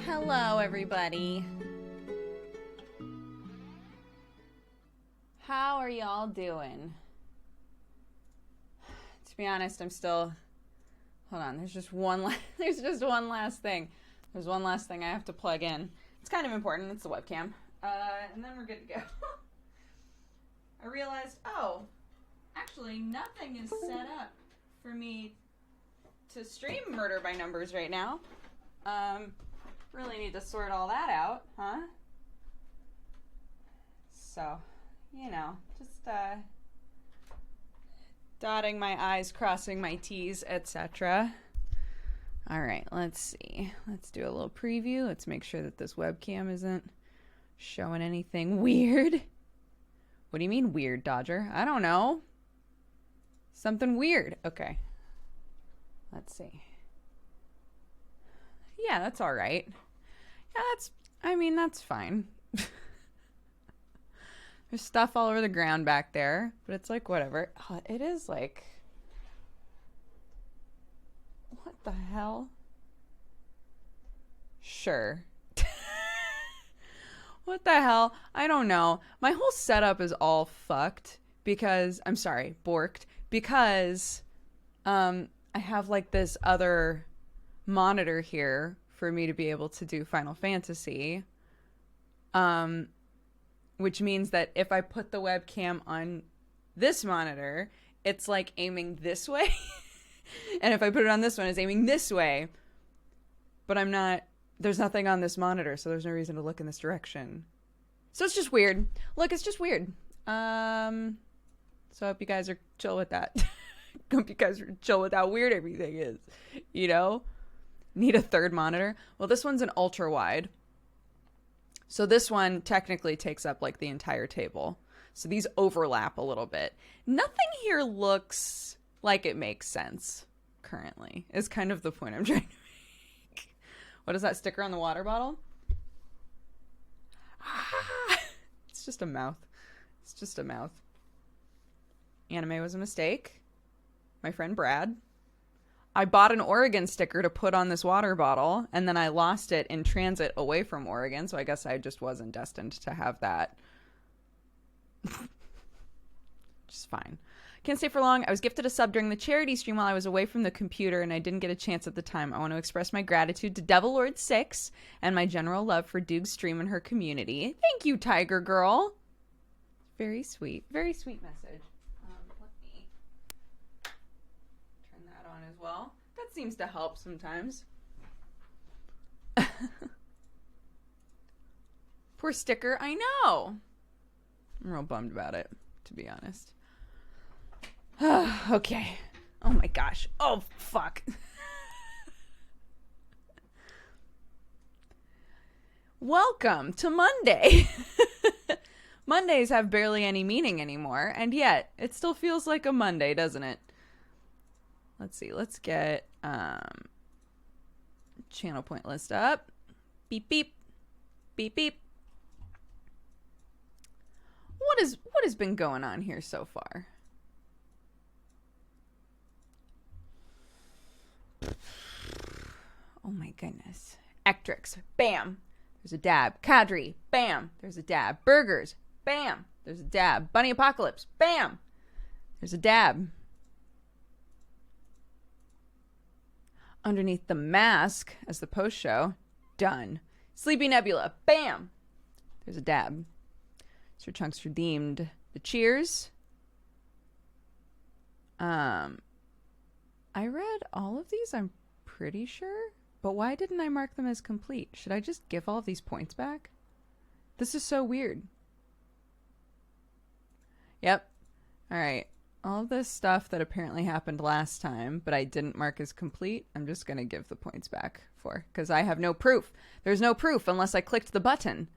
Hello, everybody. How are y'all doing? To be honest, I'm still... Hold on, there's just one last thing. There's one last thing I have to plug in. It's kind of important. It's the webcam. And then we're good to go. I realized, actually nothing is set up for me to stream Murder by Numbers right now. Really need to sort all that out, huh? So, you know, just dotting my I's, crossing my T's, etc. All right, let's see. Let's do a little preview. Let's make sure that this webcam isn't showing anything weird. What do you mean weird, Dodger? I don't know. Something weird. Okay. Let's see. Yeah, that's all right. Yeah, that's fine. There's stuff all over the ground back there, but it's like, whatever. Oh, it is like... What the hell? Sure. What the hell? I don't know. My whole setup is all fucked because... I'm sorry, borked. Because I have like this other monitor here for me to be able to do Final Fantasy. Which means that if I put the webcam on this monitor, it's like aiming this way. And if I put it on this one, it's aiming this way. But I'm not... There's nothing on this monitor, so there's no reason to look in this direction. So it's just weird. Look, it's just weird. So I hope you guys are chill with that. Hope you guys are chill with how weird everything is. You know? Need a third monitor? Well, this one's an ultra wide. So this one technically takes up like the entire table. So these overlap a little bit. Nothing here looks like it makes sense currently, is kind of the point I'm trying to make. What is that sticker on the water bottle? It's just a mouth. It's just a mouth. Anime was a mistake. My friend Brad. I bought an Oregon sticker to put on this water bottle, and then I lost it in transit away from Oregon, so I guess I just wasn't destined to have that. Just fine. Can't stay for long. I was gifted a sub during the charity stream while I was away from the computer, and I didn't get a chance at the time. I want to express my gratitude to Devil Lord 6 and my general love for Doog's stream and her community. Thank you, Tiger Girl. Very sweet. Very sweet message. Let me turn that on as well. That seems to help sometimes. Poor sticker. I know. I'm real bummed about it, to be honest. Okay. Oh my gosh. Oh, fuck. Welcome to Monday. Mondays have barely any meaning anymore, and yet it still feels like a Monday, doesn't it? Let's see. Let's get channel point list up. Beep, beep. Beep, beep. What has been going on here so far? Oh my goodness. Ectrix. Bam. There's a dab. Cadre. Bam. There's a dab. Burgers. Bam. There's a dab. Bunny Apocalypse. Bam. There's a dab. Underneath the Mask as the post show. Done. Sleepy Nebula. Bam. There's a dab. Sir Chunks redeemed the cheers. I read all of these, I'm pretty sure. But why didn't I mark them as complete? Should I just give all of these points back? This is so weird. Yep. All right. All of this stuff that apparently happened last time, but I didn't mark as complete, I'm just going to give the points back for. Because I have no proof. There's no proof unless I clicked the button.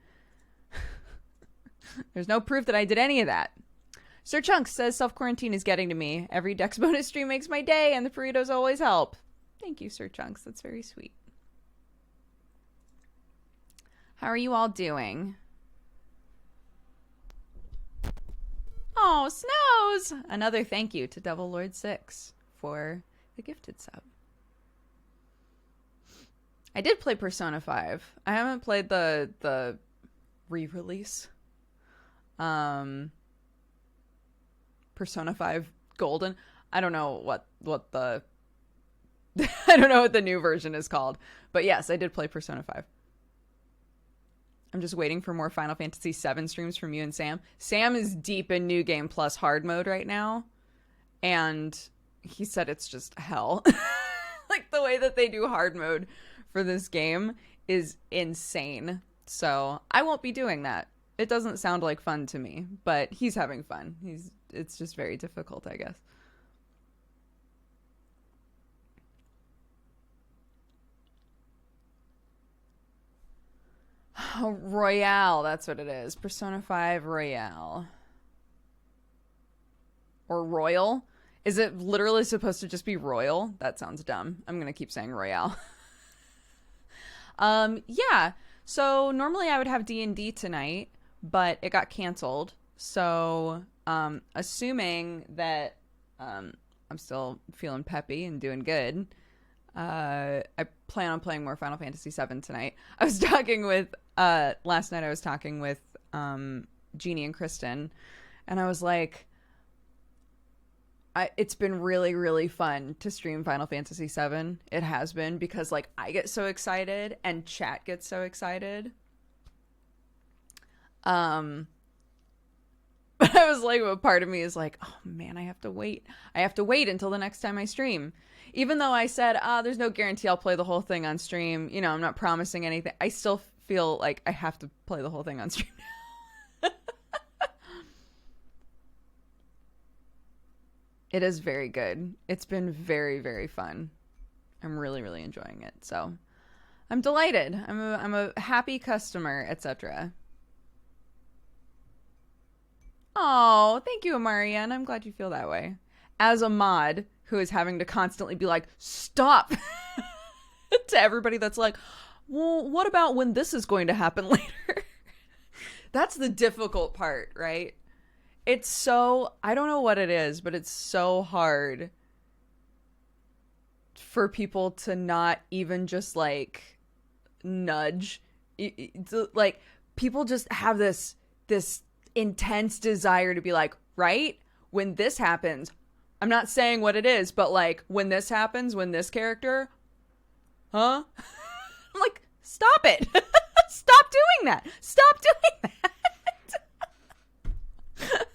There's no proof that I did any of that. Sir Chunks says self-quarantine is getting to me. Every Dexbonus stream makes my day, and the burritos always help. Thank you, Sir Chunks. That's very sweet. How are you all doing? Oh, Snows! Another thank you to Devil Lord 6 for the gifted sub. I did play Persona 5. I haven't played the re-release. Persona 5 Golden. I don't know what the I don't know what the new version is called. But yes, I did play Persona 5. I'm just waiting for more Final Fantasy VII streams from you and Sam. Sam is deep in New Game Plus hard mode right now. And he said it's just hell. Like, the way that they do hard mode for this game is insane. So I won't be doing that. It doesn't sound like fun to me, but he's having fun. It's just very difficult, I guess. Oh, Royale, that's what it is. Persona 5 Royale. Or Royal. Is it literally supposed to just be Royal? That sounds dumb. I'm going to keep saying Royale. Yeah. So normally I would have D&D tonight, but it got canceled. So, assuming that I'm still feeling peppy and doing good, I plan on playing more Final Fantasy VII tonight. I was talking with last night. I was talking with Jeannie and Kristen, and I was like, it's been really, really fun to stream Final Fantasy VII. It has been, because like I get so excited and chat gets so excited. But I was like, a part of me is like, oh man, I have to wait. I have to wait until the next time I stream. Even though I said, there's no guarantee I'll play the whole thing on stream. You know, I'm not promising anything. I still feel like I have to play the whole thing on stream now. It is very good. It's been very, very fun. I'm really, really enjoying it. So I'm delighted. I'm a happy customer, etc. Oh, thank you, Amarian. I'm glad you feel that way. As a mod who is having to constantly be like, stop, to everybody that's like, well, what about when this is going to happen later? That's the difficult part, right? It's so, I don't know what it is, but it's so hard for people to not even just like nudge. Like, people just have this intense desire to be like, right? When this happens, I'm not saying what it is, but like, when this happens, when this character, huh? I'm like, stop it. Stop doing that. Stop doing that.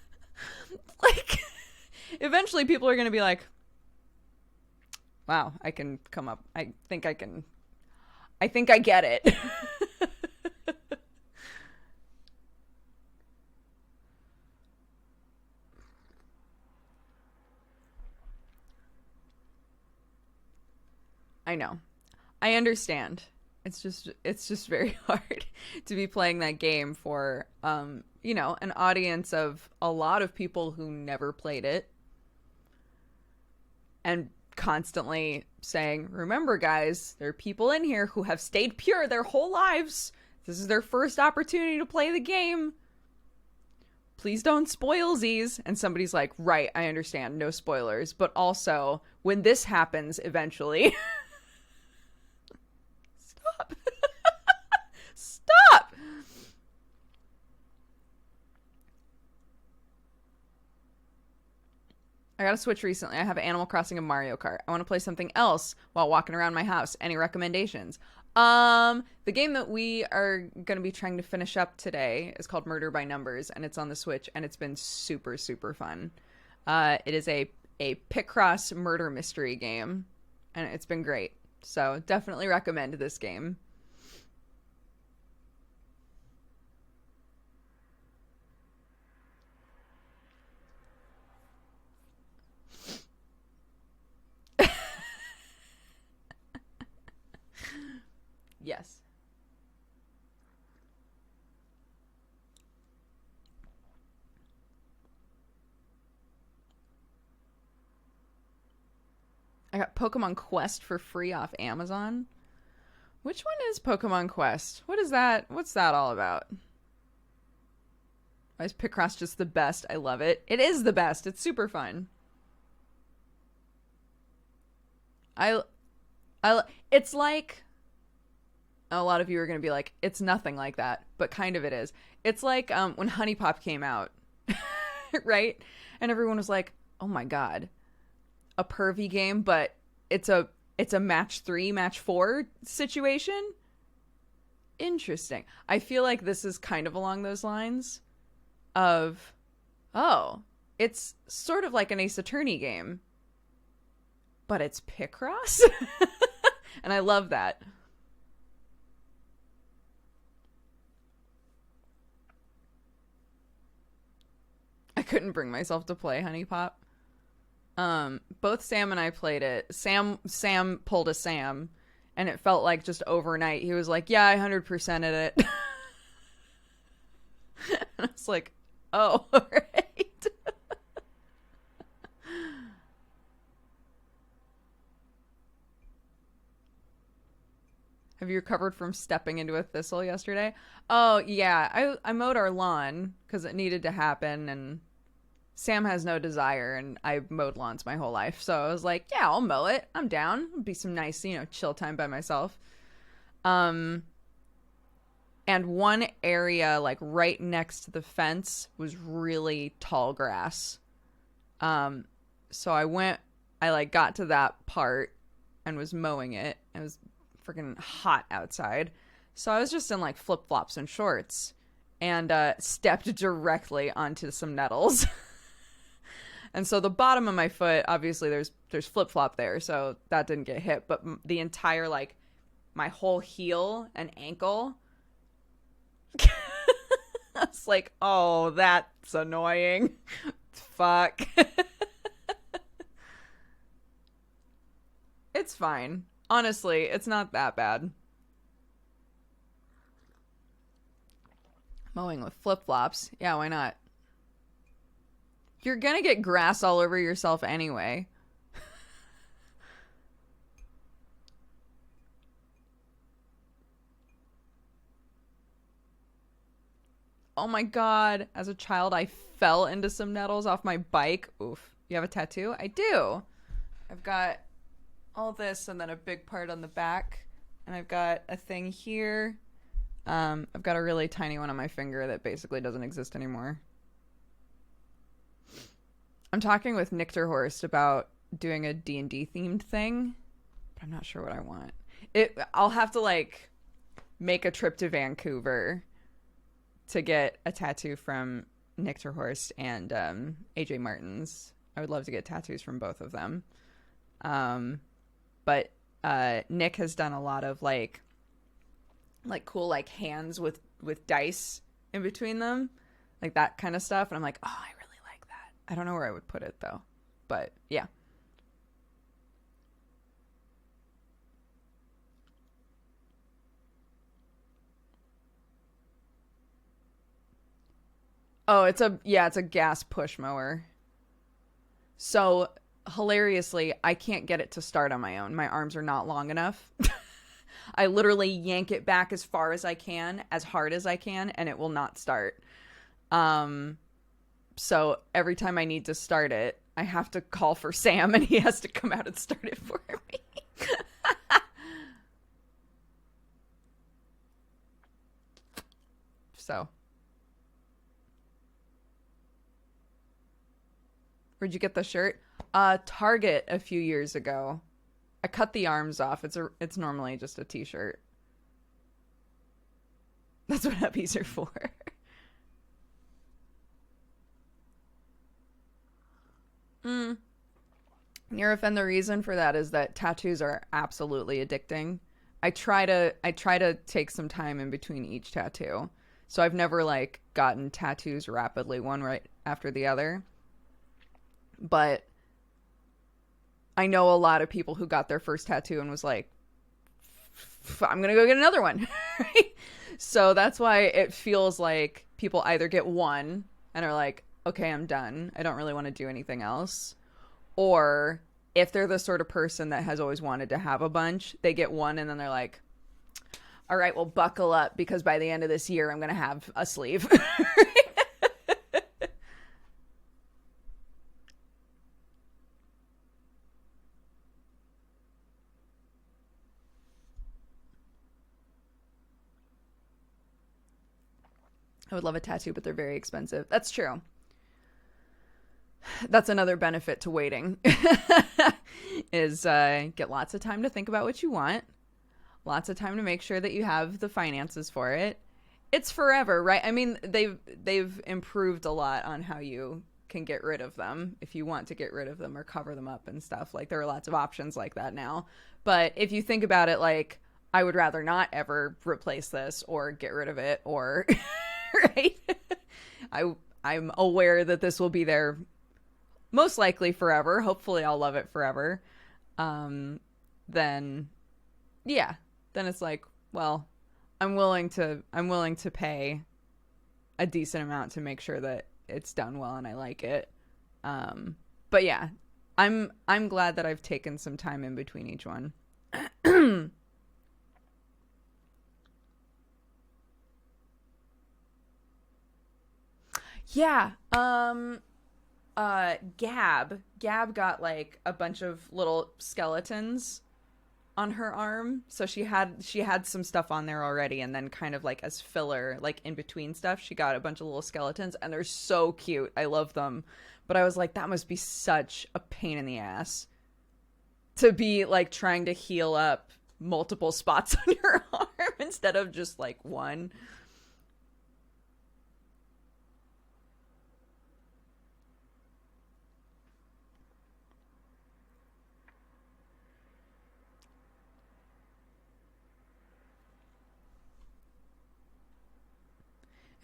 Like, eventually people are going to be like, wow, I can come up. I think I get it. I know. I understand. It's just very hard to be playing that game for, you know, an audience of a lot of people who never played it, and constantly saying, remember guys, there are people in here who have stayed pure their whole lives. This is their first opportunity to play the game. Please don't spoil these. And somebody's like, right, I understand, no spoilers, but also when this happens eventually, stop. Stop. I got a Switch recently. I have Animal Crossing and Mario Kart. I want to play something else while walking around my house. Any recommendations? The game that we are going to be trying to finish up today is called Murder by Numbers, and it's on the Switch, and it's been super, super fun. It is a Picross murder mystery game, and it's been great. So definitely recommend this game. Yes. I got Pokemon Quest for free off Amazon. Which one is Pokemon Quest? What is that? What's that all about? Why is Picross just the best? I love it. It is the best. It's super fun. It's like A lot of you are going to be like, it's nothing like that, but kind of it is. It's like when Honey Pop came out, right? And everyone was like, oh my God, a pervy game, but it's a match 3, match 4 situation. Interesting. I feel like this is kind of along those lines of, oh, it's sort of like an Ace Attorney game, but it's Picross. And I love that. I couldn't bring myself to play Honey Pop. Both Sam and I played it. Sam pulled a Sam, and it felt like just overnight. He was like, yeah, I 100%'d it. And I was like, oh, all right. Have you recovered from stepping into a thistle yesterday? Oh, yeah. I mowed our lawn because it needed to happen, and Sam has no desire, and I mowed lawns my whole life. So I was like, yeah, I'll mow it. I'm down. It'll be some nice, chill time by myself. And one area, like right next to the fence, was really tall grass. So I got to that part and was mowing it. It was freaking hot outside. So I was just in like flip-flops and shorts and stepped directly onto some nettles. And so the bottom of my foot, obviously there's flip-flop there, so that didn't get hit, but the entire, like, my whole heel and ankle, I was like, oh, that's annoying. Fuck. It's fine. Honestly, it's not that bad. Mowing with flip-flops. Yeah, why not? You're gonna get grass all over yourself anyway. Oh my God. As a child, I fell into some nettles off my bike. Oof. You have a tattoo? I do. I've got all this and then a big part on the back. And I've got a thing here. I've got a really tiny one on my finger that basically doesn't exist anymore. I'm talking with Nichterhorst about doing a D&D themed thing, but I'm not sure what I want. I'll have to like make a trip to Vancouver to get a tattoo from Nichterhorst and AJ Martin's. I would love to get tattoos from both of them. But Nick has done a lot of like cool like hands with dice in between them, like that kind of stuff, and I'm like, oh, I really like that. I don't know where I would put it though, but yeah. Oh, it's a gas push mower. So hilariously, I can't get it to start on my own. My arms are not long enough. I literally yank it back as far as I can, as hard as I can, and it will not start. So every time I need to start it, I have to call for Sam, and he has to come out and start it for me. So, where'd you get the shirt? Target a few years ago. I cut the arms off. It's normally just a t-shirt. That's what uppies are for. Nurofen, the reason for that is that tattoos are absolutely addicting. I try to take some time in between each tattoo. So I've never like gotten tattoos rapidly, one right after the other. But I know a lot of people who got their first tattoo and was like, I'm going to go get another one. Right? So that's why it feels like people either get one and are like, okay, I'm done. I don't really want to do anything else. Or if they're the sort of person that has always wanted to have a bunch, they get one and then they're like, all right, well, buckle up because by the end of this year, I'm going to have a sleeve. I would love a tattoo, but they're very expensive. That's true. That's another benefit to waiting is get lots of time to think about what you want. Lots of time to make sure that you have the finances for it. It's forever, right? I mean, they've improved a lot on how you can get rid of them if you want to get rid of them or cover them up and stuff. Like, there are lots of options like that now. But if you think about it, like, I would rather not ever replace this or get rid of it or right? I'm aware that this will be there most likely forever. Hopefully I'll love it forever. Then yeah, then it's like, well, I'm willing to pay a decent amount to make sure that it's done well and I like it. But yeah, I'm glad that I've taken some time in between each one. Yeah. Gab got like a bunch of little skeletons on her arm. So she had some stuff on there already, and then kind of like as filler, like in between stuff, she got a bunch of little skeletons, and they're so cute. I love them. But I was like, that must be such a pain in the ass to be like trying to heal up multiple spots on your arm instead of just like one.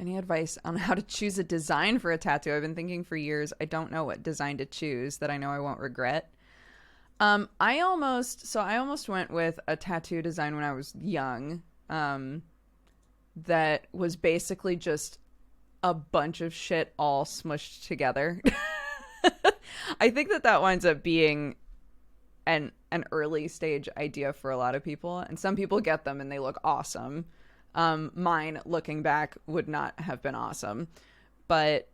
Any advice on how to choose a design for a tattoo? I've been thinking for years. I don't know what design to choose that I know I won't regret. I almost went with a tattoo design when I was young. That was basically just a bunch of shit all smushed together. I think that winds up being an early stage idea for a lot of people, and some people get them and they look awesome. Mine, looking back, would not have been awesome. But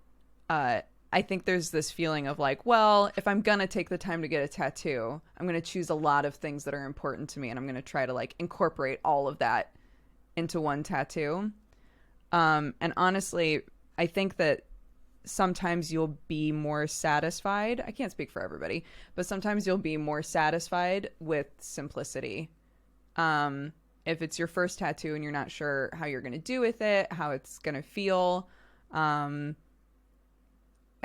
I think there's this feeling of like, well, if I'm going to take the time to get a tattoo, I'm going to choose a lot of things that are important to me, and I'm going to try to like incorporate all of that into one tattoo. And honestly, I think that sometimes you'll be more satisfied. I can't speak for everybody, but sometimes you'll be more satisfied with simplicity. If it's your first tattoo and you're not sure how you're going to do with it, how it's going to feel, I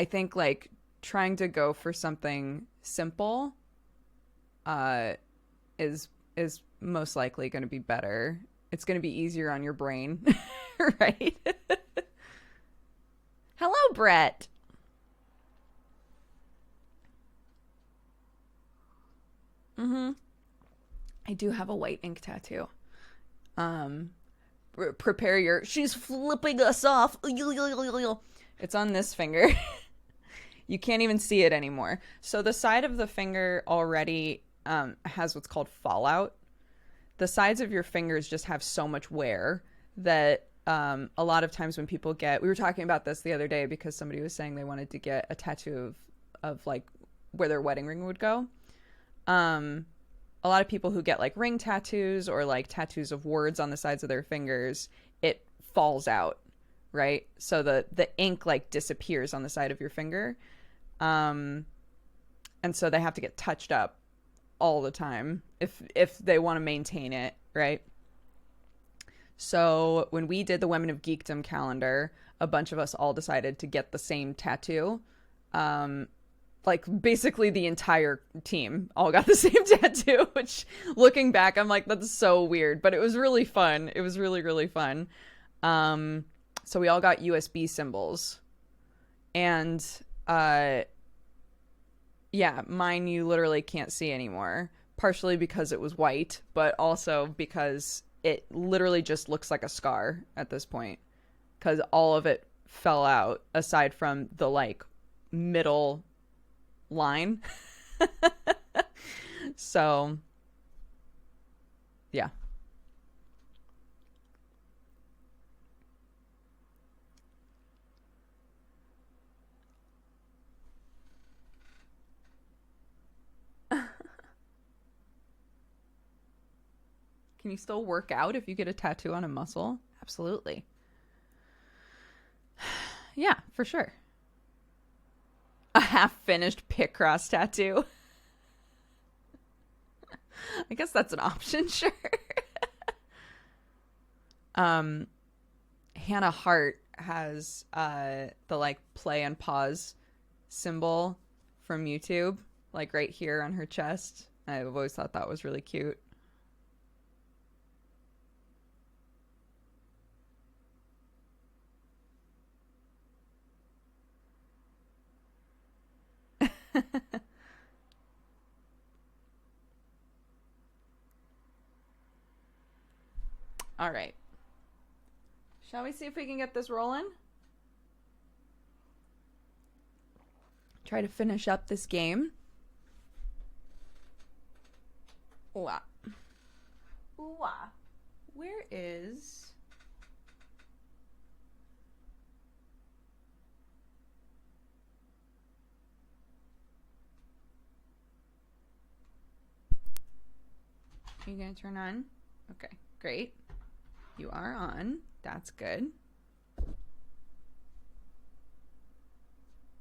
think like trying to go for something simple is most likely going to be better. It's going to be easier on your brain, right? Hello, Brett. Mm-hmm. I do have a white ink tattoo. Prepare your... She's flipping us off. It's on this finger. You can't even see it anymore. So the side of the finger already has what's called fallout. The sides of your fingers just have so much wear that a lot of times when people get... We were talking about this the other day because somebody was saying they wanted to get a tattoo of like where their wedding ring would go. A lot of people who get like ring tattoos or like tattoos of words on the sides of their fingers, it falls out, right? So the ink like disappears on the side of your finger. And so they have to get touched up all the time if they want to maintain it, right? So when we did the Women of Geekdom calendar, a bunch of us all decided to get the same tattoo. Like basically the entire team all got the same tattoo, which looking back, I'm like, that's so weird, but it was really fun. It was really, really fun. So we all got USB symbols, and yeah, mine you literally can't see anymore, partially because it was white, but also because it literally just looks like a scar at this point, because all of it fell out aside from the like middle line. So yeah. Can you still work out if you get a tattoo on a muscle? Absolutely. Yeah, for sure. A half-finished Picross tattoo. I guess that's an option, sure. Hannah Hart has the like play and pause symbol from YouTube, like right here on her chest. I've always thought that was really cute. All right. Shall we see if we can get this rolling? Try to finish up this game. Ooh, ah. Ooh, ah. Where is... Are you gonna turn on? Okay, great. You are on. That's good.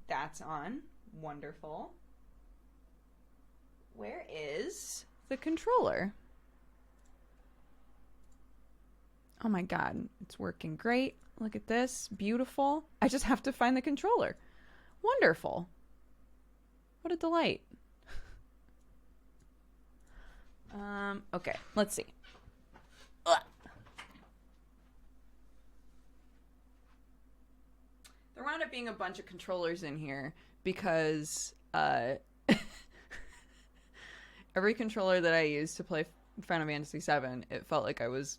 That's on. Wonderful. Where is the controller? Oh my god, it's working great. Look at this. Beautiful. I just have to find the controller. Wonderful. What a delight. Okay, let's see. Ugh. There wound up being a bunch of controllers in here because every controller that I used to play Final Fantasy VII, it felt like I was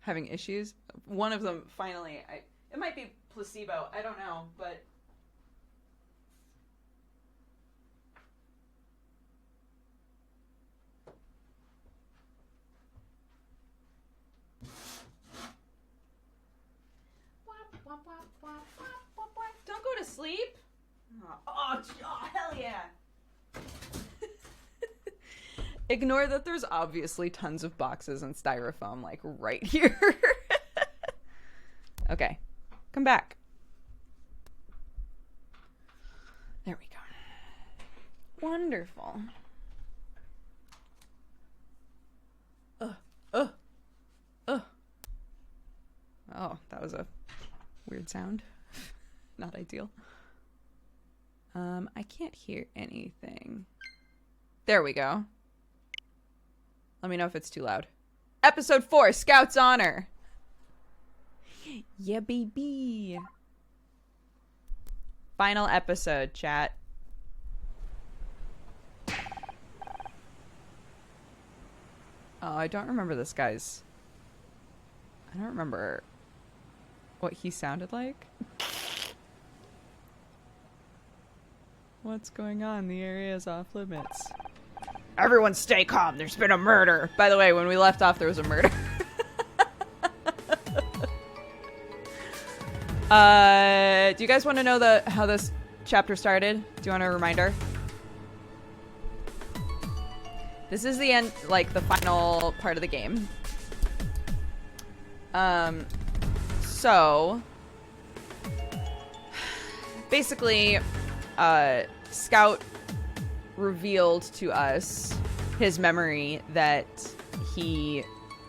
having issues. One of them finally, it might be placebo, I don't know, but don't go to sleep. Oh, hell yeah. Ignore that there's obviously tons of boxes and styrofoam like right here. Okay, come back. There we go. Wonderful. Oh, that was a weird sound. Not ideal. I can't hear anything. There we go. Let me know if it's too loud. Episode 4, Scout's Honor. Yeah, baby. Final episode, chat. Oh, I don't remember this guy's... I don't remember what he sounded like. What's going on? The area is off limits. Everyone stay calm. There's been a murder. By the way, when we left off, there was a murder. Do you guys want to know how this chapter started? Do you want a reminder? This is the end, like the final part of the game. So basically, Scout revealed to us his memory that he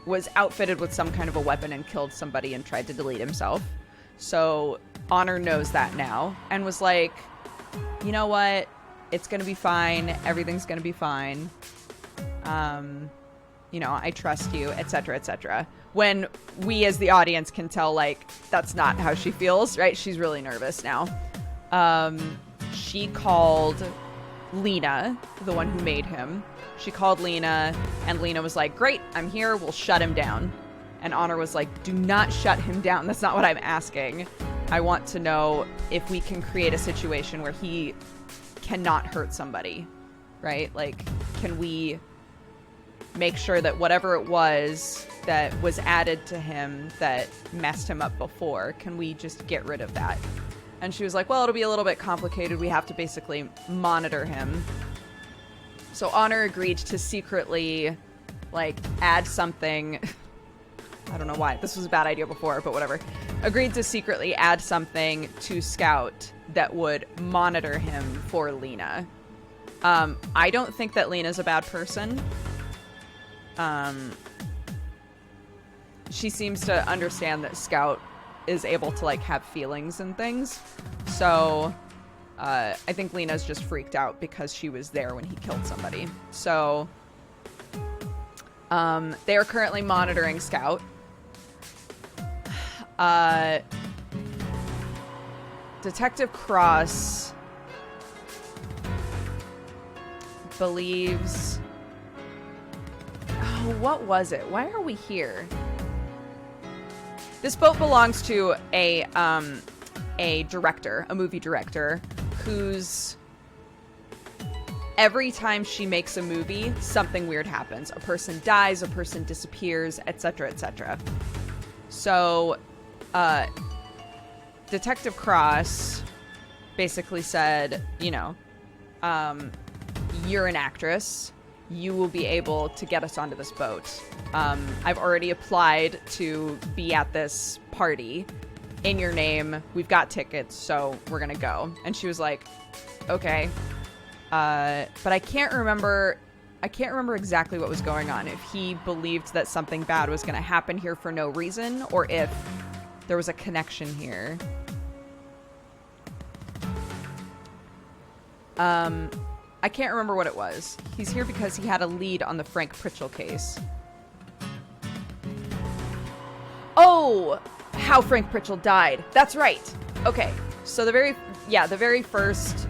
was outfitted with some kind of a weapon and killed somebody and tried to delete himself. So Honor knows that now and was like, you know what? It's gonna be fine. Everything's gonna be fine. You know, I trust you, etc., etc. When we as the audience can tell, like, that's not how she feels, right? She's really nervous now. She called Lena, the one who made him. She called Lena, and Lena was like, great, I'm here, we'll shut him down. And Honor was like, do not shut him down. That's not what I'm asking. I want to know if we can create a situation where he cannot hurt somebody, right? Like, can we make sure that whatever it was that was added to him that messed him up before, can we just get rid of that? And she was like, well, it'll be a little bit complicated. We have to basically monitor him. So Honor agreed to secretly, like, add something I don't know why. This was a bad idea before, but whatever. Agreed to secretly add something to Scout that would monitor him for Lena. I don't think that Lena's a bad person. She seems to understand that Scout is able to, like, have feelings and things. So, I think Lena's just freaked out because she was there when he killed somebody. So, they are currently monitoring Scout. Detective Cross believes... Oh, what was it? Why are we here? This boat belongs to a director, a movie director, who's... Every time she makes a movie, something weird happens. A person dies, a person disappears, etc., etc. So, Detective Cross basically said, you know, you're an actress. You will be able to get us onto this boat. I've already applied to be at this party in your name. We've got tickets, so we're gonna go. And she was like, okay. But I can't remember exactly what was going on. If he believed that something bad was going to happen here for no reason, or if there was a connection here. I can't remember what it was. He's here because he had a lead on the Frank Pritchell case. Oh! How Frank Pritchell died. That's right. Okay. So the very first,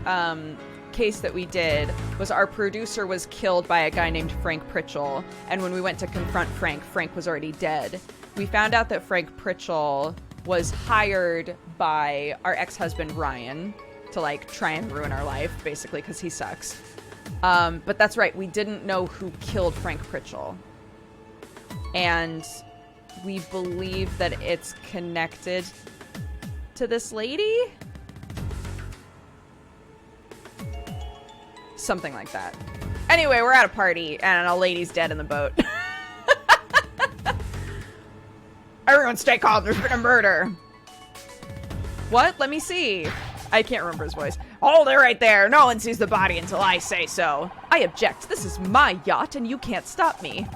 case that we did was our producer was killed by a guy named Frank Pritchell, and when we went to confront Frank was already dead. We found out that Frank Pritchell was hired by our ex-husband Ryan to, like, try and ruin our life, basically, because he sucks. But that's right, we didn't know who killed Frank Pritchell. And we believe that it's connected to this lady? Something like that. Anyway, we're at a party, and a lady's dead in the boat. Everyone stay calm, there's been a murder. What? Let me see. I can't remember his voice. Hold it right there. No one sees the body until I say so. I object. This is my yacht, and you can't stop me.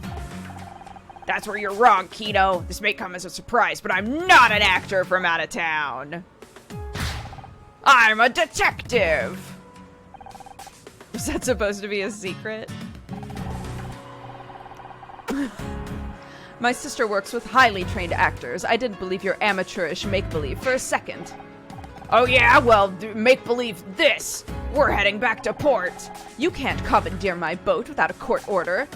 That's where you're wrong, Keto. This may come as a surprise, but I'm not an actor from out of town. I'm a detective. Was that supposed to be a secret? My sister works with highly trained actors. I didn't believe your amateurish make-believe for a second. Oh yeah? Well, make-believe this. We're heading back to port. You can't commandeer my boat without a court order.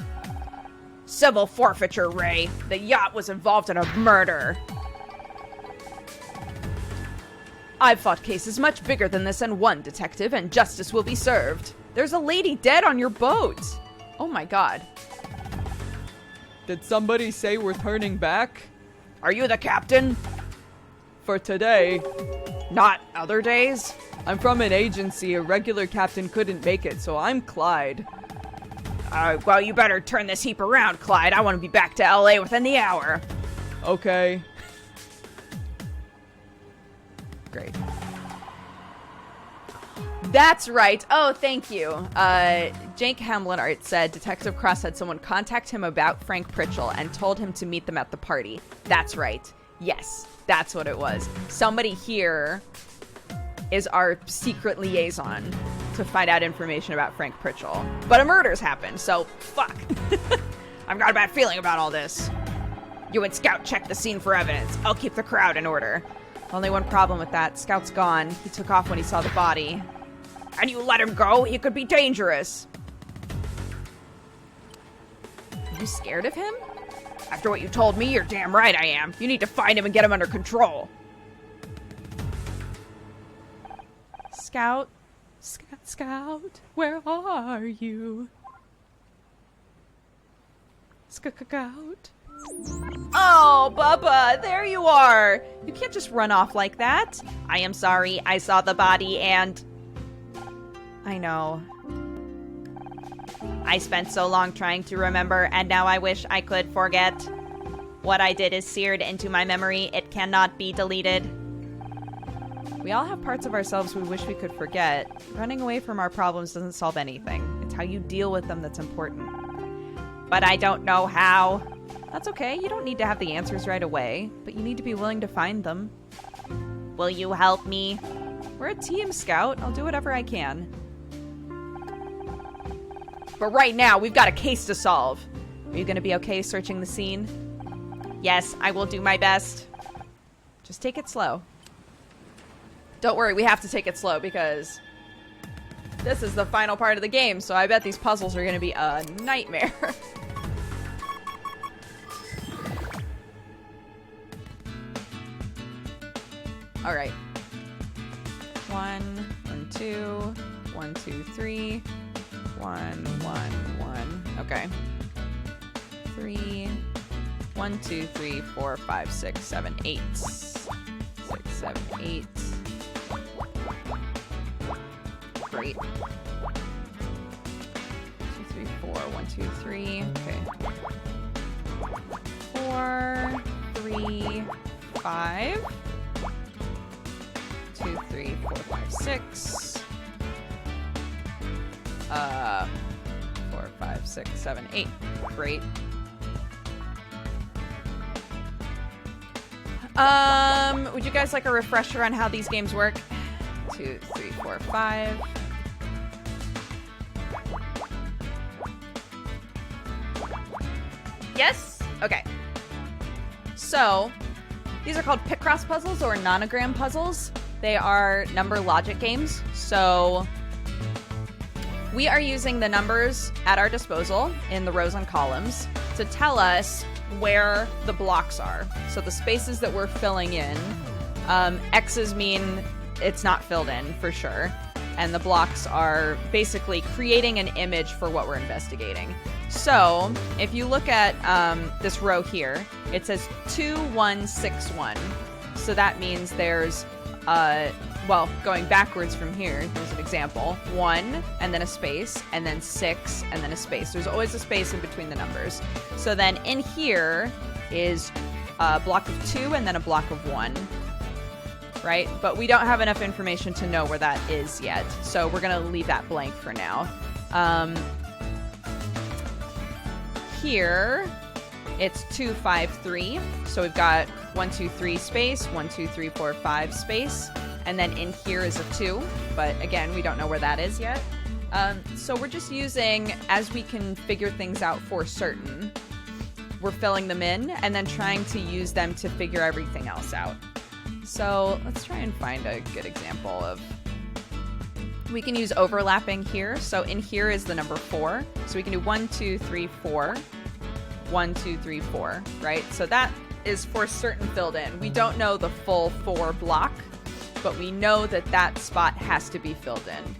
Civil forfeiture, Ray. The yacht was involved in a murder. I've fought cases much bigger than this and won, detective, and justice will be served. There's a lady dead on your boat. Oh my god. Did somebody say we're turning back? Are you the captain? For today. Not other days? I'm from an agency. A regular captain couldn't make it, so I'm Clyde. Well, you better turn this heap around, Clyde. I want to be back to LA within the hour. Okay. Great. That's right. Oh, thank you. Jake Hamlinart said Detective Cross had someone contact him about Frank Pritchell and told him to meet them at the party. That's right. Yes, that's what it was. Somebody here is our secret liaison to find out information about Frank Pritchell. But a murder's happened, so fuck. I've got a bad feeling about all this. You and Scout check the scene for evidence. I'll keep the crowd in order. Only one problem with that. Scout's gone. He took off when he saw the body. And you let him go? He could be dangerous. Are you scared of him? After what you told me, you're damn right I am. You need to find him and get him under control. Scout? Scout? Where are you? Scout? Oh, Bubba, there you are. You can't just run off like that. I am sorry. I saw the body and... I know. I spent so long trying to remember, and now I wish I could forget. What I did is seared into my memory. It cannot be deleted. We all have parts of ourselves we wish we could forget. Running away from our problems doesn't solve anything. It's how you deal with them that's important. But I don't know how. That's okay. You don't need to have the answers right away, but you need to be willing to find them. Will you help me? We're a team, Scout. I'll do whatever I can. But right now, we've got a case to solve. Are you going to be okay searching the scene? Yes, I will do my best. Just take it slow. Don't worry, we have to take it slow because this is the final part of the game, so I bet these puzzles are going to be a nightmare. All right. 1, 1, 2, 1, 2, 3. 1, 1, 1. Okay. 3. 1, 2, 3, 4, 5, 6, 7, 8. 6, 7, 8. Great. 2, 3, 4. 1, 2, 3. Okay. 4, 3, 5. 2, 3, 4, 5, 6. 4, 5, 6, 7, 8. Great. Would you guys like a refresher on how these games work? 2, 3, 4, 5. Yes? Okay. So, these are called Picross puzzles or nonogram puzzles. They are number logic games. So, we are using the numbers at our disposal in the rows and columns to tell us where the blocks are. So the spaces that we're filling in, X's mean it's not filled in for sure. And the blocks are basically creating an image for what we're investigating. So if you look at this row here, it says 2, 1, 6, 1. So that means there's well, going backwards from here, here's an example. 1, and then a space, and then 6, and then a space. There's always a space in between the numbers. So then in here is a block of 2 and then a block of 1, right? But we don't have enough information to know where that is yet. So we're going to leave that blank for now. Here, it's 2, 5, 3. So we've got 1, 2, 3 space, 1, 2, 3, 4, 5 space. And then in here is a 2, but again, we don't know where that is yet. So we're just using, as we can figure things out for certain, we're filling them in and then trying to use them to figure everything else out. So let's try and find a good example of... We can use overlapping here. So in here is the number 4. So we can do 1, 2, 3, 4. 1, 2, 3, 4, right? So that is for certain filled in. We don't know the full 4 block, but we know that that spot has to be filled in.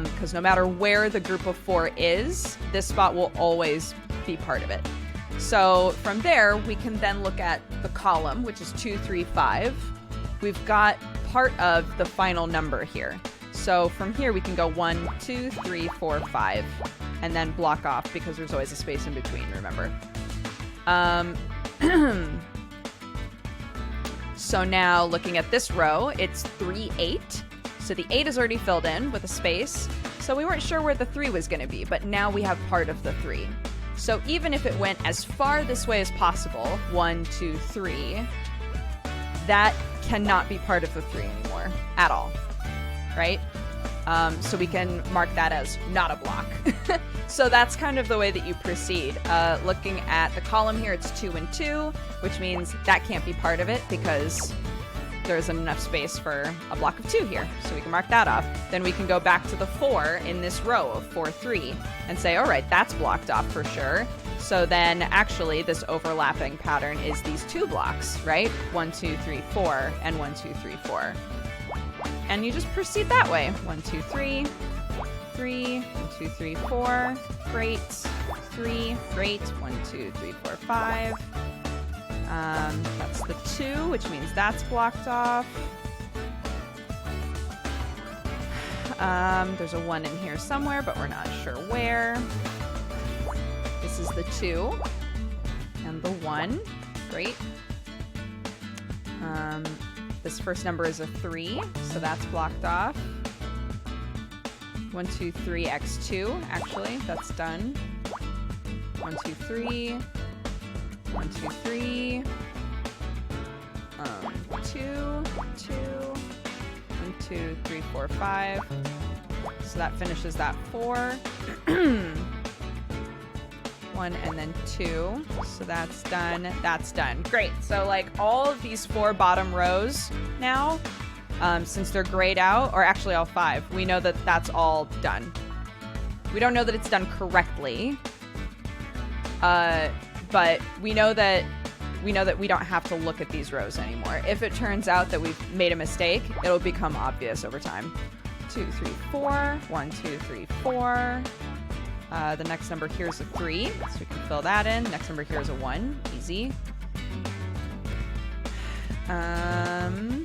Because no matter where the group of 4 is, this spot will always be part of it. So from there, we can then look at the column, which is 2, 3, 5. We've got part of the final number here. So from here, we can go 1, 2, 3, 4, 5, and then block off because there's always a space in between, remember? So now looking at this row, it's 3, 8. So the 8 is already filled in with a space. So we weren't sure where the 3 was going to be, but now we have part of the 3. So even if it went as far this way as possible, 1, 2, 3, that cannot be part of the 3 anymore at all, right? So we can mark that as not a block. So that's kind of the way that you proceed. Looking at the column here, it's 2 and 2, which means that can't be part of it because there isn't enough space for a block of 2 here. So we can mark that off. Then we can go back to the 4 in this row of 4, 3 and say, all right, that's blocked off for sure. So then actually this overlapping pattern is these 2 blocks, right? 1, 2, 3, 4, and 1, 2, 3, 4. And you just proceed that way. 1, 2, 3, 3, 1, 2, 3, 4, great, 3, great, 1, 2, 3, 4, 5. That's the 2, which means that's blocked off. There's a 1 in here somewhere, but we're not sure where. This is the 2 and the 1. Great. This first number is a 3, so that's blocked off. 1, 2, 3, x2. Actually, that's done. 1, 2, 3. 1, 2, 3. 2, 2. 1, 2, 3, 4, 5. So that finishes that 4. 1 and then 2. So that's done. That's done. Great. So like all of these 4 bottom rows now, since they're grayed out, or actually all 5, we know that that's all done. We don't know that it's done correctly, but we know that we don't have to look at these rows anymore. If it turns out that we've made a mistake, it'll become obvious over time. 2, 3, 4. 1, 2, 3, 4. The next number here is a 3, so we can fill that in. Next number here is a 1. Easy. 2, 1,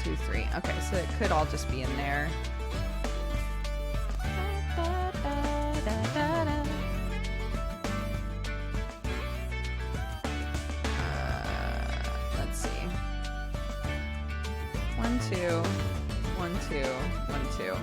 2, 3. Okay, so it could all just be in there. Let's see. 1, 2, 1, 2, 1, 2.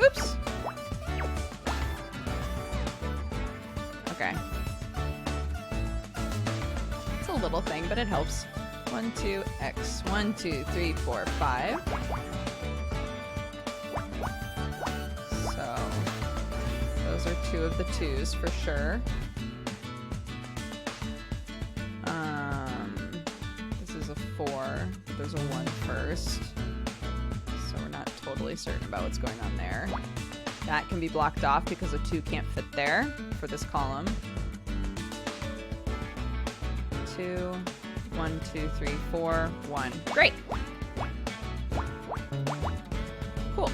Oops. Okay. It's a little thing, but it helps. 1, 2, X. 1, 2, 3, 4, 5. So those are 2 of the 2s for sure. This is a 4, but there's a 1 first. So we're not totally certain about what's going on there. That can be blocked off because a 2 can't fit there for this column. 2, 1, 2, 3, 4, 1. Great! Cool.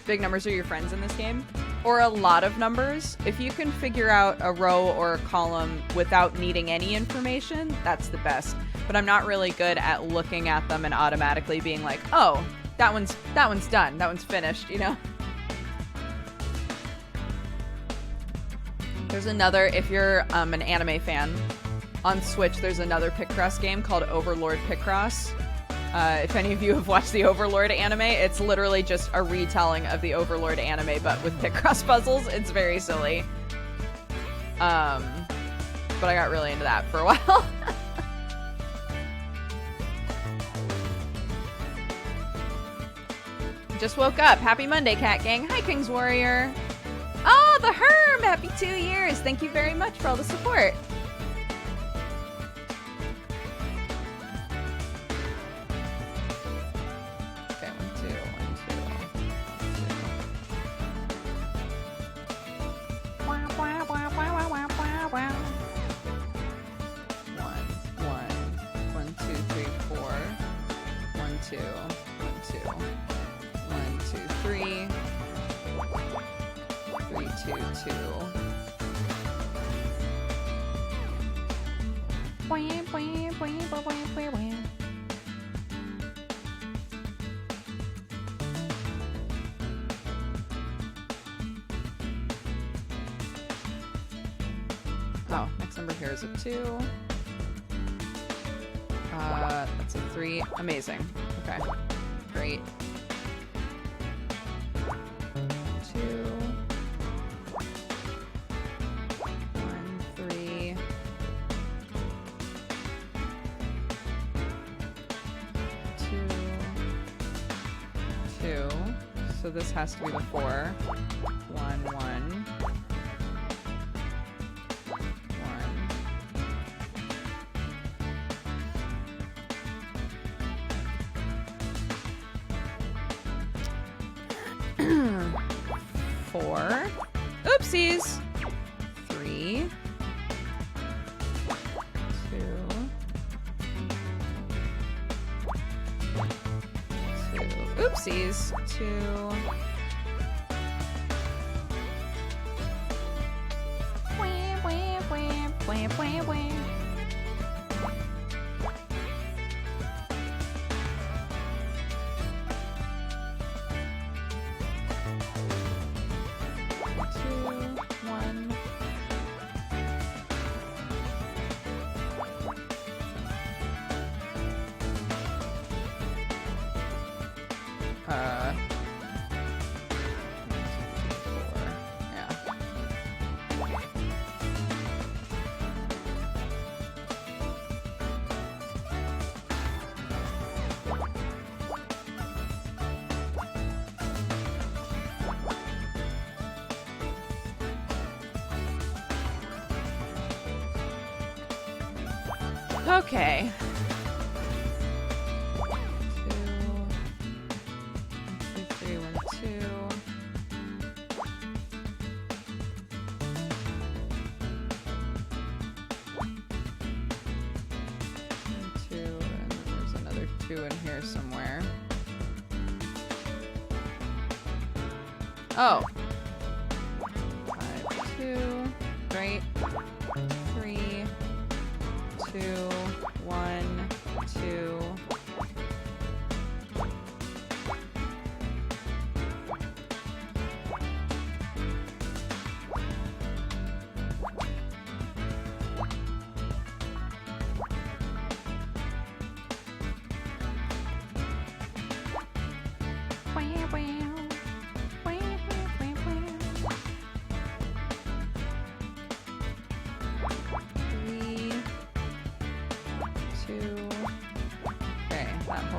Big numbers are your friends in this game, or a lot of numbers. If you can figure out a row or a column without needing any information, that's the best. But I'm not really good at looking at them and automatically being like, oh, that one's done, that one's finished, you know? There's another, if you're an anime fan, on Switch there's another Picross game called Overlord Picross. If any of you have watched the Overlord anime, it's literally just a retelling of the Overlord anime, but with Picross puzzles. It's very silly. But I got really into that for a while. Just woke up. Happy Monday, Cat Gang. Hi, King's Warrior. Oh, the Herm! Happy 2 years. Thank you very much for all the support. Oh, next number here is a 2. That's a 3. Amazing. Okay. Great. 2. 1, 3. 2. 2. So this has to be the 4. 1, 1. 4. Oopsies. 3. 2. 2. Oopsies. 2. Okay. 2, 3, 1, 2. 2, and then there's another 2 in here somewhere. Oh. 5, 2. Great. 3, 2, 1, 2.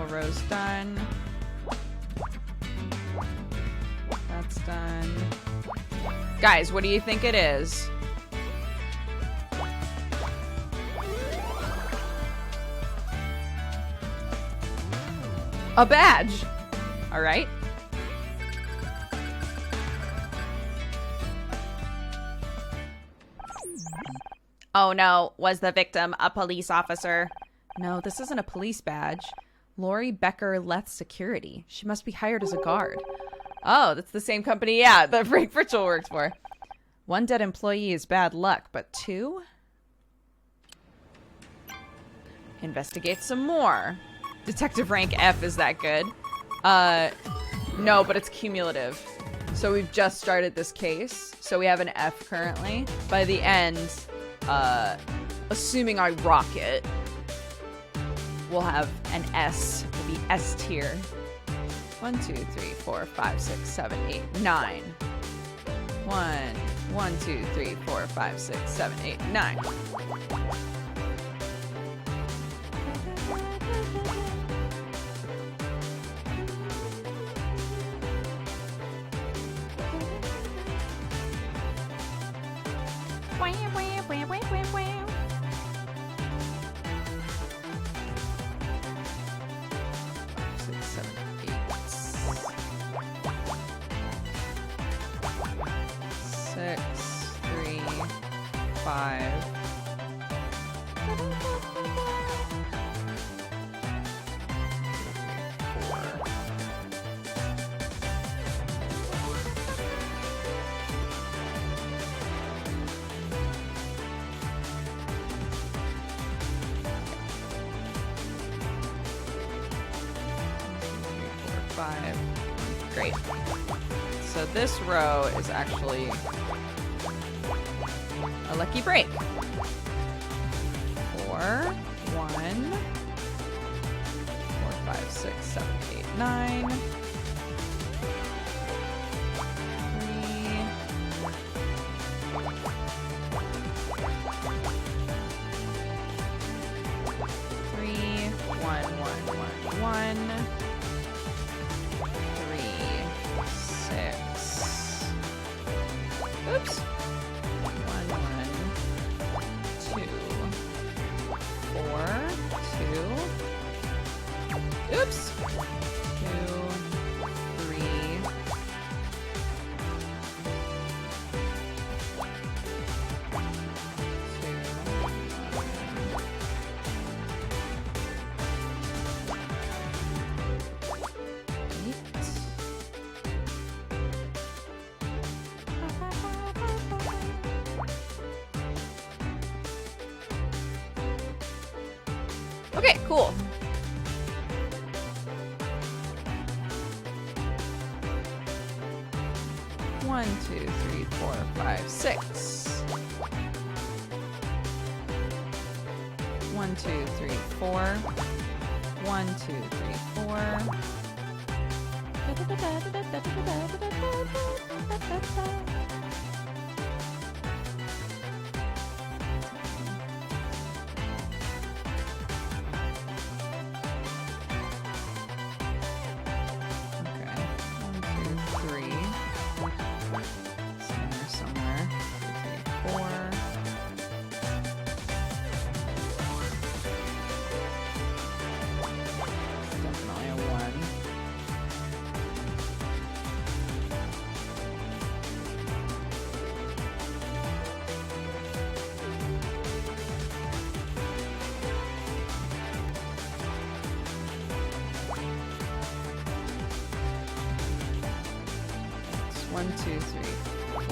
Row's done. That's done. Guys, what do you think it is? A badge. All right. Oh no, was the victim a police officer? No, this isn't a police badge. Lori Becker Leth Security. She must be hired as a guard. Oh, that's the same company, yeah, that Frank Fritchel works for. 1 dead employee is bad luck, but 2? Investigate some more. Detective rank F is that good? No, but it's cumulative. So we've just started this case, so we have an F currently. By the end, assuming I rock it, we'll have an S. We'll be S tier. 1, 2, 3, 4, 5, 6, 7, 8, 9. 1, 2, 3, 4, 5, 6, 7, 8, 9. Great. So this row is actually a lucky break. 4, 1, 4, 5, 6, 7, 8, 9. 3. 1, 1, 1, 1. 6. Oops. 1, 1, 2, 4, 2. Oops. 2, 3, Okay, cool. One, two, three, four, five, six. 1, 2, 3, 4. 1, 2, 3, 4. Okay. 1, 2, 3. Somewhere. 2, 3, 4. Definitely a 1. It's 1, 2, 3, 4.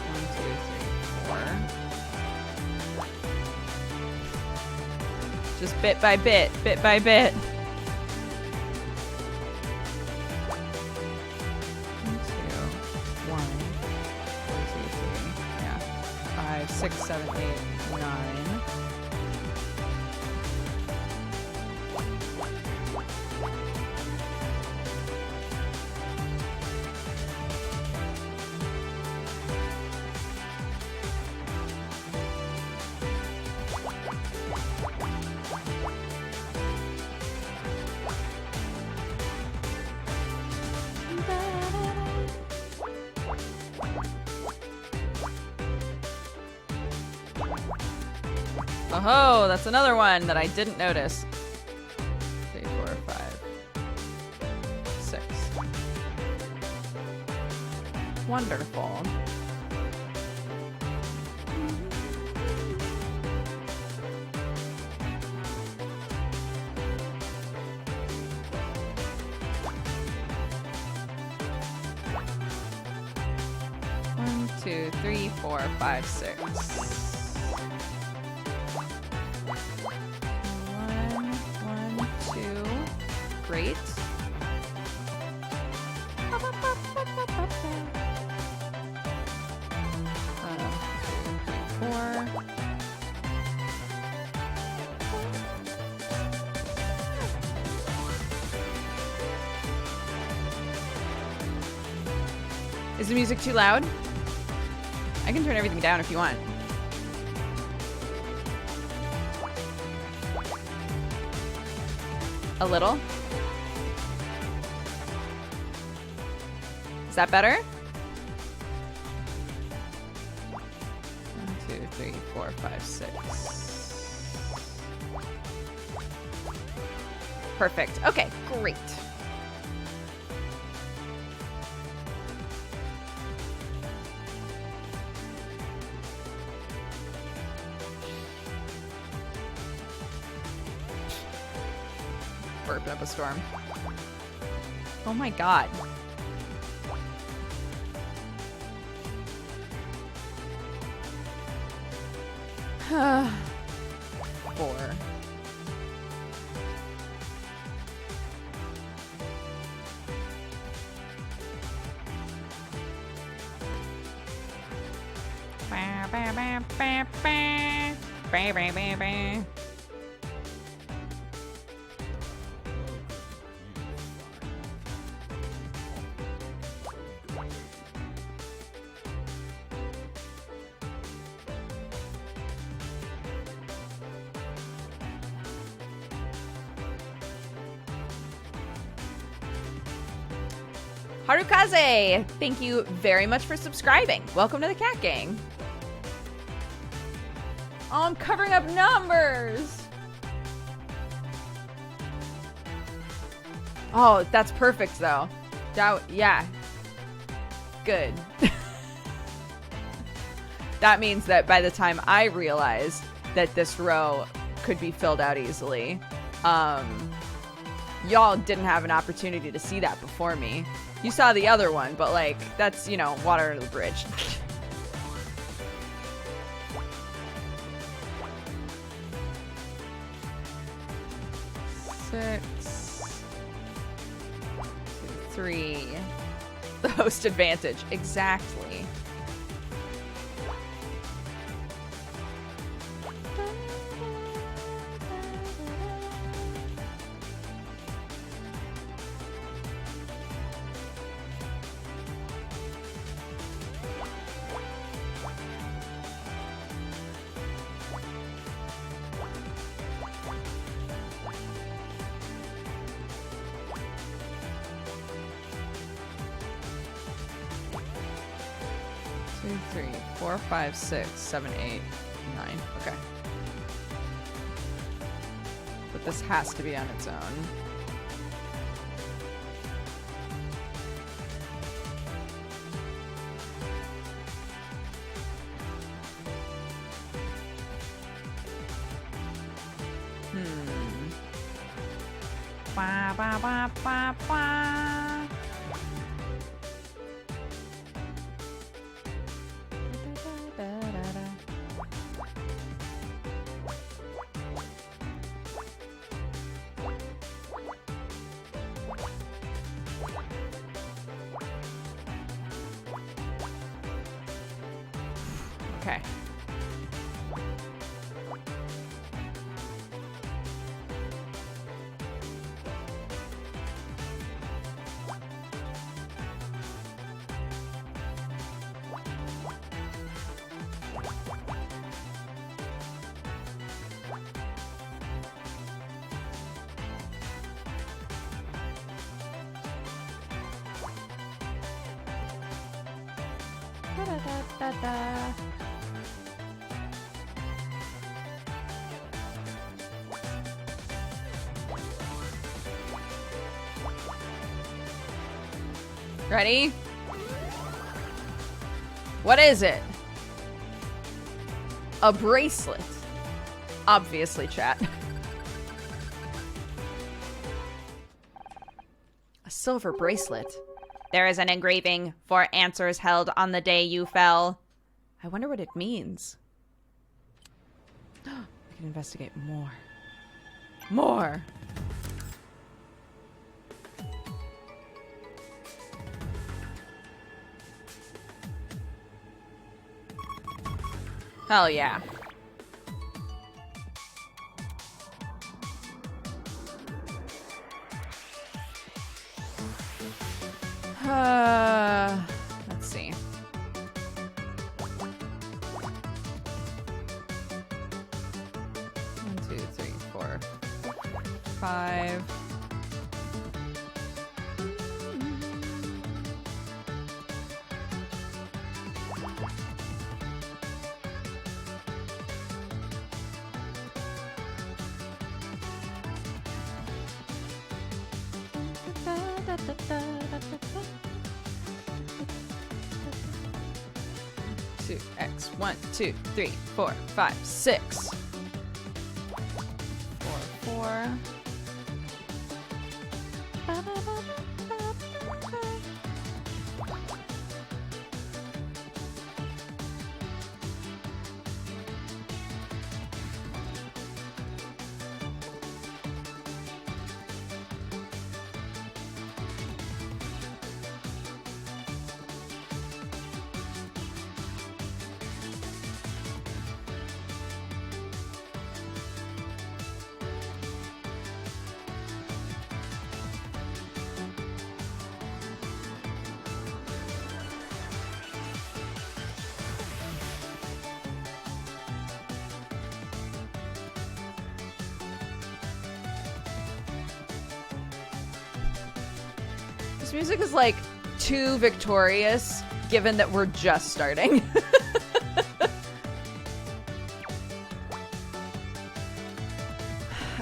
1, 2, 3, 4. Just bit by bit, bit by bit. 1, 2, 1, 2, 3, yeah. 5, 6, 7, 8, 9. Oh, that's another one that I didn't notice. 3, 4, 5, 6. Wonderful. One, 2, 3, 4, 5, 6. 1, 1, 2. Great. 4. Is the music too loud? I can turn everything down if you want. A little? Is that better? 1, 2, 3, 4, 5, 6. Perfect. Okay, great. Burped up a storm. Oh my god. Four. Harukaze, thank you very much for subscribing. Welcome to the Cat Gang. Oh, I'm covering up numbers. Oh, that's perfect though. Yeah. Good. That means that by the time I realized that this row could be filled out easily, y'all didn't have an opportunity to see that before me. You saw the other one, but like, that's, you know, water under the bridge. 6, 2, 3. The host advantage. Exactly. Two, 3, 4, 5, 6, 7, 8, 9. Okay. But this has to be on its own. Ba, ba, ba, ba, ba. Okay. Da-da-da-da-da. Ready? What is it? A bracelet. Obviously, chat. A silver bracelet. There is an engraving for answers held on the day you fell. I wonder what it means. I can investigate more. More! Hell yeah. Let's see. One, 2, 3, 4, 5. Two X 1, 2, 3, 4, 5, 6. 4, 4. This music is like too victorious, given that we're just starting.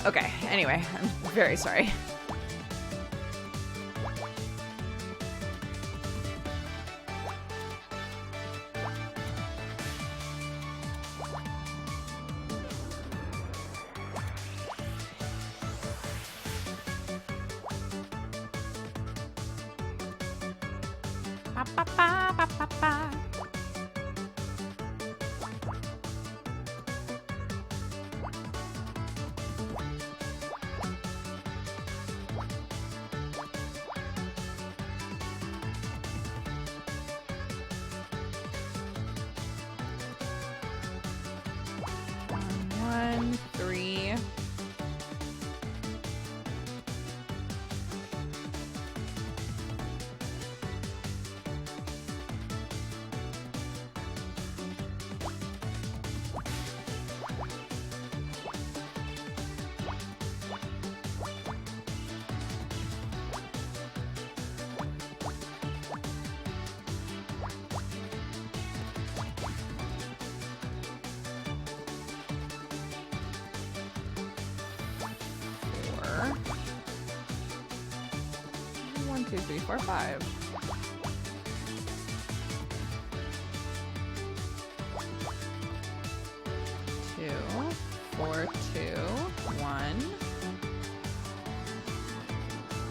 Okay, anyway, I'm very sorry. Ba, ba, ba, ba, ba, ba. 1, 3. One, two, three, four, 5. Two, 4, 2, 1.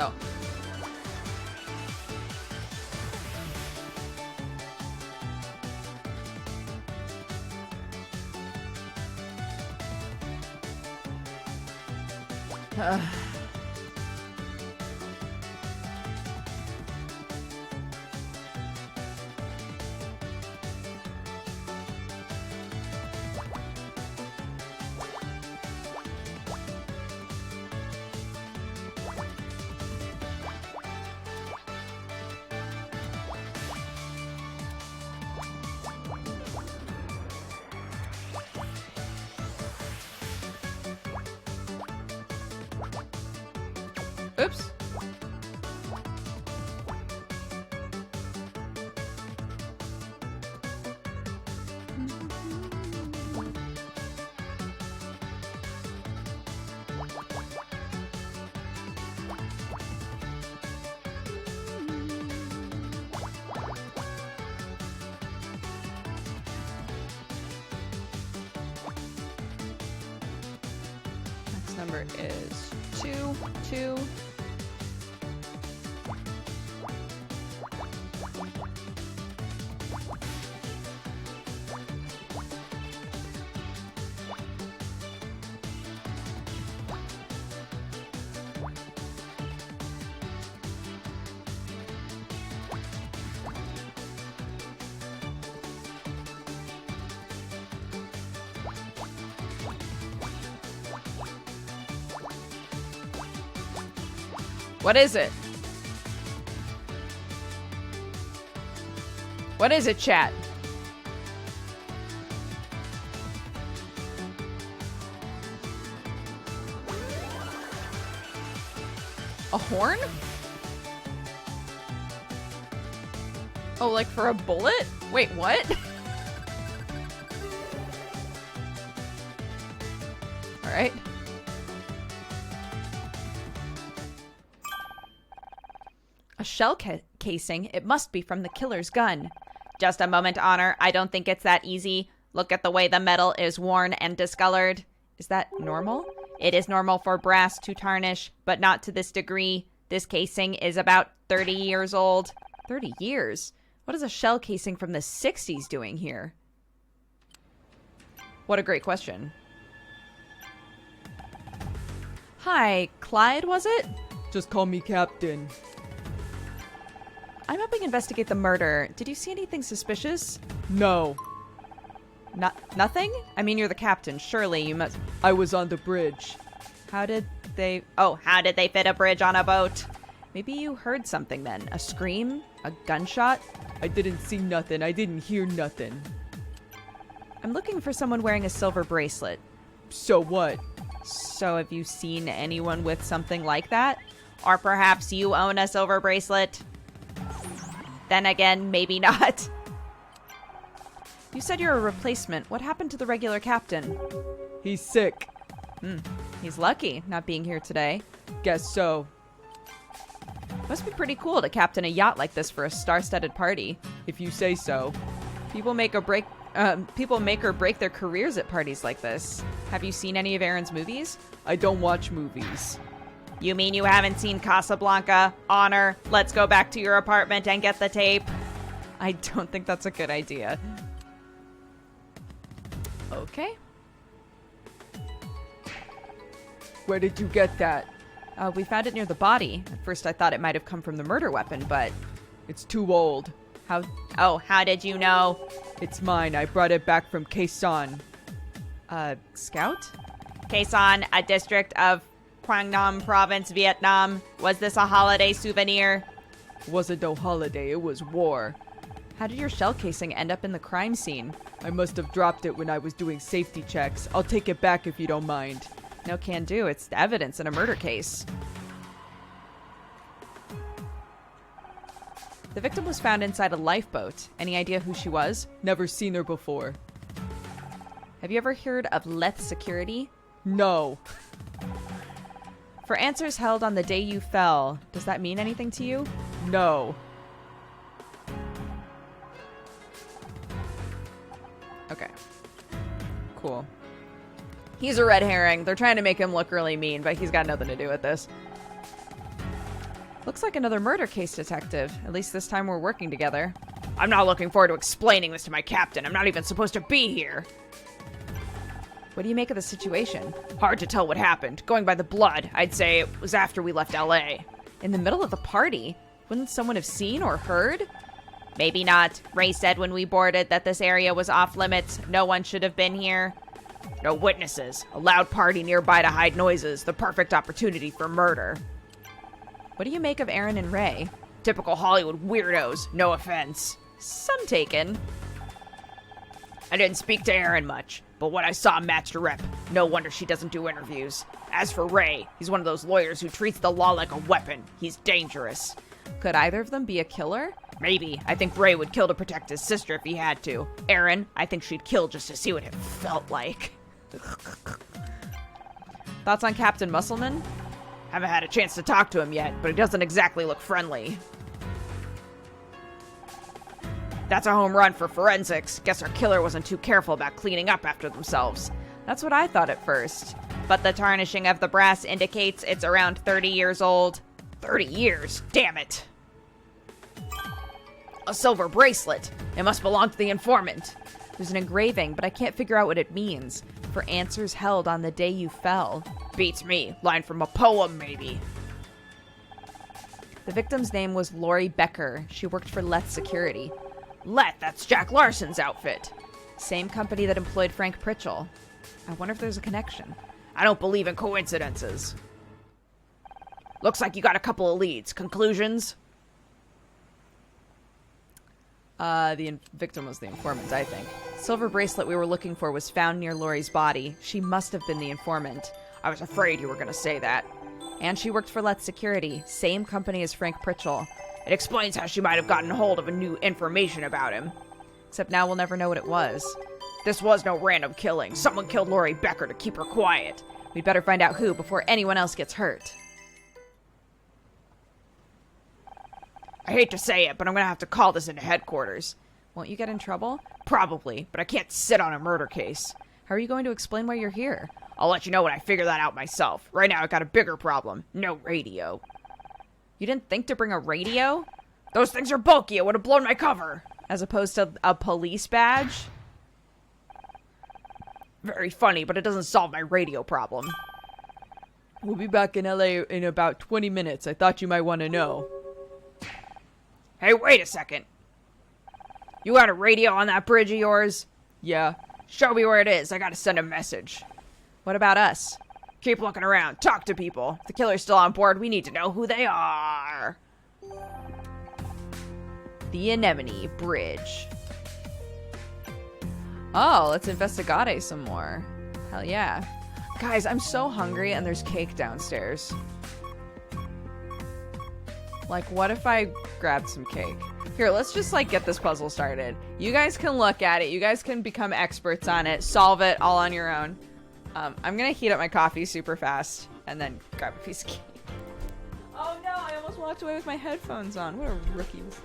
Oh. Oops. Next number is 2, 2. What is it? What is it, chat? A horn? Oh, like for a bullet? Wait, what? All right. A shell casing. It must be from the killer's gun. Just a moment, Honor. I don't think it's that easy. Look at the way the metal is worn and discolored. Is that normal? It is normal for brass to tarnish, but not to this degree. This casing is about 30 years old. 30 years? What is a shell casing from the 60s doing here? What a great question. Hi, Clyde, was it? Just call me Captain. I'm helping investigate the murder. Did you see anything suspicious? No. Nothing? I mean, you're the captain. Surely you must... I was on the bridge. How did they... Oh, how did they fit a bridge on a boat? Maybe you heard something then. A scream? A gunshot? I didn't see nothing. I didn't hear nothing. I'm looking for someone wearing a silver bracelet. So what? So have you seen anyone with something like that? Or perhaps you own a silver bracelet? Then again, maybe not. You said you're a replacement. What happened to the regular captain? He's sick. He's lucky not being here today. Guess so. Must be pretty cool to captain a yacht like this for a star-studded party. If you say so. People make or break their careers at parties like this. Have you seen any of Aaron's movies? I don't watch movies. You mean you haven't seen Casablanca? Honor, let's go back to your apartment and get the tape. I don't think that's a good idea. Okay. Where did you get that? We found it near the body. At first I thought it might have come from the murder weapon, but... It's too old. How did you know? It's mine. I brought it back from Quezon. Scout? Quezon, a district of Quang Nam Province, Vietnam. Was this a holiday souvenir? Wasn't no holiday, it was war. How did your shell casing end up in the crime scene? I must have dropped it when I was doing safety checks. I'll take it back if you don't mind. No can do. It's evidence in a murder case. The victim was found inside a lifeboat. Any idea who she was? Never seen her before. Have you ever heard of Leth Security? No. For answers held on the day you fell, does that mean anything to you? No. Okay. Cool. He's a red herring. They're trying to make him look really mean, but he's got nothing to do with this. Looks like another murder case detective. At least this time we're working together. I'm not looking forward to explaining this to my captain. I'm not even supposed to be here. What do you make of the situation? Hard to tell what happened. Going by the blood, I'd say it was after we left LA. In the middle of the party? Wouldn't someone have seen or heard? Maybe not. Ray said when we boarded that this area was off limits. No one should have been here. No witnesses. A loud party nearby to hide noises. The perfect opportunity for murder. What do you make of Aaron and Ray? Typical Hollywood weirdos. No offense. Some taken. I didn't speak to Aaron much, but what I saw matched her rep. No wonder she doesn't do interviews. As for Ray, he's one of those lawyers who treats the law like a weapon. He's dangerous. Could either of them be a killer? Maybe. I think Ray would kill to protect his sister if he had to. Aaron, I think she'd kill just to see what it felt like. Thoughts on Captain Musselman? Haven't had a chance to talk to him yet, but he doesn't exactly look friendly. That's a home run for forensics. Guess our killer wasn't too careful about cleaning up after themselves. That's what I thought at first. But the tarnishing of the brass indicates it's around 30 years old. 30 years? Damn it. A silver bracelet. It must belong to the informant. There's an engraving, but I can't figure out what it means. For answers held on the day you fell. Beats me. Line from a poem, maybe. The victim's name was Lori Becker. She worked for Leth Security. Leth, that's Jack Larson's outfit. Same company that employed Frank Pritchell. I wonder if there's a connection. I don't believe in coincidences. Looks like you got a couple of leads. Conclusions? The victim was the informant, I think. Silver bracelet we were looking for was found near Lori's body. She must have been the informant. I was afraid you were going to say that. And she worked for Leth Security, same company as Frank Pritchell. It explains how she might have gotten hold of a new information about him. Except now we'll never know what it was. This was no random killing. Someone killed Lori Becker to keep her quiet. We'd better find out who before anyone else gets hurt. I hate to say it, but I'm going to have to call this into headquarters. Won't you get in trouble? Probably, but I can't sit on a murder case. How are you going to explain why you're here? I'll let you know when I figure that out myself. Right now, I got a bigger problem. No radio. You didn't think to bring a radio? Those things are bulky. It would have blown my cover. As opposed to a police badge? Very funny, but it doesn't solve my radio problem. We'll be back in LA in about 20 minutes. I thought you might want to know. Hey, wait a second. You got a radio on that bridge of yours? Yeah. Show me where it is. I gotta send a message. What about us? Keep looking around. Talk to people. If the killer's still on board, we need to know who they are. The Anemone Bridge. Oh, let's investigate some more. Hell yeah. Guys, I'm so hungry and there's cake downstairs. Like, what if I grabbed some cake? Here, let's just, like, get this puzzle started. You guys can look at it. You guys can become experts on it. Solve it all on your own. I'm gonna heat up my coffee super fast and then grab a piece of cake. Oh no, I almost walked away with my headphones on. What a rookie mistake.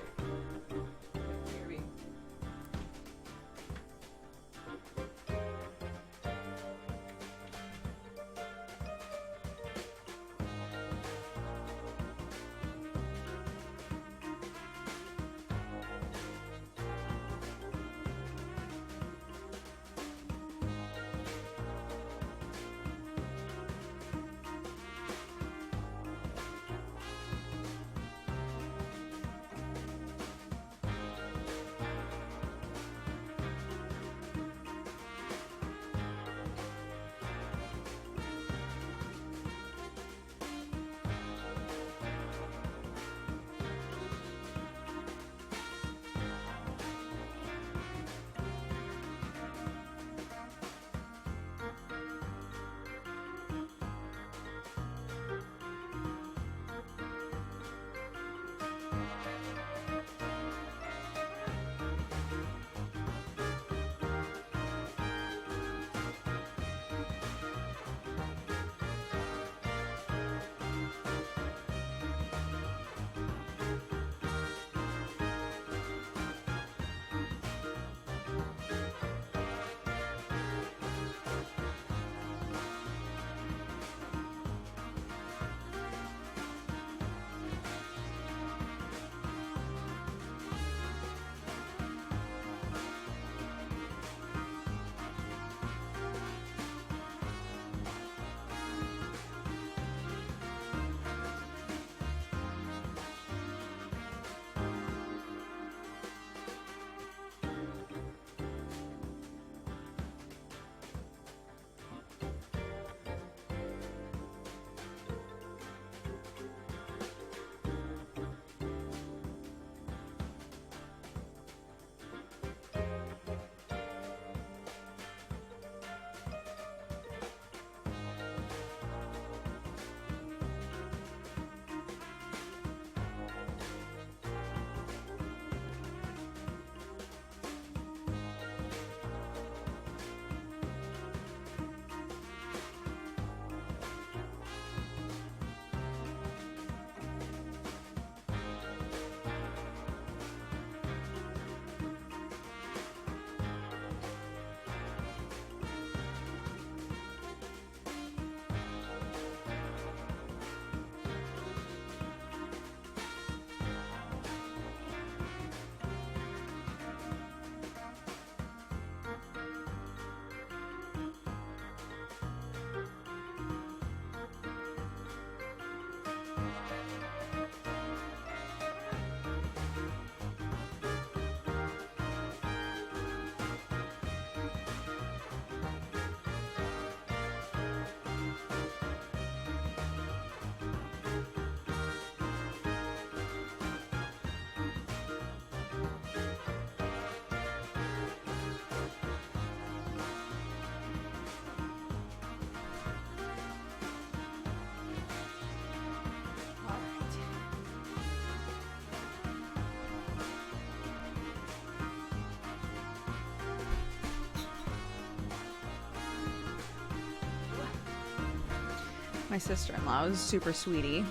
my sister-in-law was a super sweetie,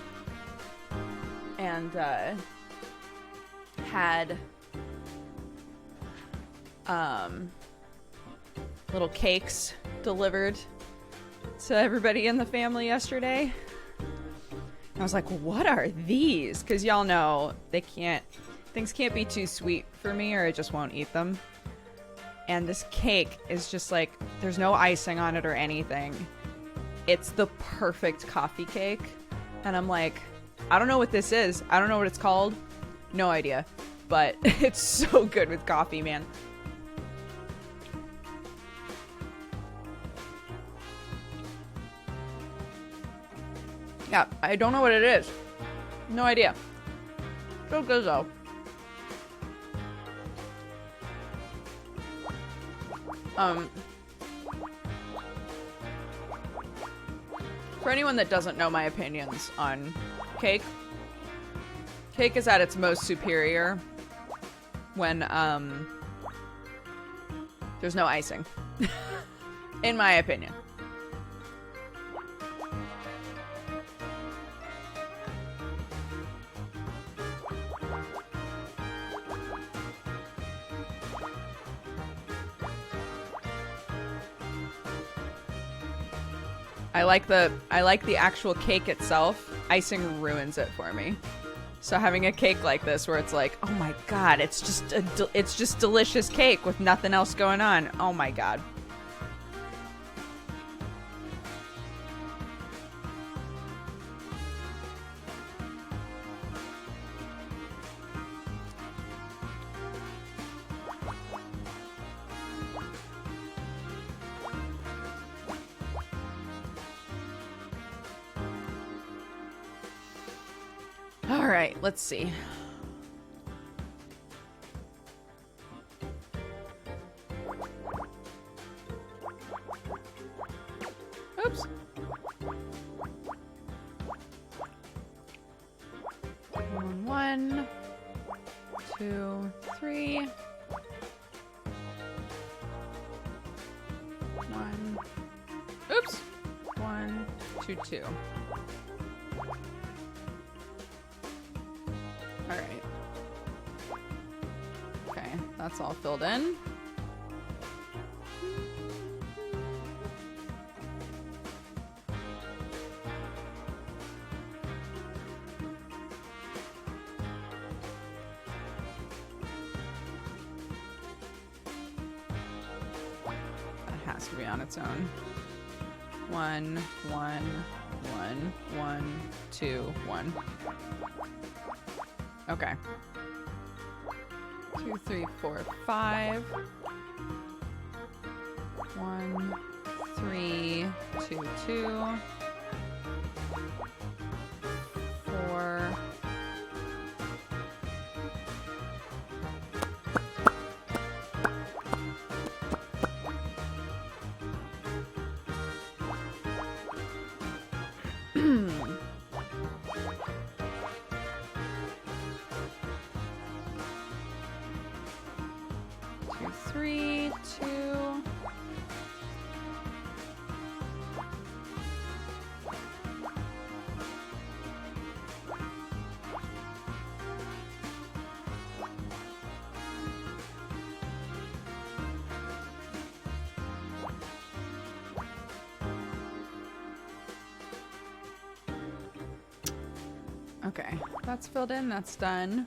and had little cakes delivered to everybody in the family yesterday. I was like, what are these? Because y'all know things can't be too sweet for me or I just won't eat them. And this cake is just like, there's no icing on it or anything. It's the perfect coffee cake. And I'm like, I don't know what this is. I don't know what it's called. No idea. But it's so good with coffee, man. Yeah, I don't know what it is. No idea. So good though. For anyone that doesn't know my opinions on cake, cake is at its most superior when there's no icing. In my opinion. I like the actual cake itself. Icing ruins it for me. So having a cake like this where it's like, oh my god, it's just delicious cake with nothing else going on. Oh my god. All right, let's see. Oops. One, two, three. One. Oops. One, two, two. Alright. Okay, that's all filled in. That has to be on its own. 1, 1, 1, 1, 2, 1. Okay. 2, 3, 4, 5. 1, 3, 2, 2. 4. Okay, that's filled in, that's done.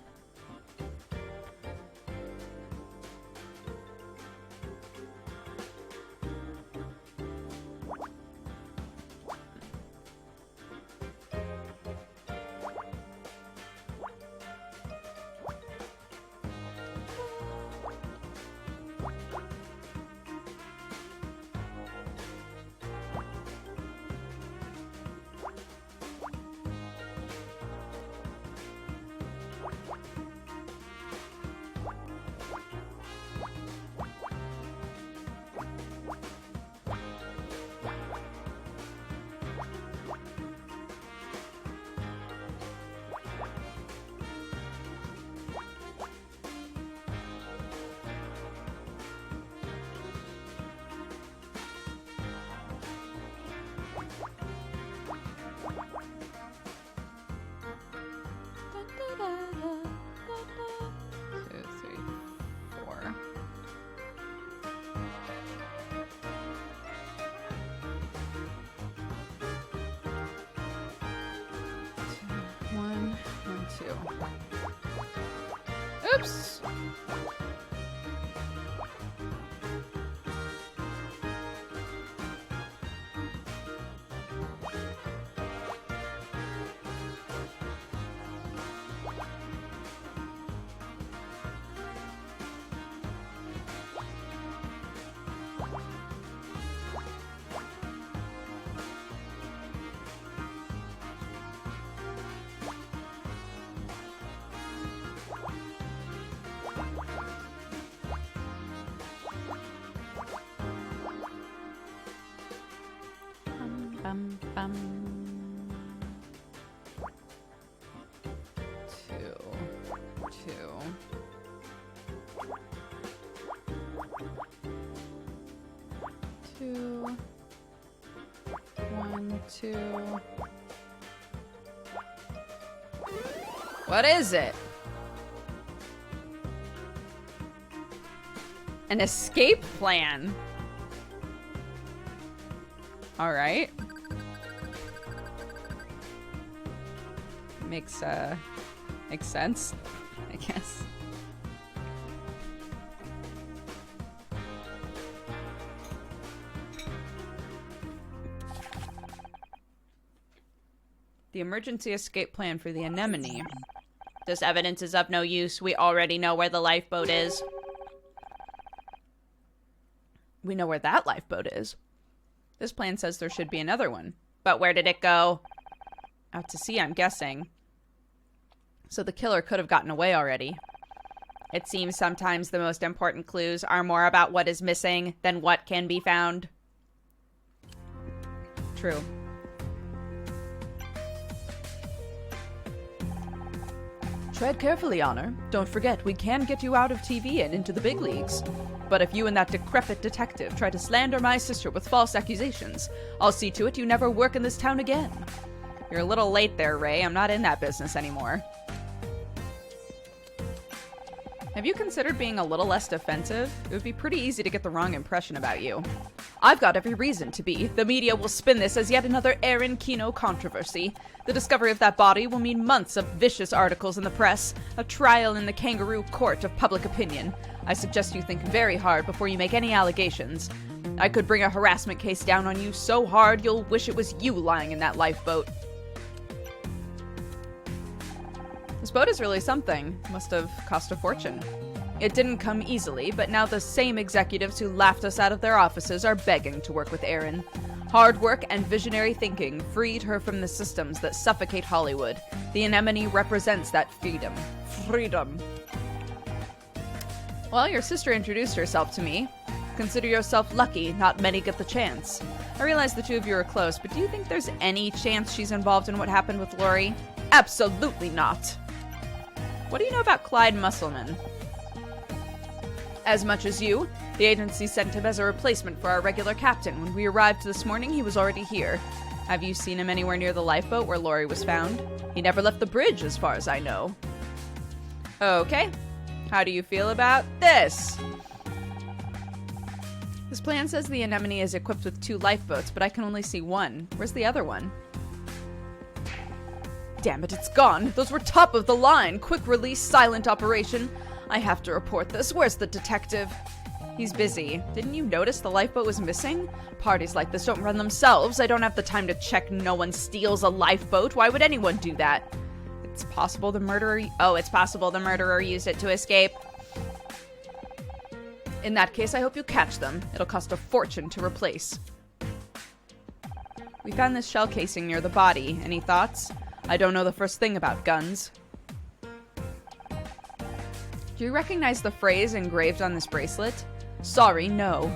Oops. Bum, bum. 2, 1, 2. What is it? An escape plan. All right. Makes sense, I guess. The emergency escape plan for the anemone. This evidence is of no use. We already know where the lifeboat is. We know where that lifeboat is. This plan says there should be another one. But where did it go? Out to sea, I'm guessing. So the killer could have gotten away already. It seems sometimes the most important clues are more about what is missing than what can be found. True. Tread carefully, Honor. Don't forget, we can get you out of TV and into the big leagues. But if you and that decrepit detective try to slander my sister with false accusations, I'll see to it you never work in this town again. You're a little late there, Ray. I'm not in that business anymore. Have you considered being a little less defensive? It would be pretty easy to get the wrong impression about you. I've got every reason to be. The media will spin this as yet another Aaron Kino controversy. The discovery of that body will mean months of vicious articles in the press, a trial in the kangaroo court of public opinion. I suggest you think very hard before you make any allegations. I could bring a harassment case down on you so hard you'll wish it was you lying in that lifeboat. This boat is really something. Must have cost a fortune. It didn't come easily, but now the same executives who laughed us out of their offices are begging to work with Erin. Hard work and visionary thinking freed her from the systems that suffocate Hollywood. The anemone represents that freedom. Freedom. Well, your sister introduced herself to me. Consider yourself lucky, not many get the chance. I realize the two of you are close, but do you think there's any chance she's involved in what happened with Lori? Absolutely not. What do you know about Clyde Musselman? As much as you. The agency sent him as a replacement for our regular captain. When we arrived this morning, he was already here. Have you seen him anywhere near the lifeboat where Lori was found? He never left the bridge, as far as I know. Okay. How do you feel about this? This plan says the anemone is equipped with 2 lifeboats, but I can only see one. Where's the other one? Damn it, it's gone. Those were top of the line. Quick release, silent operation. I have to report this. Where's the detective? He's busy. Didn't you notice the lifeboat was missing? Parties like this don't run themselves. I don't have the time to check no one steals a lifeboat. Why would anyone do that? It's possible the murderer... it's possible the murderer used it to escape. In that case, I hope you catch them. It'll cost a fortune to replace. We found this shell casing near the body. Any thoughts? I don't know the first thing about guns. Do you recognize the phrase engraved on this bracelet? Sorry, no.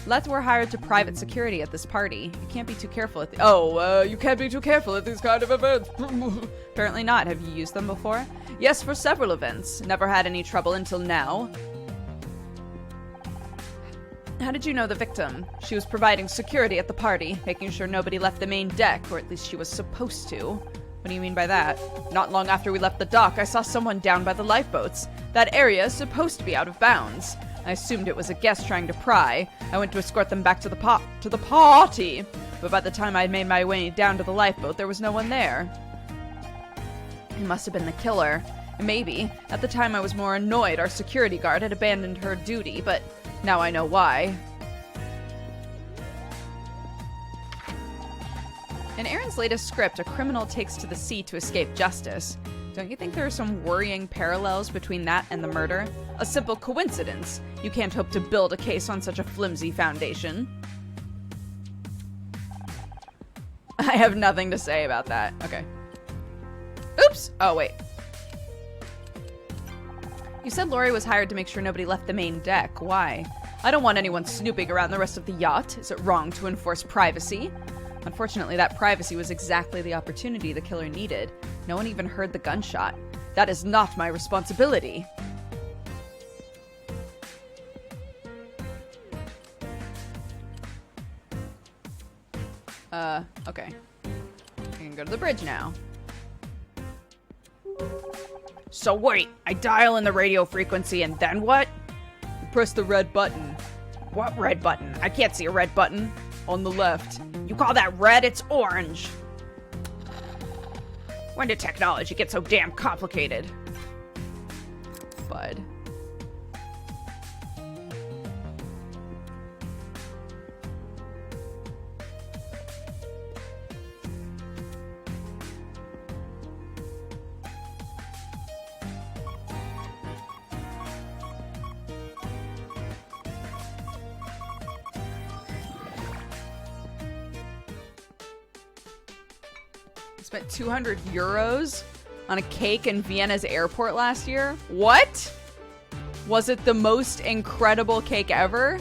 Let's were hired to private security at this party. You can't be too careful at you can't be too careful at these kind of events. Apparently not. Have you used them before? Yes, for several events. Never had any trouble until now. How did you know the victim? She was providing security at the party, making sure nobody left the main deck, or at least she was supposed to. What do you mean by that? Not long after we left the dock, I saw someone down by the lifeboats. That area is supposed to be out of bounds. I assumed it was a guest trying to pry. I went to escort them back to the party. But by the time I'd made my way down to the lifeboat, there was no one there. It must have been the killer. Maybe. At the time I was more annoyed our security guard had abandoned her duty, but now I know why. In Aaron's latest script, a criminal takes to the sea to escape justice. Don't you think there are some worrying parallels between that and the murder? A simple coincidence. You can't hope to build a case on such a flimsy foundation. I have nothing to say about that. Okay. Oops! Oh, wait. You said Lori was hired to make sure nobody left the main deck. Why? I don't want anyone snooping around the rest of the yacht. Is it wrong to enforce privacy? Unfortunately, that privacy was exactly the opportunity the killer needed. No one even heard the gunshot. That is not my responsibility. Okay. I can go to the bridge now. So wait, I dial in the radio frequency and then what? You press the red button. What red button? I can't see a red button. On the left. You call that red? It's orange. When did technology get so damn complicated? Bud. Spent 200 euros on a cake in Vienna's airport last year. What? Was it the most incredible cake ever?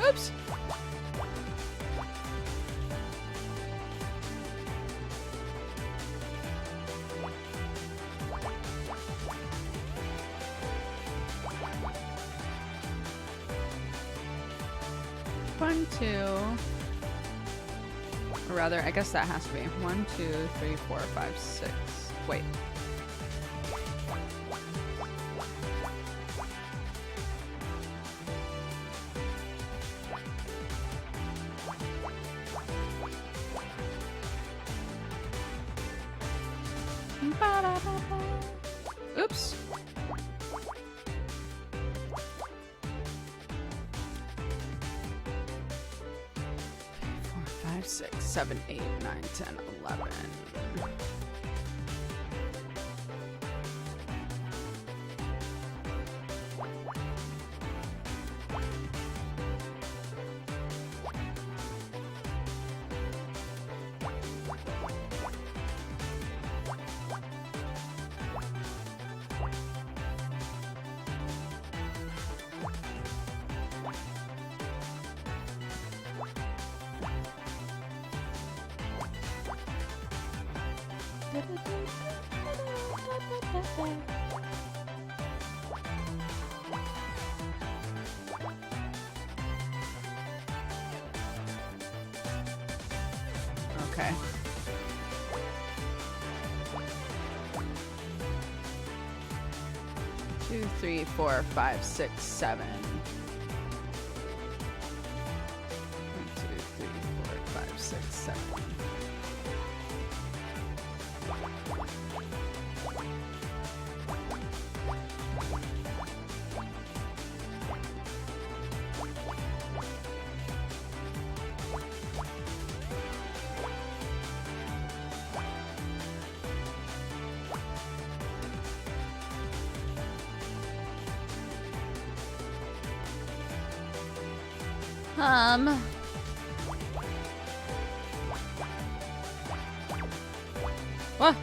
Oops. One, two. Or rather, I guess that has to be 1, 2, 3, 4, 5, 6. Wait. Oops. 4, 5, 6, 7, 8, 9, 10, 11. Okay. Two, 3, 4, 5, 6, 7. 1, 2, 3, 6, 7. What?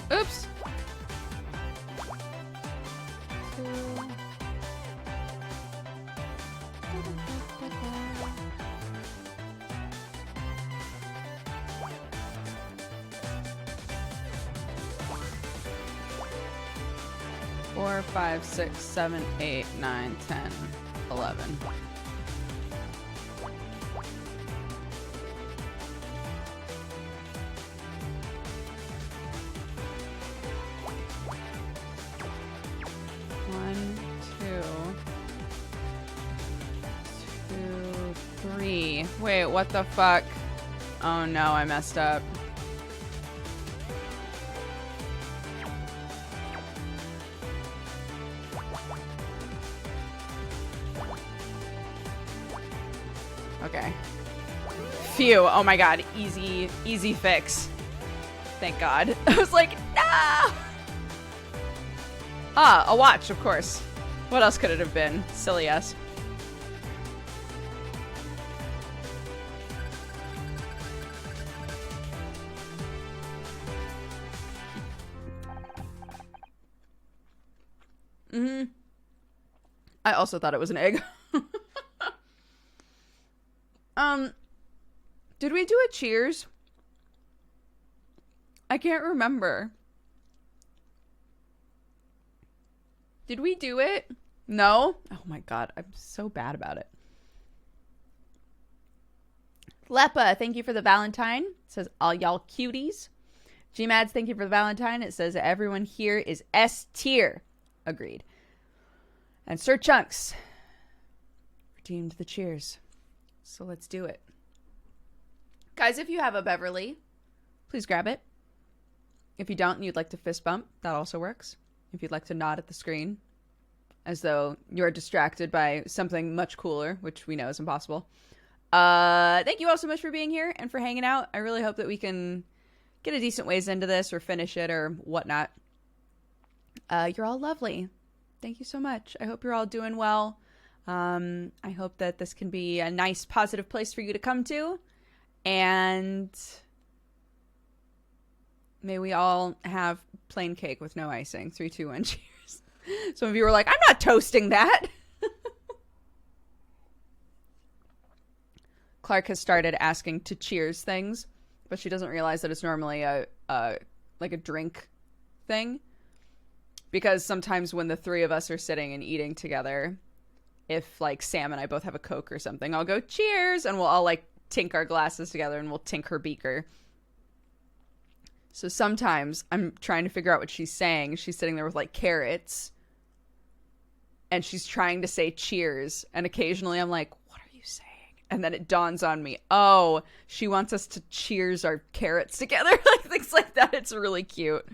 Oops. Four, 5, 6, 7, 8, 9, 10, 11. One, two, 3. Wait, what the fuck? Oh no, I messed up. Okay. Phew. Oh my god. Easy fix. Thank God. I was like, no! Ah, a watch, of course. What else could it have been? Silly ass. I also thought it was an egg. Did we do a cheers? I can't remember. Did we do it? No? Oh my god, I'm so bad about it. Lepa, thank you for the Valentine. It says, all y'all cuties. Gmads, thank you for the Valentine. It says, everyone here is S tier. Agreed. And Sir Chunks redeemed the cheers. So let's do it. Guys, if you have a Beverly, please grab it. If you don't and you'd like to fist bump, that also works. If you'd like to nod at the screen as though you're distracted by something much cooler, which we know is impossible. Thank you all so much for being here and for hanging out. I really hope that we can get a decent ways into this or finish it or whatnot. You're all lovely. Thank you so much. I hope you're all doing well. I hope that this can be a nice, positive place for you to come to. And may we all have plain cake with no icing. 3, 2, 1, cheers. Some of you were like, I'm not toasting that. Clark has started asking to cheers things, but she doesn't realize that it's normally like a drink thing. Because sometimes when the three of us are sitting and eating together, if like Sam and I both have a Coke or something, I'll go cheers and we'll all like tink our glasses together and we'll tink her beaker. So sometimes I'm trying to figure out what she's saying. She's sitting there with like carrots and she's trying to say cheers. And occasionally I'm like, what are you saying? And then it dawns on me, oh, she wants us to cheers our carrots together. Like things like that. It's really cute.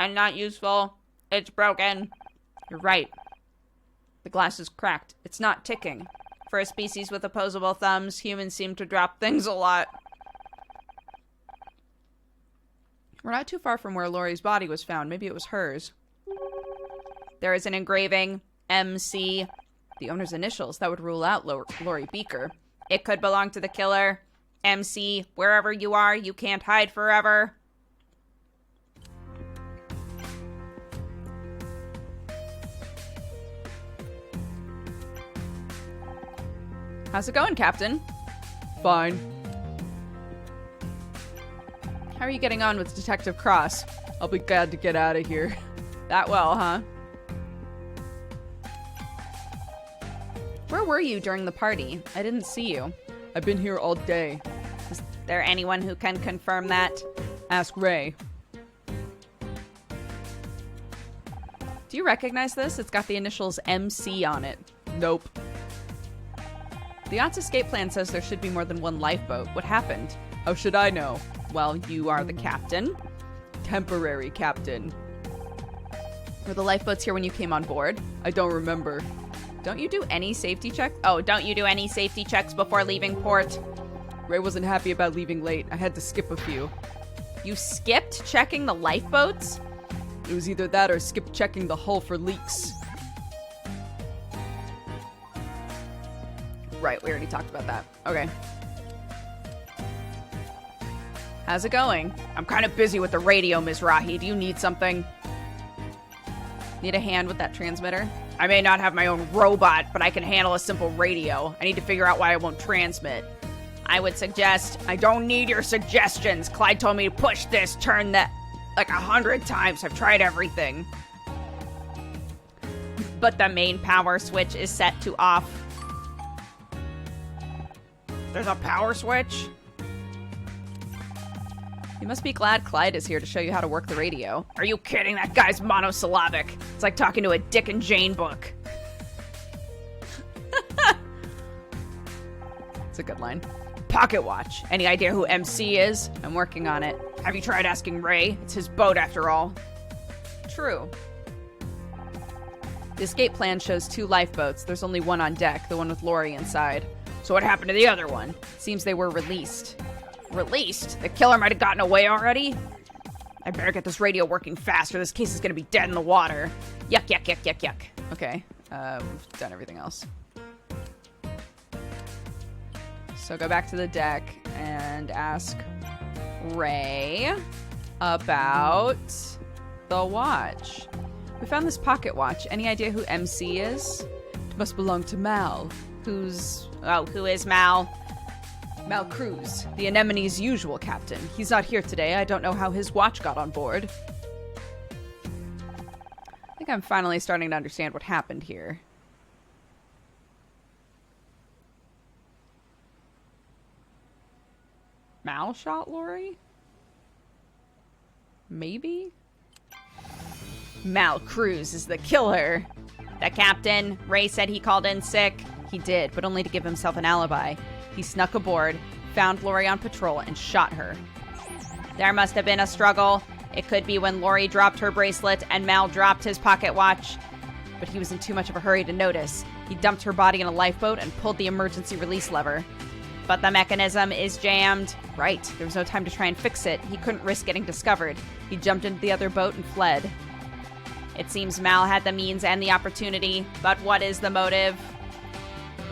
and not useful. It's broken. You're right. The glass is cracked. It's not ticking. For a species with opposable thumbs, humans seem to drop things a lot. We're not too far from where Lori's body was found. Maybe it was hers. There is an engraving. MC. The owner's initials. That would rule out Lori Beaker. It could belong to the killer. MC. Wherever you are, you can't hide forever. How's it going, Captain? Fine. How are you getting on with Detective Cross? I'll be glad to get out of here. That well, huh? Where were you during the party? I didn't see you. I've been here all day. Is there anyone who can confirm that? Ask Ray. Do you recognize this? It's got the initials MC on it. Nope. The yacht's escape plan says there should be more than one lifeboat. What happened? How should I know? Well, you are the captain. Temporary captain. Were the lifeboats here when you came on board? I don't remember. Don't you do any safety checks? Oh, don't you do any safety checks before leaving port? Ray wasn't happy about leaving late. I had to skip a few. You skipped checking the lifeboats? It was either that or skip checking the hull for leaks. Right, we already talked about that. Okay. How's it going? I'm kind of busy with the radio, Mizrahi. Do you need something? Need a hand with that transmitter? I may not have my own robot, but I can handle a simple radio. I need to figure out why it won't transmit. I would suggest... I don't need your suggestions. Clyde told me to push this, turn that, like 100 times. I've tried everything. But the main power switch is set to off. There's a power switch? You must be glad Clyde is here to show you how to work the radio. Are you kidding? That guy's monosyllabic. It's like talking to a Dick and Jane book. It's a good line. Pocket watch. Any idea who MC is? I'm working on it. Have you tried asking Ray? It's his boat after all. True. The escape plan shows 2 lifeboats. There's only one on deck, the one with Lori inside. So what happened to the other one? Seems they were released. Released? The killer might have gotten away already? I better get this radio working fast or this case is gonna be dead in the water. Yuck, yuck, yuck, yuck, yuck. Okay, we've done everything else. So go back to the deck and ask Ray about the watch. We found this pocket watch. Any idea who MC is? It must belong to Mal. Who is Mal? Mal Cruz, the Anemone's usual captain. He's not here today. I don't know how his watch got on board. I think I'm finally starting to understand what happened here. Mal shot Lori? Maybe? Mal Cruz is the killer. The captain, Ray said he called in sick. He did, but only to give himself an alibi. He snuck aboard, found Lori on patrol, and shot her. There must have been a struggle. It could be when Lori dropped her bracelet and Mal dropped his pocket watch. But he was in too much of a hurry to notice. He dumped her body in a lifeboat and pulled the emergency release lever. But the mechanism is jammed. Right, there was no time to try and fix it. He couldn't risk getting discovered. He jumped into the other boat and fled. It seems Mal had the means and the opportunity, but what is the motive?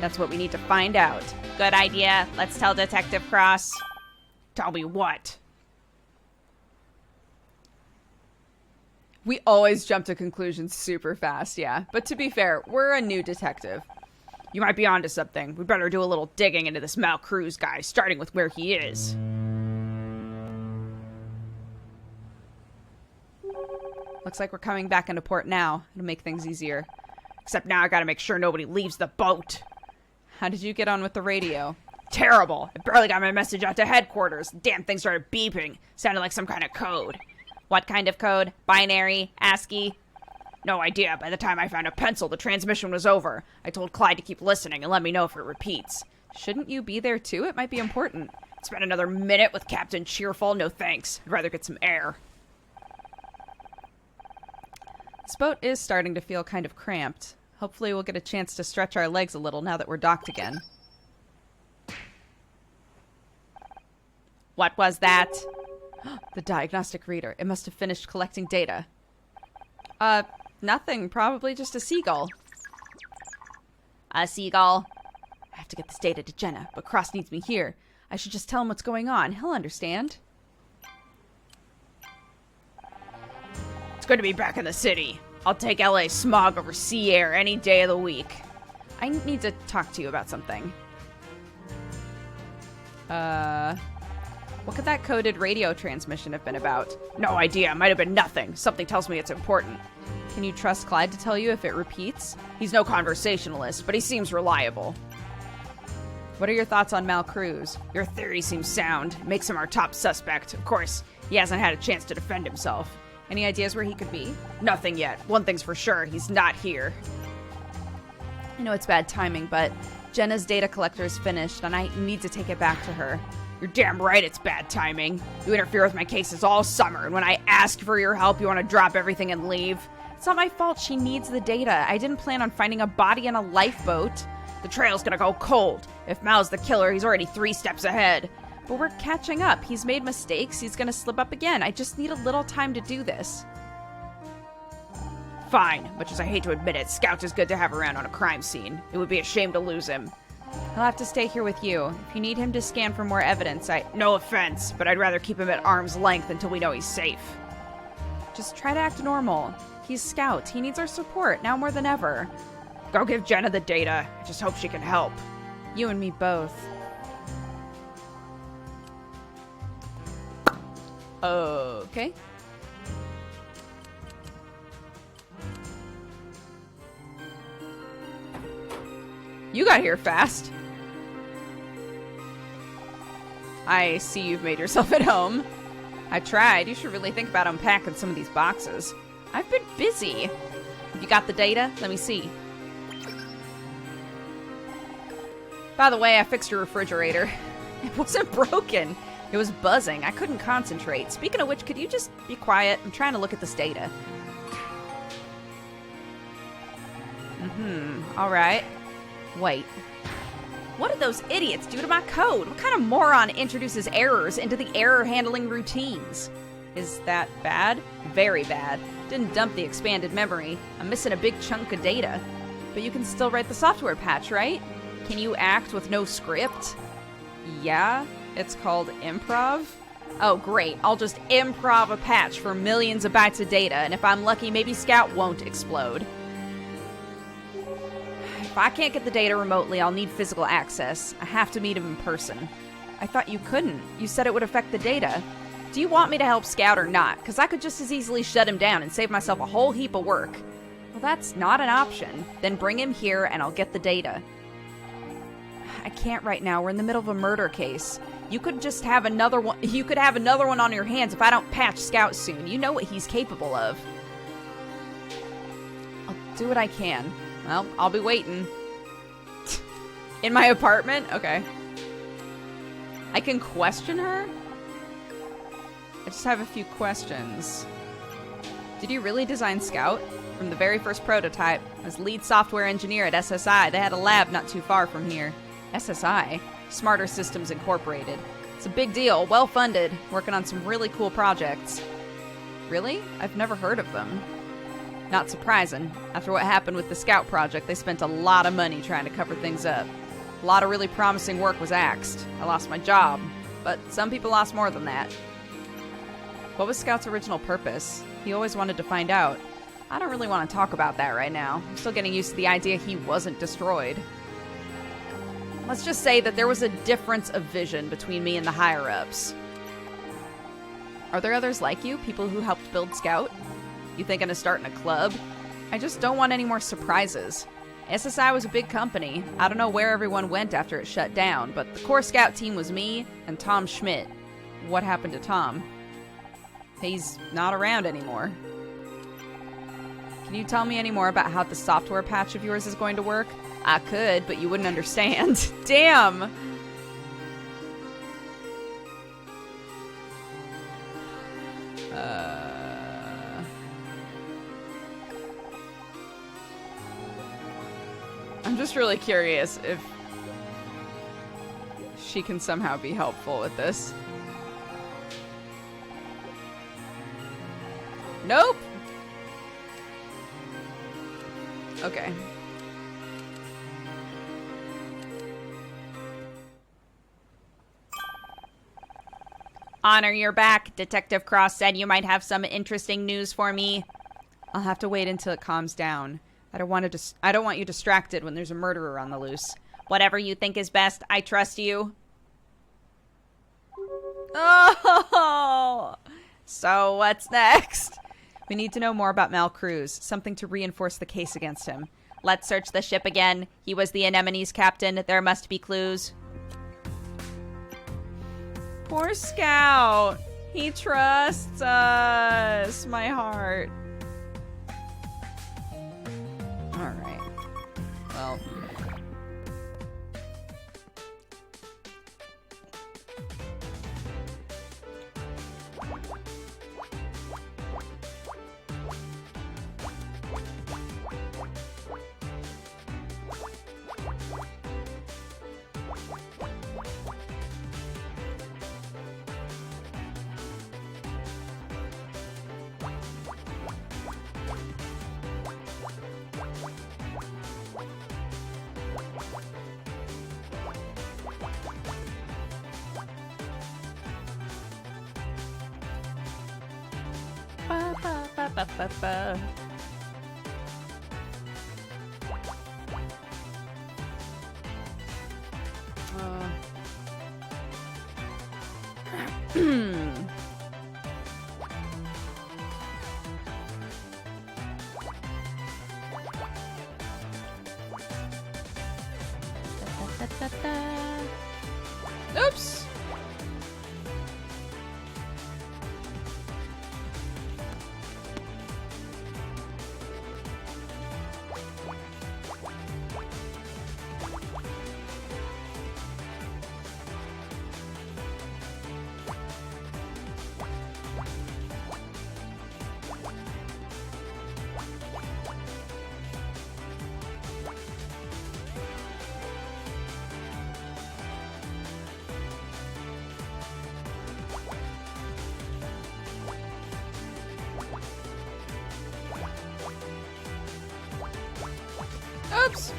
That's what we need to find out. Good idea. Let's tell Detective Cross. Tell me what? We always jump to conclusions super fast, yeah. But to be fair, we're a new detective. You might be onto something. We better do a little digging into this Mal Cruz guy, starting with where he is. Looks like we're coming back into port now. It'll make things easier. Except now I gotta make sure nobody leaves the boat. How did you get on with the radio? Terrible. I barely got my message out to headquarters. Damn thing started beeping. Sounded like some kind of code. What kind of code? Binary? ASCII? No idea. By the time I found a pencil, the transmission was over. I told Clyde to keep listening and let me know if it repeats. Shouldn't you be there too? It might be important. Spend another minute with Captain Cheerful? No thanks. I'd rather get some air. This boat is starting to feel kind of cramped. Hopefully we'll get a chance to stretch our legs a little now that we're docked again. What was that? The diagnostic reader. It must have finished collecting data. Nothing. Probably just a seagull. A seagull? I have to get this data to Jenna, but Cross needs me here. I should just tell him what's going on. He'll understand. It's good to be back in the city. I'll take LA smog over sea air any day of the week. I need to talk to you about something. What could that coded radio transmission have been about? No idea. Might have been nothing. Something tells me it's important. Can you trust Clyde to tell you if it repeats? He's no conversationalist, but he seems reliable. What are your thoughts on Mal Cruz? Your theory seems sound. Makes him our top suspect. Of course, he hasn't had a chance to defend himself. Any ideas where he could be? Nothing yet. One thing's for sure. He's not here. I know it's bad timing, but Jenna's data collector is finished, and I need to take it back to her. You're damn right it's bad timing. You interfere with my cases all summer, and when I ask for your help, you want to drop everything and leave. It's not my fault. She needs the data. I didn't plan on finding a body in a lifeboat. The trail's gonna go cold. If Mal's the killer, he's already 3 steps ahead. But we're catching up. He's made mistakes. He's gonna slip up again. I just need a little time to do this. Fine. Much as I hate to admit it, Scout is good to have around on a crime scene. It would be a shame to lose him. He'll have to stay here with you. If you need him to scan for more evidence, No offense, but I'd rather keep him at arm's length until we know he's safe. Just try to act normal. He's Scout. He needs our support, now more than ever. Go give Jenna the data. I just hope she can help. You and me both. Okay. You got here fast. I see you've made yourself at home. I tried. You should really think about unpacking some of these boxes. I've been busy. You got the data? Let me see. By the way, I fixed your refrigerator. It wasn't broken. It was buzzing. I couldn't concentrate. Speaking of which, could you just be quiet? I'm trying to look at this data. Alright. Wait. What did those idiots do to my code? What kind of moron introduces errors into the error handling routines? Is that bad? Very bad. Didn't dump the expanded memory. I'm missing a big chunk of data. But you can still write the software patch, right? Can you act with no script? Yeah, it's called improv. Oh, great. I'll just improv a patch for millions of bytes of data, and if I'm lucky, maybe Scout won't explode. If I can't get the data remotely, I'll need physical access. I have to meet him in person. I thought you couldn't. You said it would affect the data. Do you want me to help Scout or not? Because I could just as easily shut him down and save myself a whole heap of work. Well, that's not an option. Then bring him here and I'll get the data. I can't right now. We're in the middle of a murder case. You could just have another one. You could have another one on your hands if I don't patch Scout soon. You know what he's capable of. I'll do what I can. Well, I'll be waiting. In my apartment? Okay. I can question her? I just have a few questions. Did you really design Scout? From the very first prototype, as lead software engineer at SSI, they had a lab not too far from here. SSI? Smarter Systems Incorporated. It's a big deal, well-funded, working on some really cool projects. Really? I've never heard of them. Not surprising. After what happened with the Scout project, they spent a lot of money trying to cover things up. A lot of really promising work was axed. I lost my job, but some people lost more than that. What was Scout's original purpose? He always wanted to find out. I don't really want to talk about that right now. I'm still getting used to the idea he wasn't destroyed. Let's just say that there was a difference of vision between me and the higher-ups. Are there others like you? People who helped build Scout? You thinking of starting a club? I just don't want any more surprises. SSI was a big company. I don't know where everyone went after it shut down, but the core Scout team was me and Tom Schmidt. What happened to Tom? He's not around anymore. Can you tell me any more about how the software patch of yours is going to work? I could, but you wouldn't understand. Damn! just really curious if she can somehow be helpful with this. Nope. Okay. Honor, you're back. Detective Cross said you might have some interesting news for me. I'll have to wait until it calms down. I don't want you distracted when there's a murderer on the loose. Whatever you think is best, I trust you. Oh! So what's next? We need to know more about Mal Cruz. Something to reinforce the case against him. Let's search the ship again. He was the Anemone's captain. There must be clues. Poor Scout. He trusts us. My heart. Alright. Well. Oops. Oops.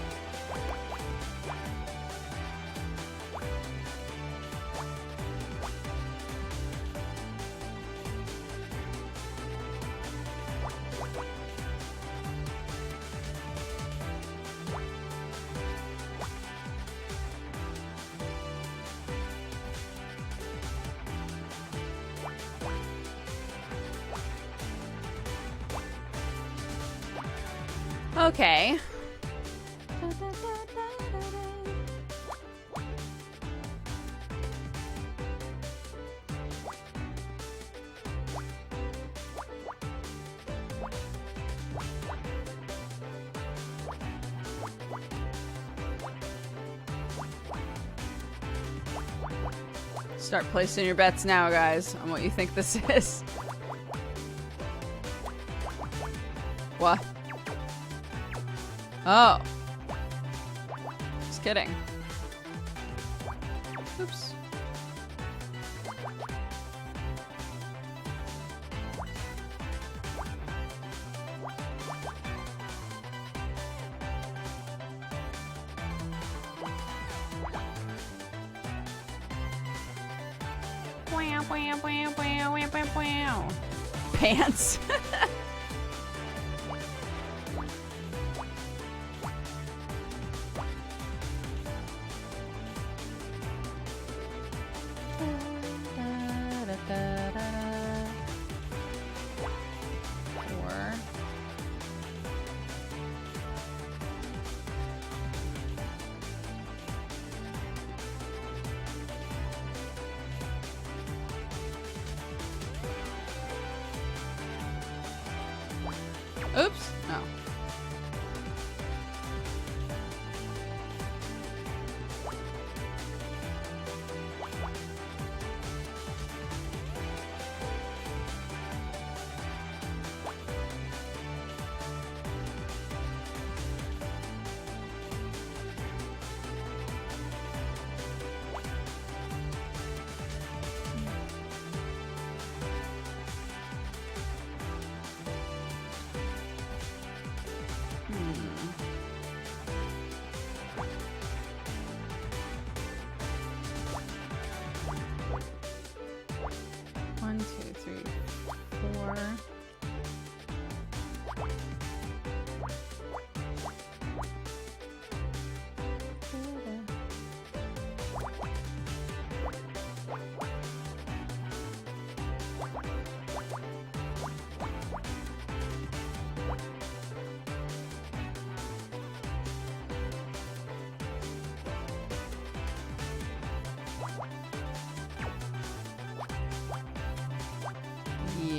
Okay. Start placing your bets now, guys, on what you think this is. What? Oh. Just kidding. Oops. Pants. Oops. Oh.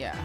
Yeah.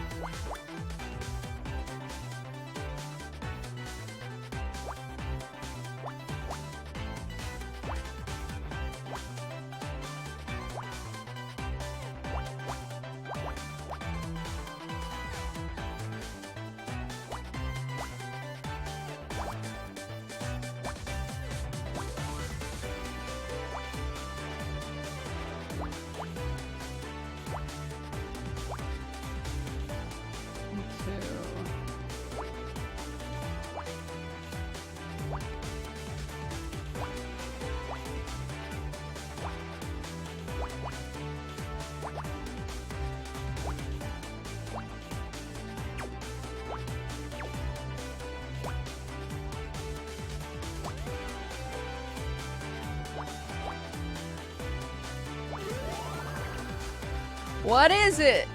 What is it?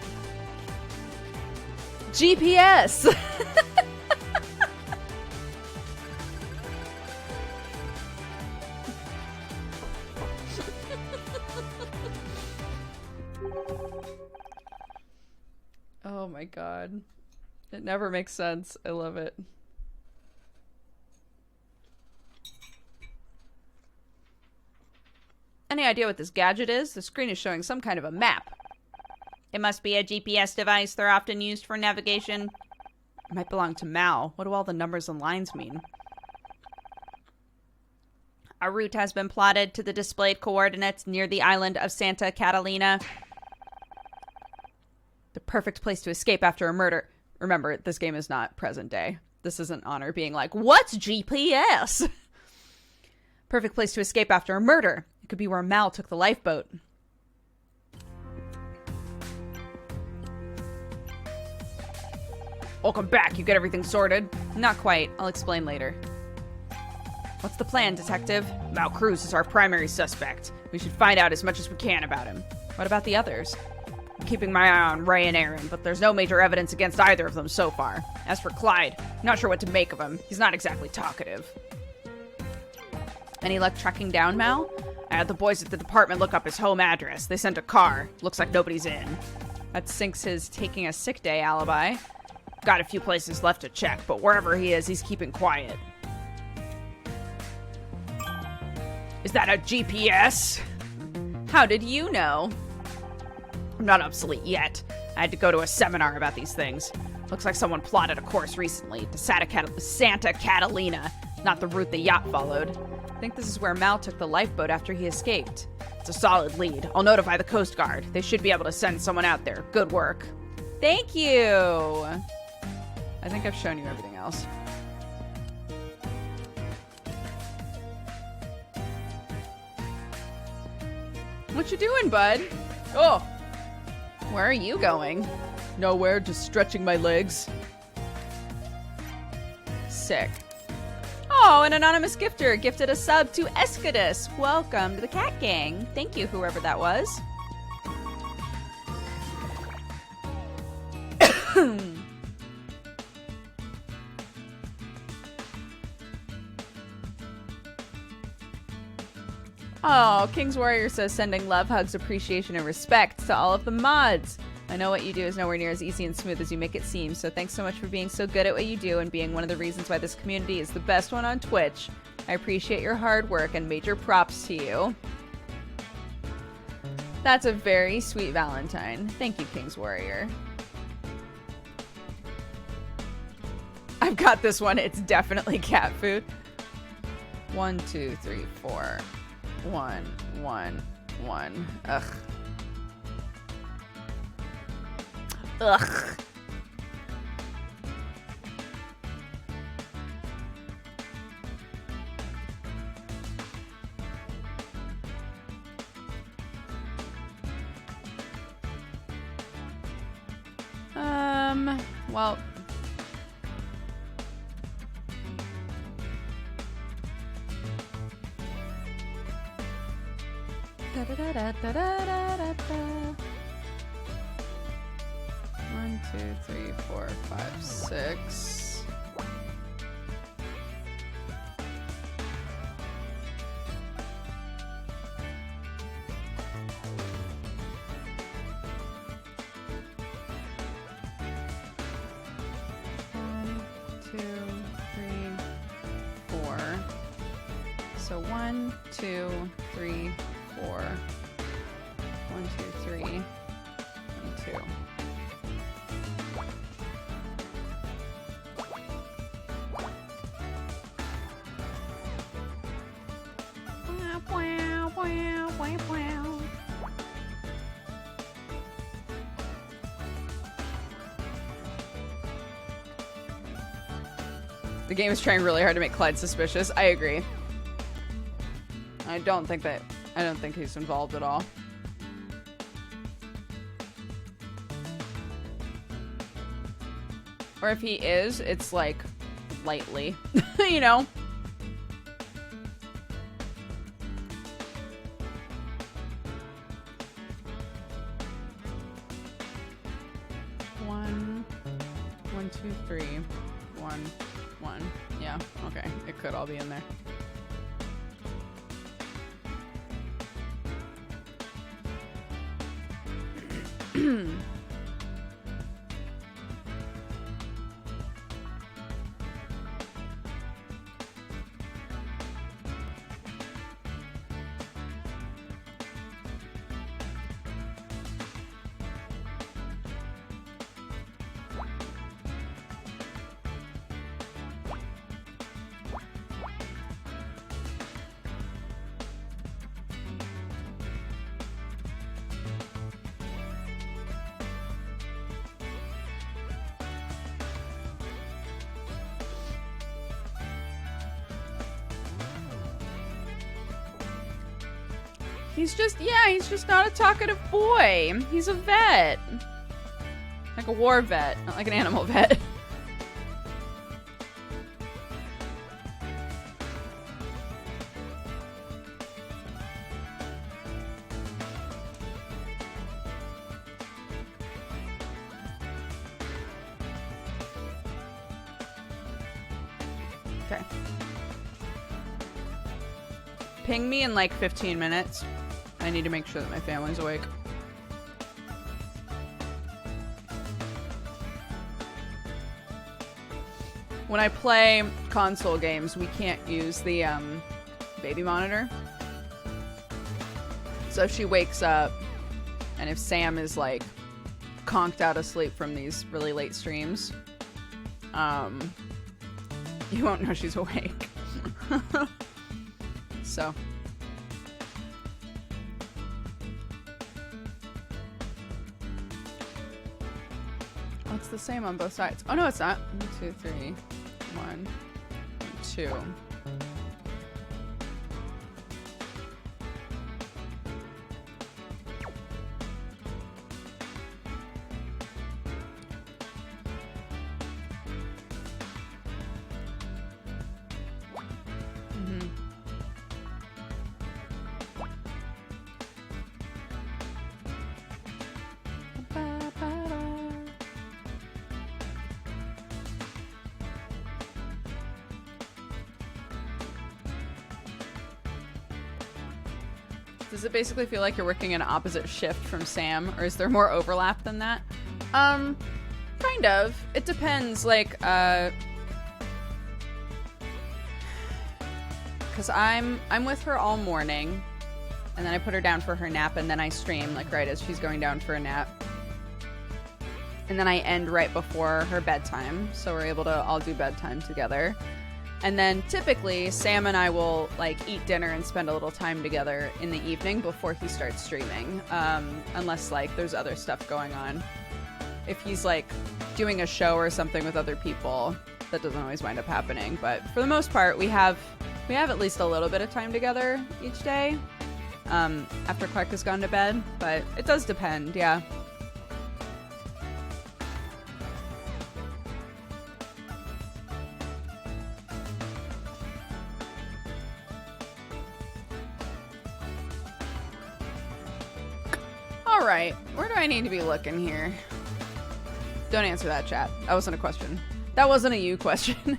GPS. Oh my god. It never makes sense. I love it. Any idea what this gadget is? The screen is showing some kind of a map. It must be a GPS device. They're often used for navigation. It might belong to Mal. What do all the numbers and lines mean? A route has been plotted to the displayed coordinates near the island of Santa Catalina. The perfect place to escape after a murder. Remember, this game is not present day. This isn't Honor being like, what's GPS? Perfect place to escape after a murder. It could be where Mal took the lifeboat. Welcome back. You get everything sorted? Not quite. I'll explain later. What's the plan, Detective? Mal Cruz is our primary suspect. We should find out as much as we can about him. What about the others? I'm keeping my eye on Ray and Aaron, but there's no major evidence against either of them so far. As for Clyde, not sure what to make of him. He's not exactly talkative. Any luck tracking down Mal? I had the boys at the department look up his home address. They sent a car. Looks like nobody's in. That sinks his taking a sick day alibi. Got a few places left to check, but wherever he is, he's keeping quiet. Is that a GPS? How did you know? I'm not obsolete yet. I had to go to a seminar about these things. Looks like someone plotted a course recently to Santa Catalina, not the route the yacht followed. I think this is where Mal took the lifeboat after he escaped. It's a solid lead. I'll notify the Coast Guard. They should be able to send someone out there. Good work. Thank you! I think I've shown you everything else. What you doing, bud? Oh! Where are you going? Nowhere, just stretching my legs. Sick. Oh, an anonymous gifter gifted a sub to Escadus. Welcome to the Cat Gang. Thank you, whoever that was. Oh, King's Warrior says sending love, hugs, appreciation, and respect to all of the mods. I know what you do is nowhere near as easy and smooth as you make it seem, so thanks so much for being so good at what you do and being one of the reasons why this community is the best one on Twitch. I appreciate your hard work and major props to you. That's a very sweet Valentine. Thank you, King's Warrior. I've got this one. It's definitely cat food. 1, 2, 3, 4. 1, 1, 1. Ugh. Ugh. Well. Da, da, da, da, da, da, da, da. 1, 2, 3, 4, 5, 6. So 1, 2, 3, 4. 1, 2, 3, and 2. The game is trying really hard to make Clyde suspicious. I agree. I don't think he's involved at all. Or if he is, it's like lightly, you know? One, 2, 3, 1, 1. Yeah, okay. It could all be in there. He's just not a talkative boy. He's a vet. Like a war vet, not like an animal vet. Okay. Ping me in like 15 minutes. I need to make sure that my family's awake. When I play console games, we can't use the baby monitor. So if she wakes up, and if Sam is like conked out of sleep from these really late streams, you won't know she's awake. So. It's the same on both sides. Oh no, it's not. 1, 2, 3. 1, 2. Does it basically feel like you're working an opposite shift from Sam, or is there more overlap than that? Kind of. It depends, like, because I'm with her all morning, and then I put her down for her nap, and then I stream, like, right as she's going down for a nap. And then I end right before her bedtime, so we're able to all do bedtime together. And then typically, Sam and I will like eat dinner and spend a little time together in the evening before he starts streaming. Unless like there's other stuff going on. If he's like doing a show or something with other people, that doesn't always wind up happening. But for the most part, we have at least a little bit of time together each day after Clark has gone to bed. But it does depend, yeah. Alright, where do I need to be looking here? Don't answer that, chat. That wasn't a question. That wasn't a you question.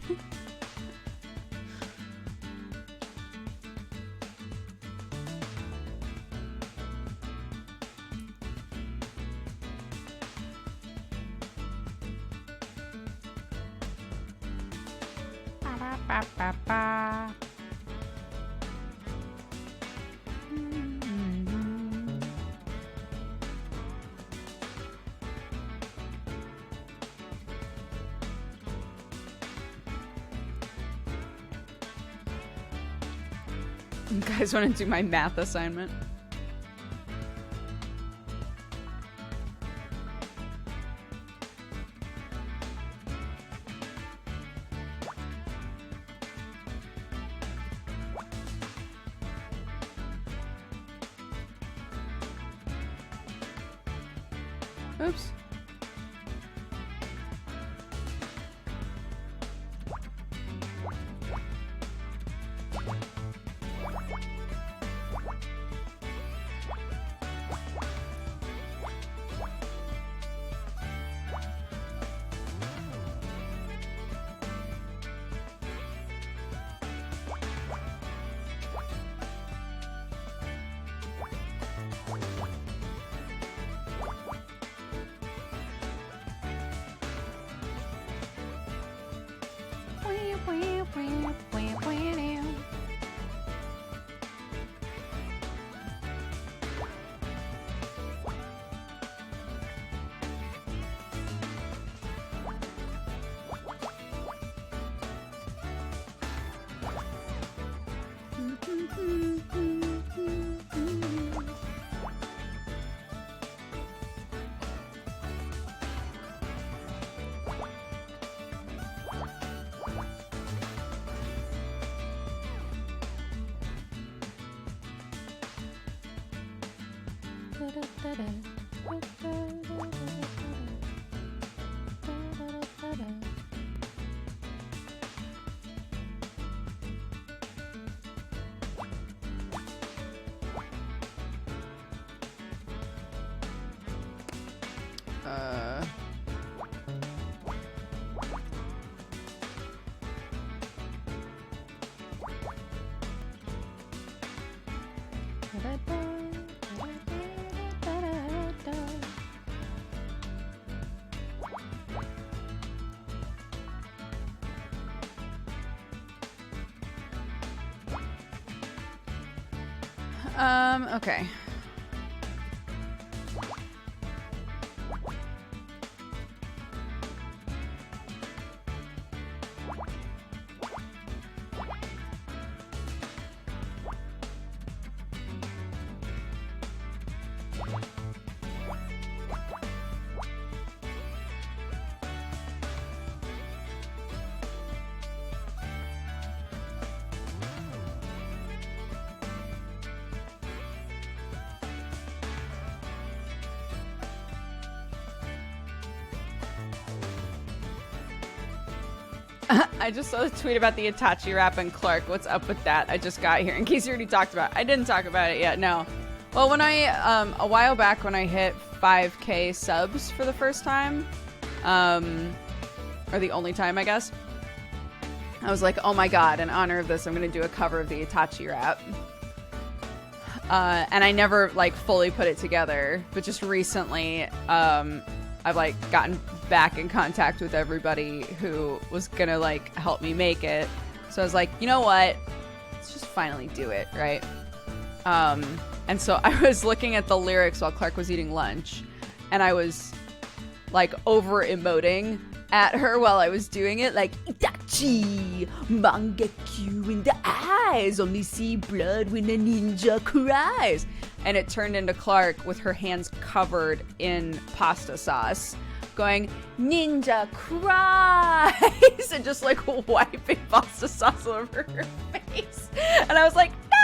You guys want to do my math assignment? Oops. Okay. I just saw the tweet about the Itachi rap and Clark. What's up with that? I just got here. In case you already talked about it. I didn't talk about it yet, no. Well, when I, a while back when I hit 5K subs for the first time, or the only time, I guess, I was like, oh my god, in honor of this, I'm going to do a cover of the Itachi rap. And I never, like, fully put it together, but just recently, I've, like, gotten back in contact with everybody who was gonna, like, help me make it. So I was like, you know what? Let's just finally do it, right? And so I was looking at the lyrics while Clark was eating lunch, and I was, like, over-emoting at her while I was doing it, like, Itachi, Mangekyu in the eyes, only see blood when a ninja cries. And it turned into Clark with her hands covered in pasta sauce, going, ninja cries, and just, like, wiping pasta sauce over her face. And I was like, no!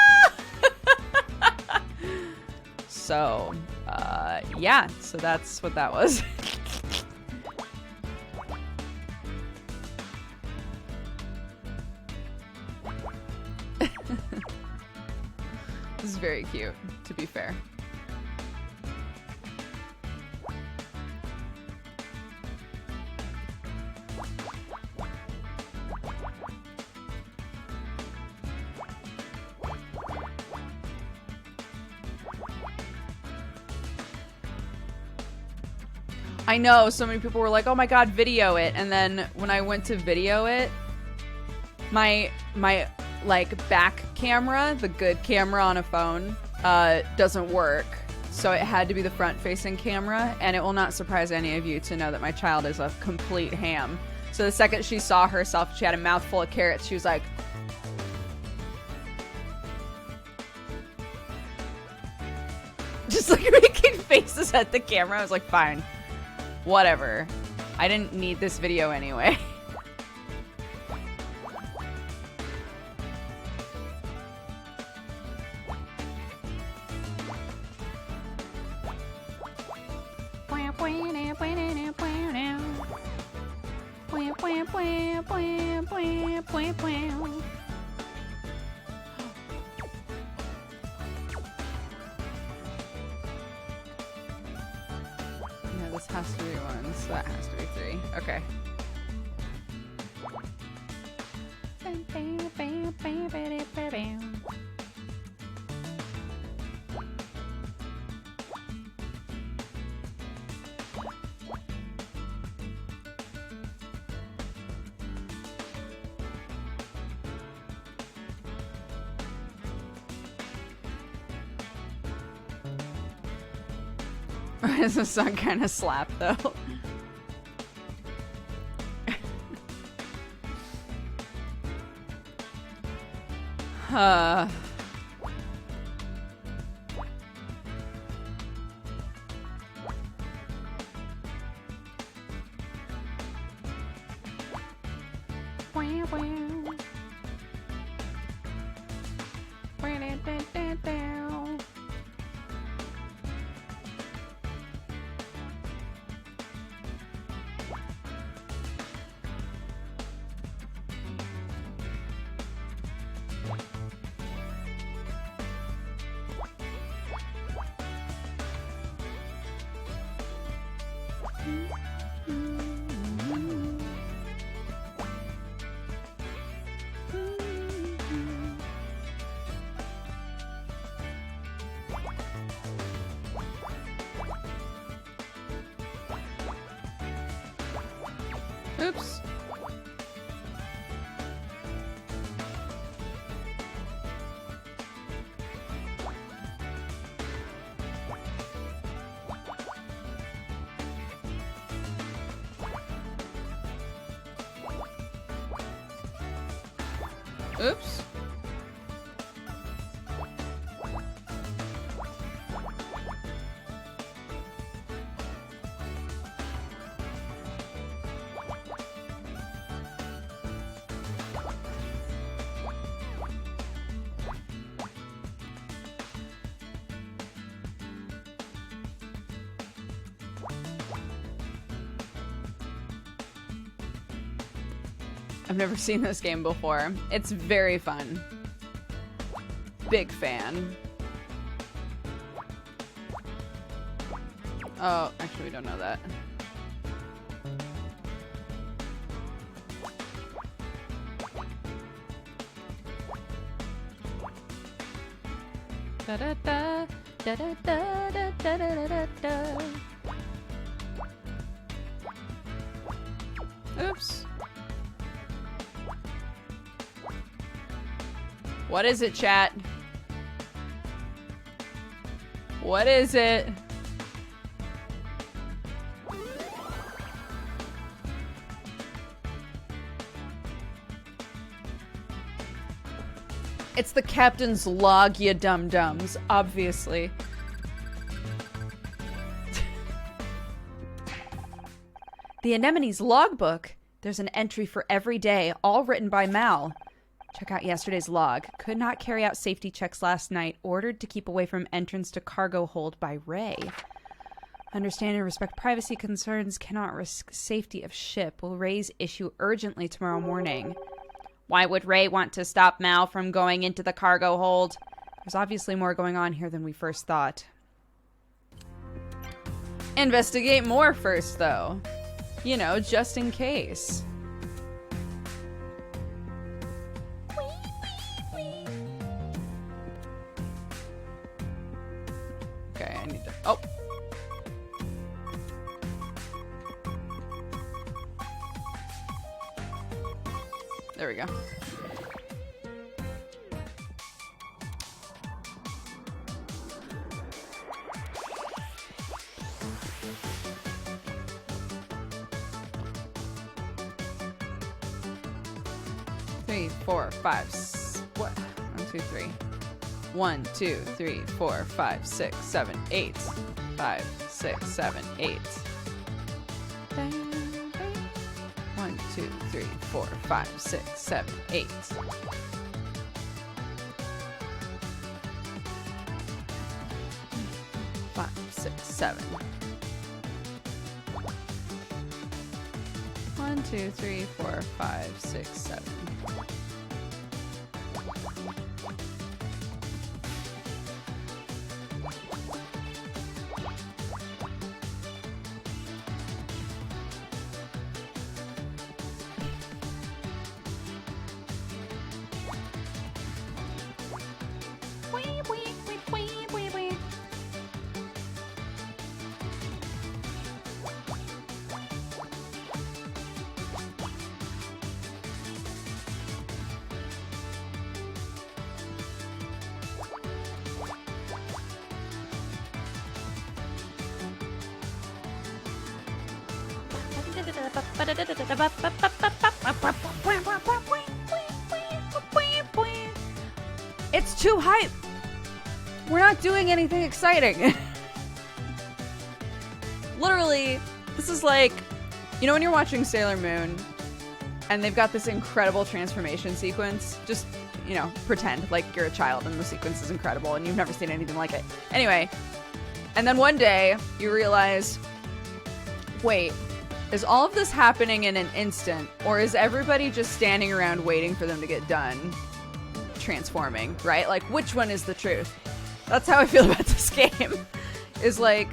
So, yeah, so that's what that was. This is very cute, to be fair. I know, so many people were like, oh my god, video it. And then when I went to video it, my like back camera, the good camera on a phone, doesn't work. So it had to be the front facing camera, and it will not surprise any of you to know that my child is a complete ham. So the second she saw herself, she had a mouthful of carrots, she was like, just like making faces at the camera. I was like, fine. Whatever. I didn't need this video anyway. No, this has to be 1, so that has to be 3. Okay. Does the song kind of slap though? uh. Oops. Oops. I've never seen this game before. It's very fun. Big fan. Oh, actually we don't know that. Da da da da da da da da da da da. Oops. What is it, chat? What is it? It's the captain's log, you dum-dums, obviously. The Anemone's logbook. There's an entry for every day, all written by Mal. Check out yesterday's log. Could not carry out safety checks last night. Ordered to keep away from entrance to cargo hold by Ray. Understand and respect privacy concerns. Cannot risk safety of ship. Will raise issue urgently tomorrow morning. Why would Ray want to stop Mal from going into the cargo hold? There's obviously more going on here than we first thought. Investigate more first, though. You know, just in case. Okay, I need to... Oh! There we go. Three, four, five, what? 1, 2, 3. 1, 2, 3, 4, 5, 6, 7, 8. 5, 6, 7, 8. 1, 2, 3, 4, 5, 6, 7, 8. 5, 6, 7. 1, 2, 3, 4, 5, 6, 7. It's too hype. We're not doing anything exciting. Literally, this is like, you know when you're watching Sailor Moon and they've got this incredible transformation sequence? Just, you know, pretend like you're a child and the sequence is incredible and you've never seen anything like it. Anyway, and then one day you realize, wait, is all of this happening in an instant, or is everybody just standing around waiting for them to get done transforming, right? Like, which one is the truth? That's how I feel about this game. Is like,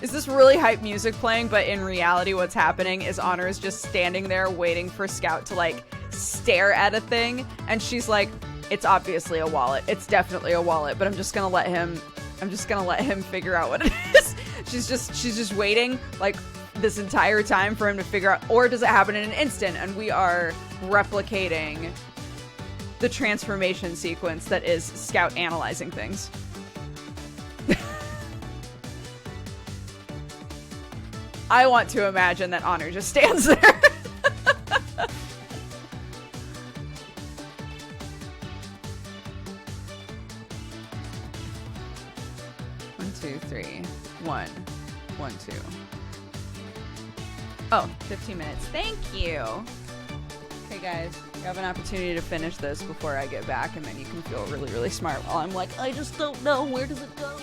is this really hype music playing, but in reality what's happening is Honor is just standing there waiting for Scout to, like, stare at a thing, and she's like, it's obviously a wallet. It's definitely a wallet, but I'm just gonna let him figure out what it is. She's just waiting, like, this entire time for him to figure out, or does it happen in an instant and we are replicating the transformation sequence that is Scout analyzing things. I want to imagine that Honor just stands there. 1, 2, 3, 1, 1, 2. Oh, 15 minutes. Thank you. Okay, guys, you have an opportunity to finish this before I get back, and then you can feel really, really smart while I'm like, I just don't know. Where does it go?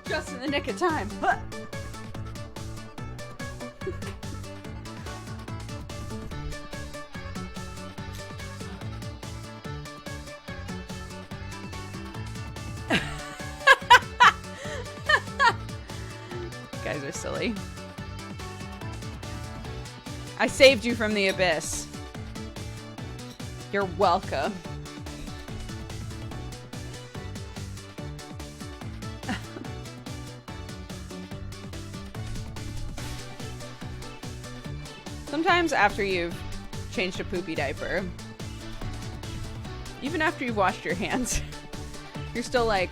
Just in the nick of time. Huh. Guys are silly. I saved you from the abyss. You're welcome. Sometimes after you've changed a poopy diaper, even after you've washed your hands, you're still like,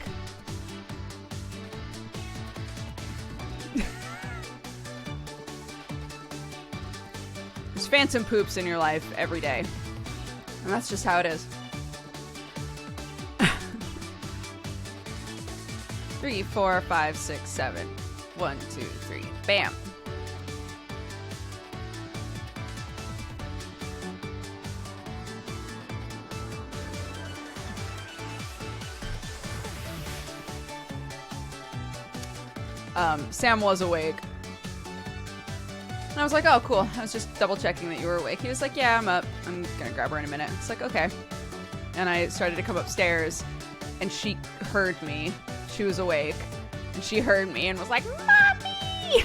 there's phantom poops in your life every day. And that's just how it is. 3, 4, 5, 6, 7. 1, 2, 3. Bam. Sam was awake. And I was like, oh, cool. I was just double checking that you were awake. He was like, yeah, I'm up. I'm gonna grab her in a minute. It's like, okay. And I started to come upstairs, and she heard me. She was awake. And she heard me and was like, Mommy!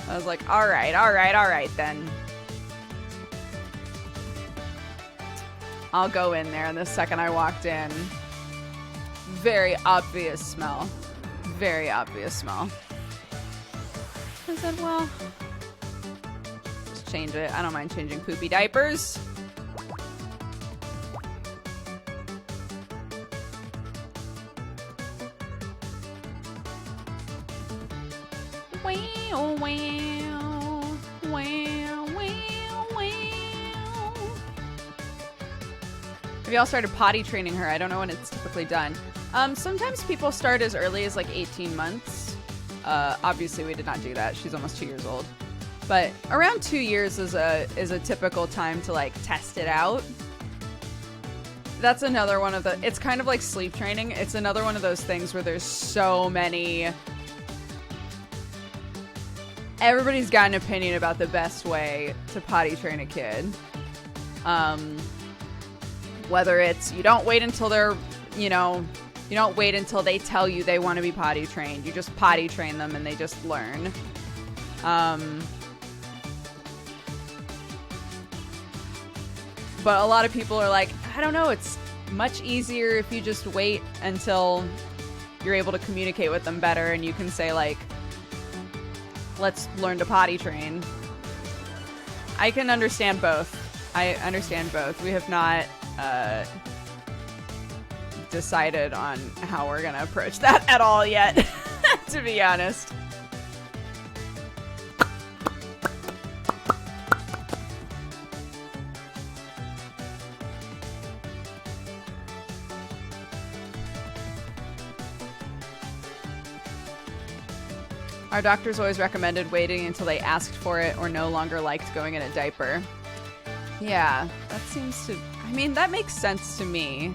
I was like, all right then. I'll go in there. And the second I walked in, very obvious smell. Very obvious smell. I said, well, just change it. I don't mind changing poopy diapers. Wow, wow, wow, wow, wow. Have y'all started potty training her? I don't know when it's typically done. Sometimes people start as early as like 18 months. Obviously we did not do that. She's almost 2 years old. But around 2 years is a typical time to like test it out. That's another one of the, it's kind of like sleep training. It's another one of those things where there's so many, everybody's got an opinion about the best way to potty train a kid. Whether it's you don't wait until they're, you don't wait until they tell you they want to be potty trained. You just potty train them and they just learn. But a lot of people are like, I don't know, it's much easier if you just wait until you're able to communicate with them better and you can say like, let's learn to potty train. I can understand both. I understand both. We have not decided on how we're gonna approach that at all yet, to be honest. Our doctors always recommended waiting until they asked for it or no longer liked going in a diaper. Yeah, that seems to, I mean, that makes sense to me.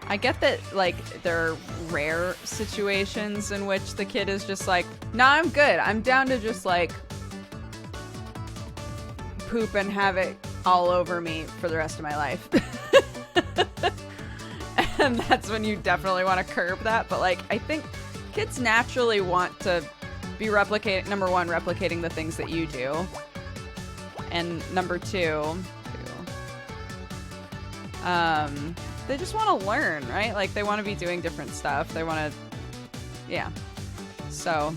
I get that, like, there are rare situations in which the kid is just like, nah, I'm good. I'm down to just, like, poop and have it all over me for the rest of my life. And that's when you definitely want to curb that. But, like, I think kids naturally want to be number one, replicating the things that you do. And number two, they just want to learn, right? Like, they want to be doing different stuff. They want to, yeah. So.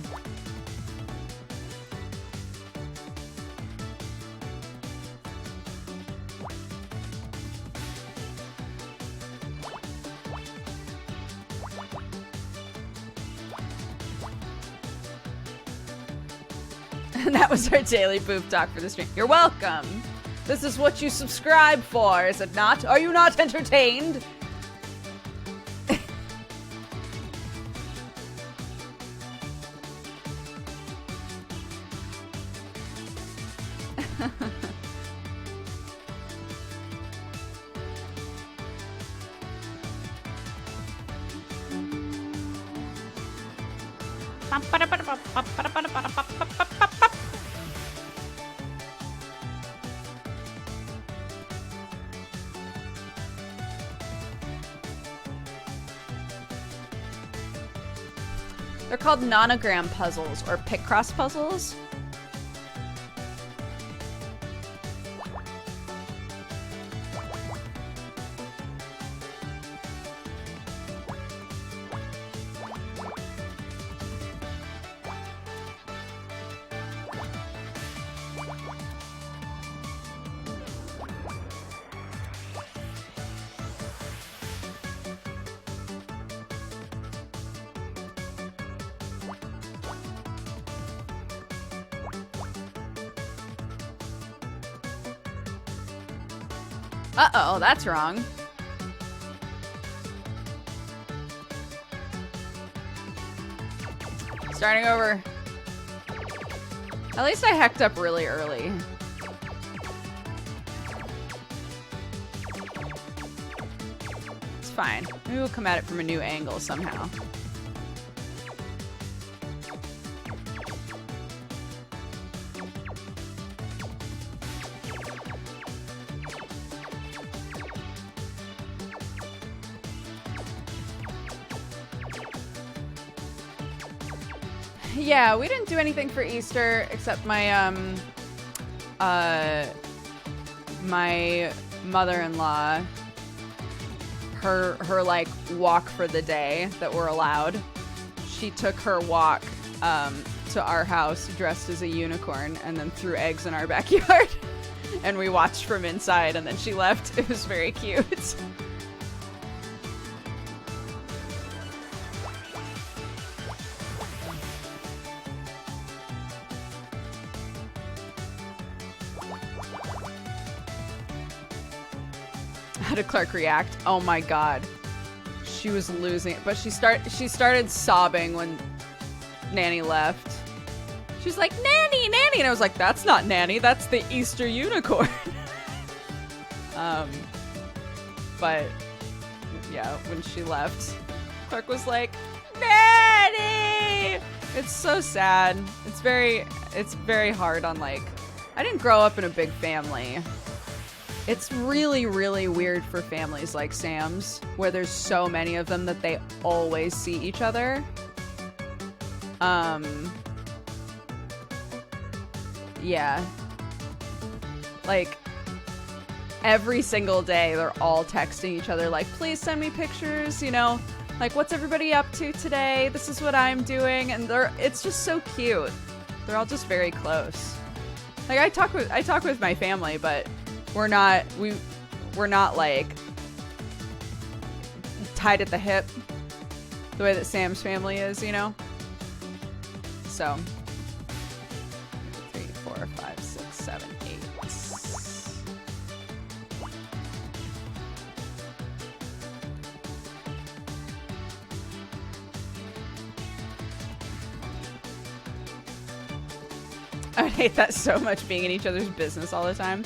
And that was our daily poop talk for the stream. You're welcome. This is what you subscribe for, is it not? Are you not entertained? They're called nonogram puzzles or Picross puzzles. Uh-oh, that's wrong. Starting over. At least I hecked up really early. It's fine. Maybe we'll come at it from a new angle somehow. Yeah, we didn't do anything for Easter except my my mother-in-law, her like walk for the day that we're allowed. She took her walk to our house dressed as a unicorn and then threw eggs in our backyard. And we watched from inside and then she left. It was very cute. How did Clark react? Oh my god. She was losing it. But she started sobbing when Nanny left. She's like, Nanny, Nanny! And I was like, that's not Nanny, that's the Easter unicorn. But yeah, when she left, Clark was like, Nanny! It's so sad. It's very hard on like, I didn't grow up in a big family. It's really, really weird for families like Sam's, where there's so many of them that they always see each other. Yeah. Like, every single day, they're all texting each other, like, please send me pictures, you know? Like, what's everybody up to today? This is what I'm doing. And it's just so cute. They're all just very close. Like, I talk with my family, but we're not like tied at the hip the way that Sam's family is, you know? So 3, 4, 5, 6, 7, 8. I would hate that so much, being in each other's business all the time.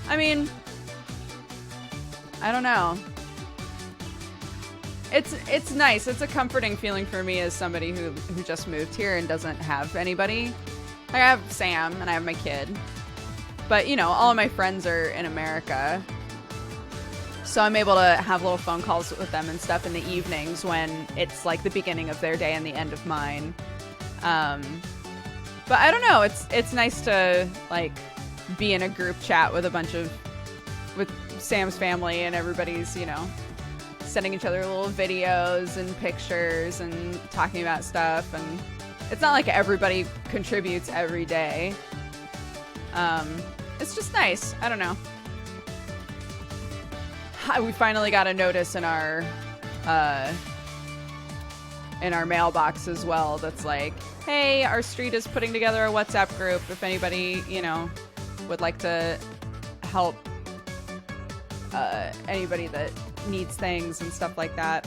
I mean, I don't know. It's nice. It's a comforting feeling for me as somebody who just moved here and doesn't have anybody. Like, I have Sam and I have my kid. But, you know, all of my friends are in America. So I'm able to have little phone calls with them and stuff in the evenings when it's like the beginning of their day and the end of mine. But I don't know. It's nice to like be in a group chat with with Sam's family, and everybody's, you know, sending each other little videos and pictures and talking about stuff. And it's not like everybody contributes every day. It's just nice. I don't know. We finally got a notice in our mailbox as well that's like, hey, our street is putting together a WhatsApp group if anybody, you know, would like to help anybody that needs things and stuff like that.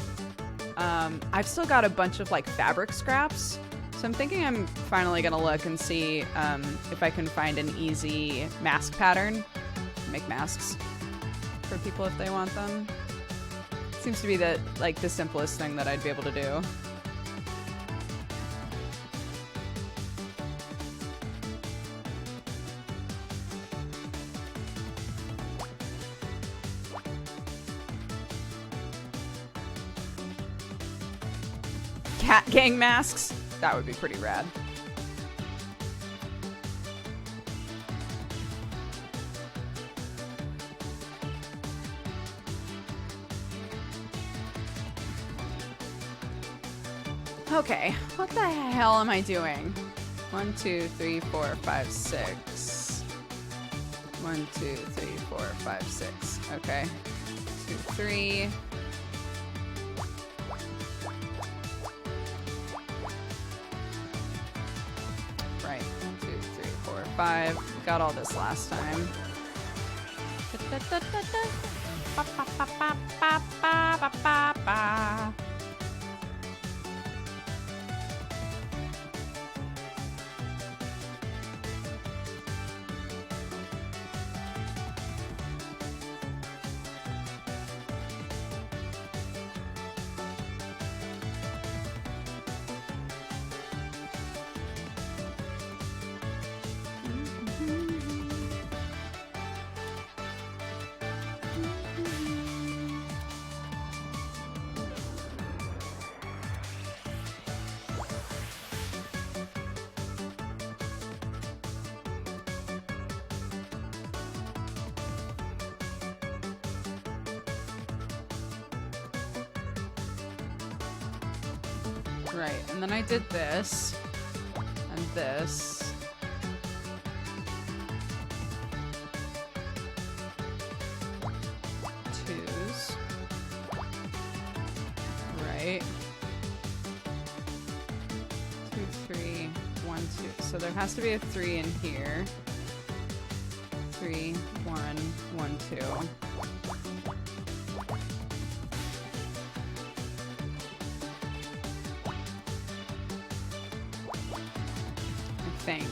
I've still got a bunch of like fabric scraps, so I'm thinking I'm finally gonna look and see if I can find an easy mask pattern, make masks for people if they want them. Seems to be the simplest thing that I'd be able to do. cat gang masks. That would be pretty rad. Okay, what the hell am I doing? 1, 2, 3, 4, 5, 6. 1, 2, 3, 4, 5, 6. Okay. 2, 3. Right. 1, 2, 3, 4, 5. Got all this last time. Right, and then I did this, and this. Twos. Right. 2, 3, 1, 2. So there has to be a 3 in here. 3, 1, 1, 2. Think.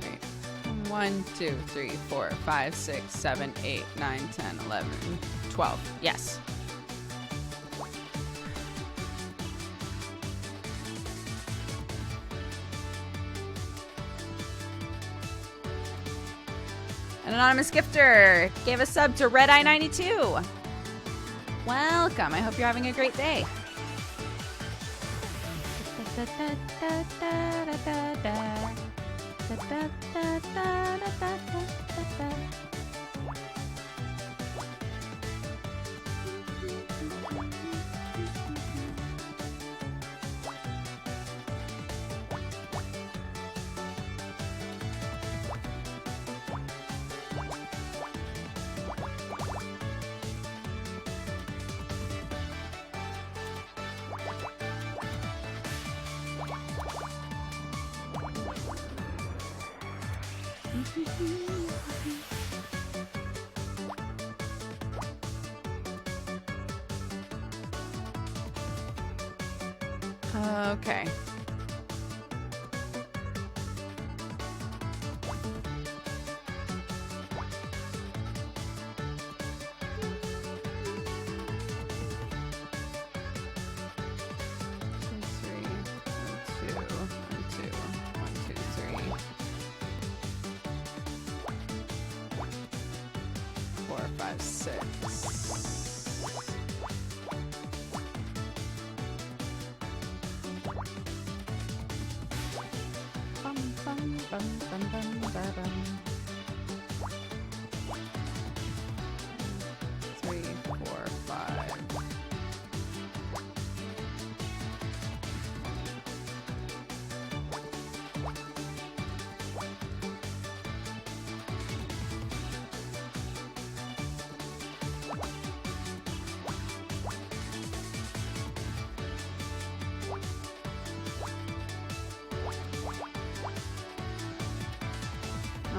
Wait. 1, 2, 3, 4, 5, 6, 7, 8, 9, 10, 11, 12. Yes. An anonymous gifter gave a sub to Red Eye 92. Welcome. I hope you're having a great day. Okay.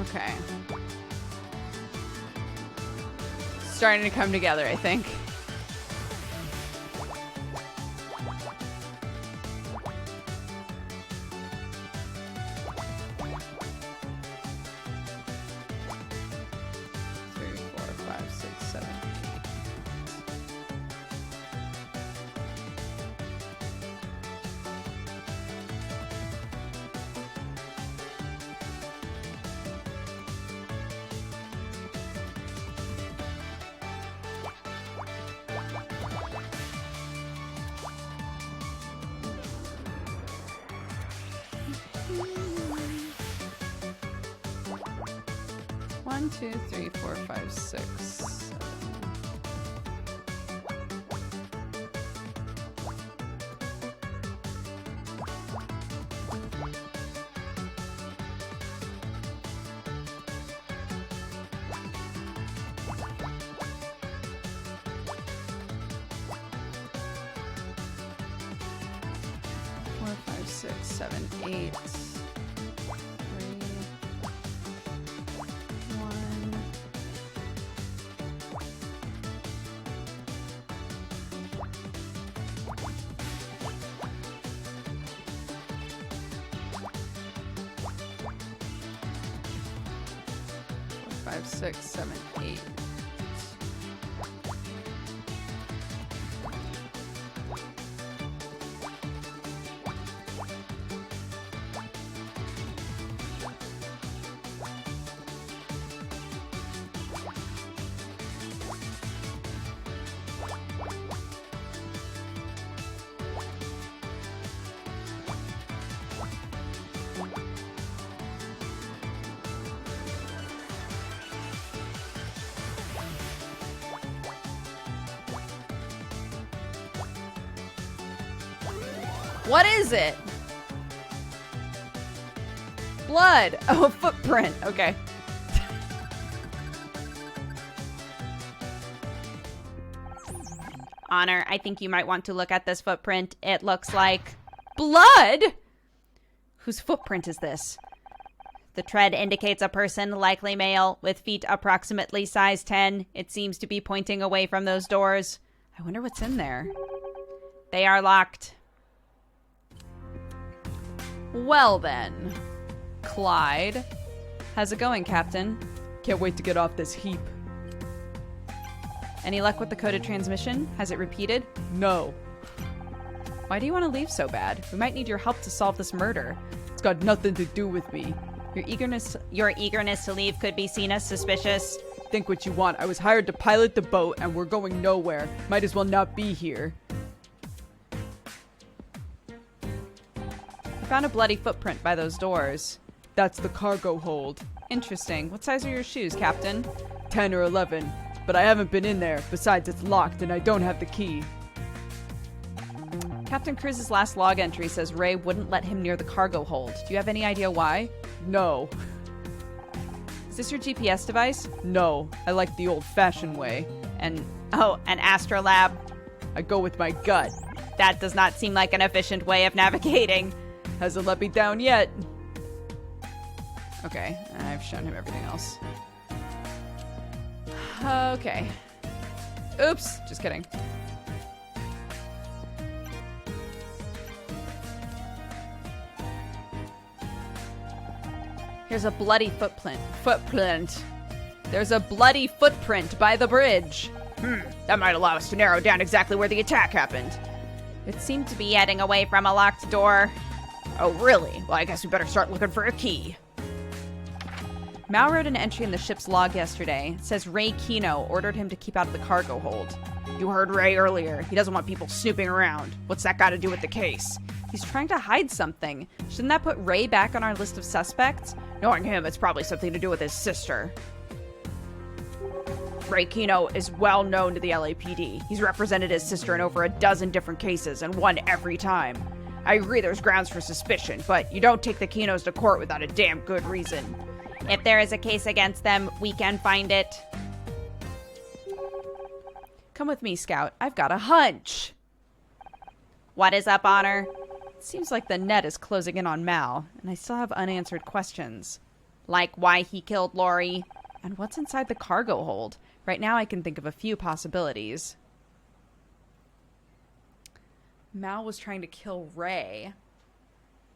Okay. Starting to come together, I think. One, two, three, four, five, six, seven. Four, five, six, seven, eight. Five, six, seven, eight. What is it? Blood. Oh, a footprint. Okay. Honor, I think you might want to look at this footprint. It looks like blood. Whose footprint is this? The tread indicates a person, likely male, with feet approximately size 10. It seems to be pointing away from those doors. I wonder what's in there. They are locked. Well then, Clyde. How's it going, Captain? Can't wait to get off this heap. Any luck with the coded transmission? Has it repeated? No. Why do you want to leave so bad? We might need your help to solve this murder. It's got nothing to do with me. Your eagerness to leave could be seen as suspicious. Think what you want. I was hired to pilot the boat and we're going nowhere. Might as well not be here. Found a bloody footprint by those doors. That's the cargo hold. Interesting. What size are your shoes, Captain? 10 or 11. But I haven't been in there. Besides, it's locked and I don't have the key. Captain Cruz's last log entry says Ray wouldn't let him near the cargo hold. Do you have any idea why? No. Is this your GPS device? No. I like the old-fashioned way. An astrolab. I go with my gut. That does not seem like an efficient way of navigating. Hasn't let me down yet. Okay, I've shown him everything else. Okay. Oops, just kidding. Here's a bloody footprint. There's a bloody footprint by the bridge. That might allow us to narrow down exactly where the attack happened. It seemed to be heading away from a locked door. Oh, really? Well, I guess we better start looking for a key. Mal wrote an entry in the ship's log yesterday. It says Ray Kino ordered him to keep out of the cargo hold. You heard Ray earlier. He doesn't want people snooping around. What's that got to do with the case? He's trying to hide something. Shouldn't that put Ray back on our list of suspects? Knowing him, it's probably something to do with his sister. Ray Kino is well known to the LAPD. He's represented his sister in over a dozen different cases and won every time. I agree there's grounds for suspicion, but you don't take the Kinos to court without a damn good reason. If there is a case against them, we can find it. Come with me, Scout. I've got a hunch. What is up, Honor? It seems like the net is closing in on Mal, and I still have unanswered questions. Like why he killed Lori. And what's inside the cargo hold? Right now I can think of a few possibilities. Mal was trying to kill Ray.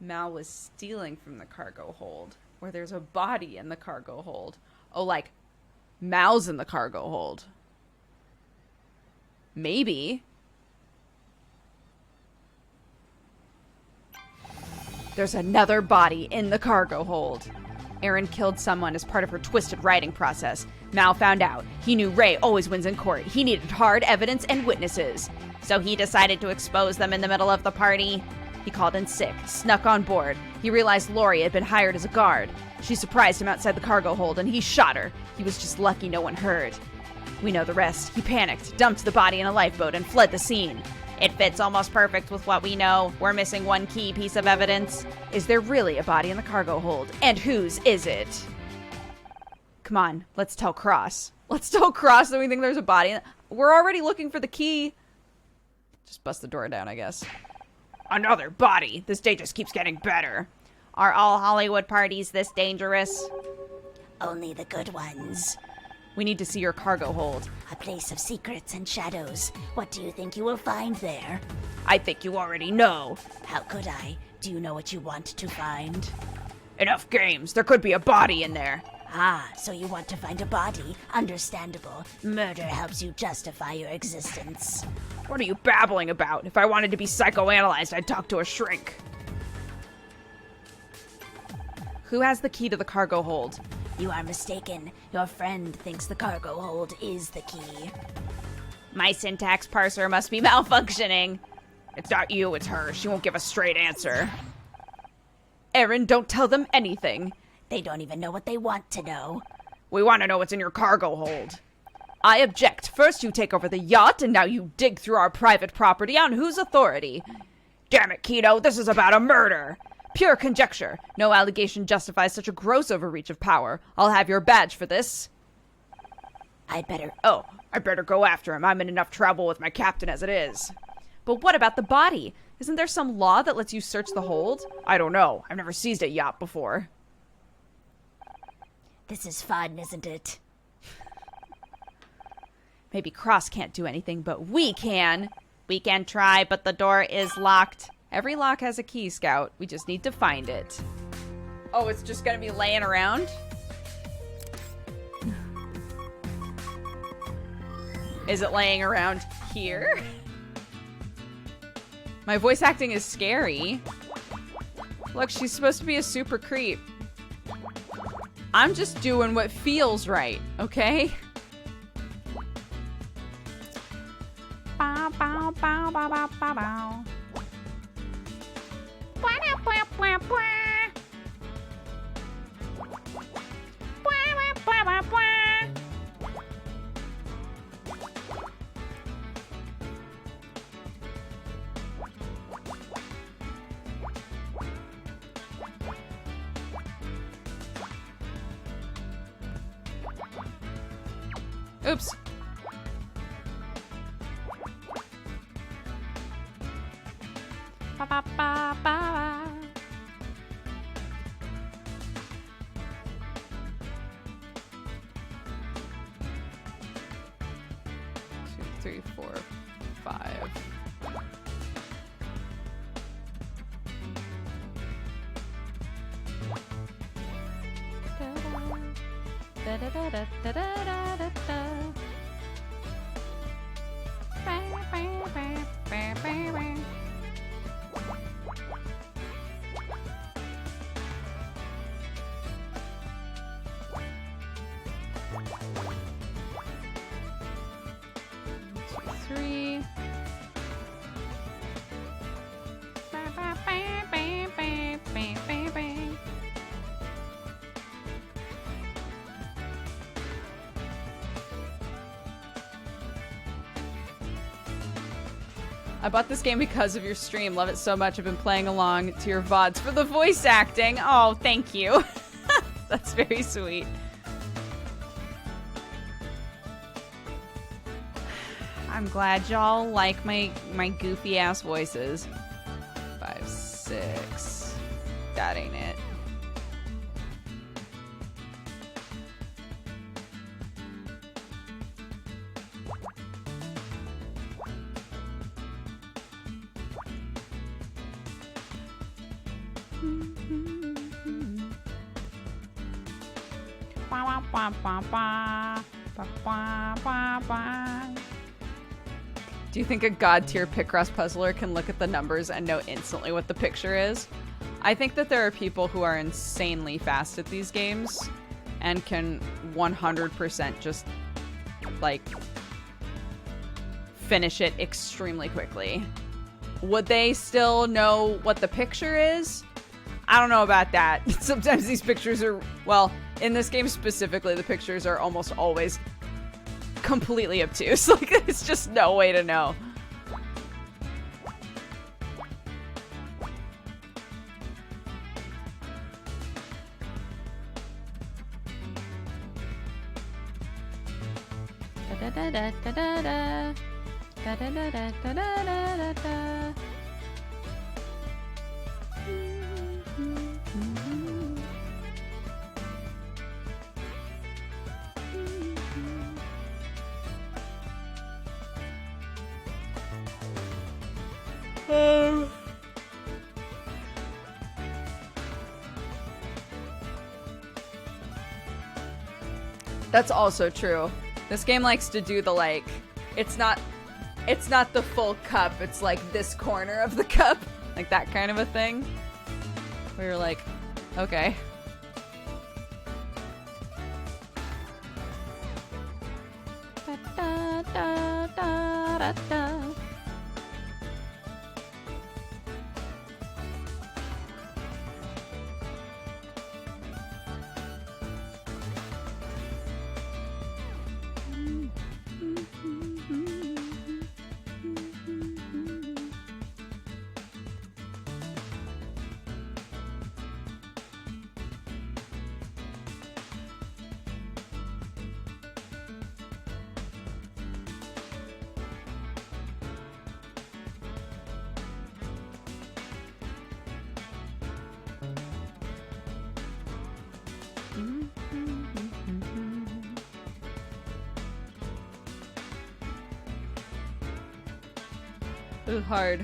Mal was stealing from the cargo hold. Or there's a body in the cargo hold. Oh, like, Mal's in the cargo hold. Maybe. There's another body in the cargo hold. Erin killed someone as part of her twisted writing process. Mal found out. He knew Ray always wins in court. He needed hard evidence and witnesses. So he decided to expose them in the middle of the party. He called in sick, snuck on board. He realized Lori had been hired as a guard. She surprised him outside the cargo hold, and he shot her. He was just lucky no one heard. We know the rest. He panicked, dumped the body in a lifeboat, and fled the scene. It fits almost perfect with what we know. We're missing one key piece of evidence. Is there really a body in the cargo hold? And whose is it? Come on, let's tell Cross. Let's tell Cross that we think there's a body. We're already looking for the key. Just bust the door down, I guess. Another body. This day just keeps getting better. Are all Hollywood parties this dangerous? Only the good ones. We need to see your cargo hold. A place of secrets and shadows. What do you think you will find there? I think you already know. How could I? Do you know what you want to find? Enough games. There could be a body in there. Ah, so you want to find a body? Understandable. Murder helps you justify your existence. What are you babbling about? If I wanted to be psychoanalyzed, I'd talk to a shrink. Who has the key to the cargo hold? You are mistaken. Your friend thinks the cargo hold is the key. My syntax parser must be malfunctioning. It's not you, it's her. She won't give a straight answer. Aaron, don't tell them anything. They don't even know what they want to know. We want to know what's in your cargo hold. I object. First you take over the yacht, and now you dig through our private property. On whose authority? Damn it, Kino, this is about a murder. Pure conjecture. No allegation justifies such a gross overreach of power. I'll have your badge for this. I better go after him. I'm in enough trouble with my captain as it is. But what about the body? Isn't there some law that lets you search the hold? I don't know. I've never seized a yacht before. This is fun, isn't it? Maybe Cross can't do anything, but we can. We can try, but the door is locked. Every lock has a key, Scout. We just need to find it. Oh, it's just gonna be laying around? Is it laying around here? My voice acting is scary. Look, she's supposed to be a super creep. I'm just doing what feels right, okay? Bow, bow, bow, bow, bow, bow, bow. Oops. Ba, ba, ba, ba. 2, 3, 4, 5. Da, da, da, da, da, da, da, da, da. Three. I bought this game because of your stream. Love it so much. I've been playing along to your VODs for the voice acting. Oh, thank you. That's very sweet. I'm glad y'all like my goofy ass voices. 5, 6. That ain't it. Do you think a god tier Picross puzzler can look at the numbers and know instantly what the picture is? I think that there are people who are insanely fast at these games and can 100% just, like, finish it extremely quickly. would they still know what the picture is? I don't know about that. Sometimes these pictures are, well, in this game specifically, the pictures are almost always completely obtuse. Like, it's just no way to know. Da da da da da da da da da da da da da da. That's also true. This game likes to do the, like, it's not the full cup, it's like this corner of the cup. Like that kind of a thing. Where you're like, okay. Da, da, da, da, da. Ooh, hard.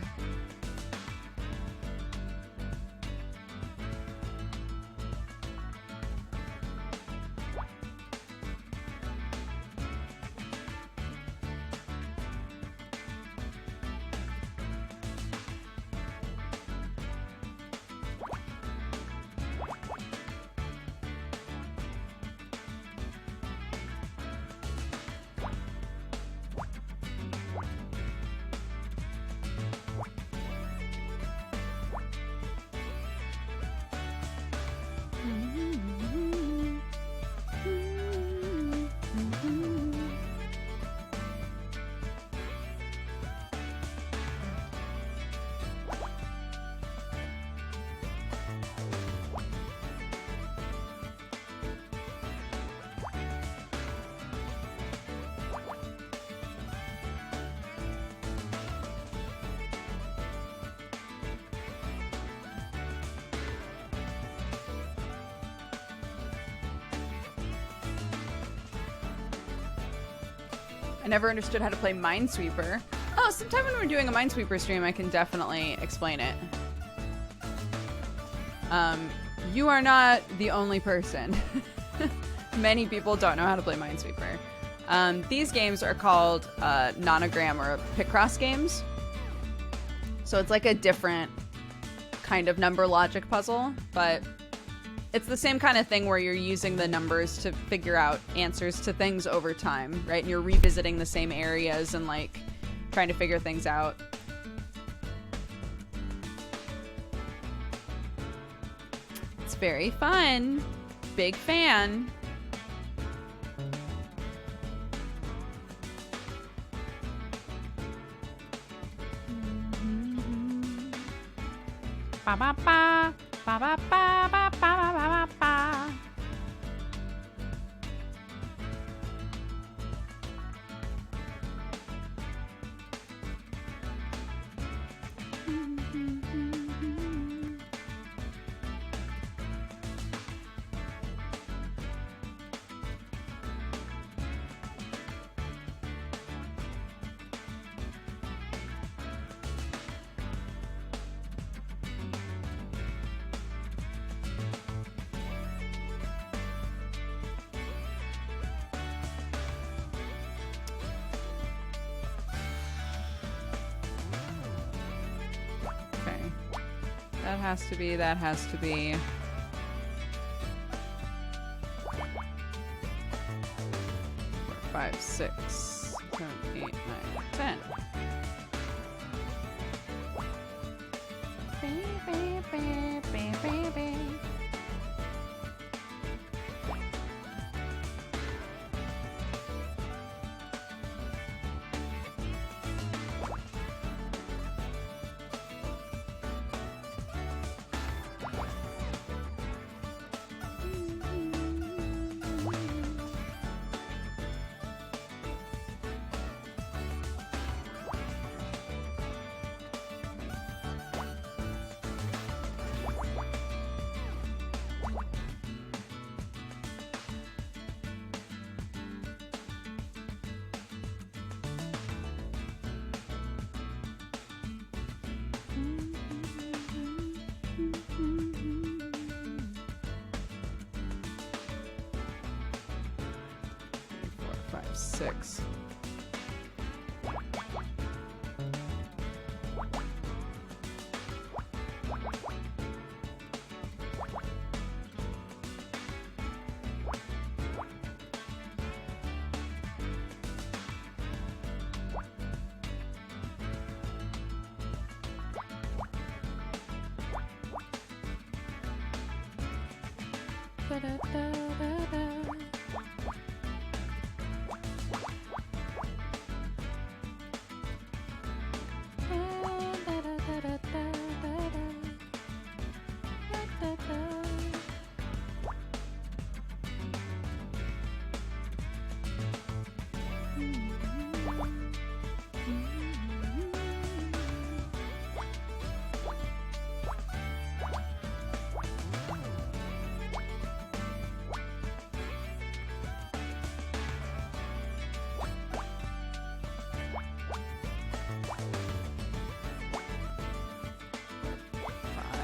I never understood how to play Minesweeper. Oh, sometime when we're doing a Minesweeper stream, I can definitely explain it. You are not the only person. Many people don't know how to play Minesweeper. These games are called nonogram or Picross games. So it's like a different kind of number logic puzzle, but it's the same kind of thing where you're using the numbers to figure out answers to things over time, right? And you're revisiting the same areas and like trying to figure things out. It's very fun. Big fan. Ba ba ba ba ba ba ba ba ba ba. That has to be. 4, 5, 6, 7, 8, 9, 10. Five, six.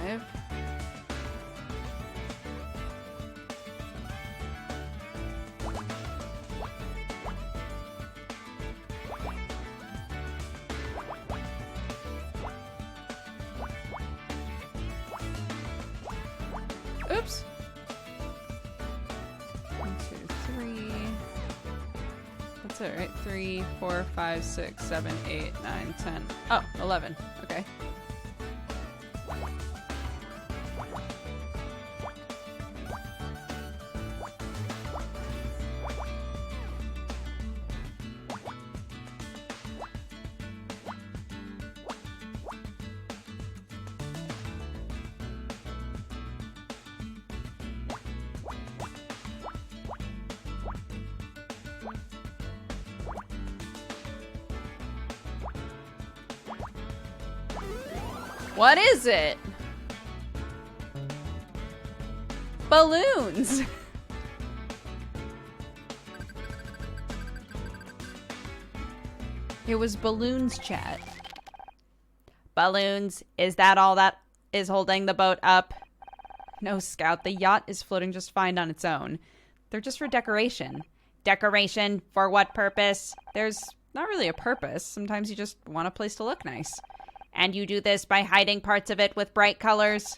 Five. Oops. 1, 2, 3. That's it, right? 3, 4, 5, 6, 7, 8, 9, 10. Oh, 11. Okay. What is it? Balloons. It was balloons, chat. Balloons. Is that all that is holding the boat up? No, Scout. The yacht is floating just fine on its own. They're just for decoration. Decoration? For what purpose? There's not really a purpose. Sometimes you just want a place to look nice. And you do this by hiding parts of it with bright colors?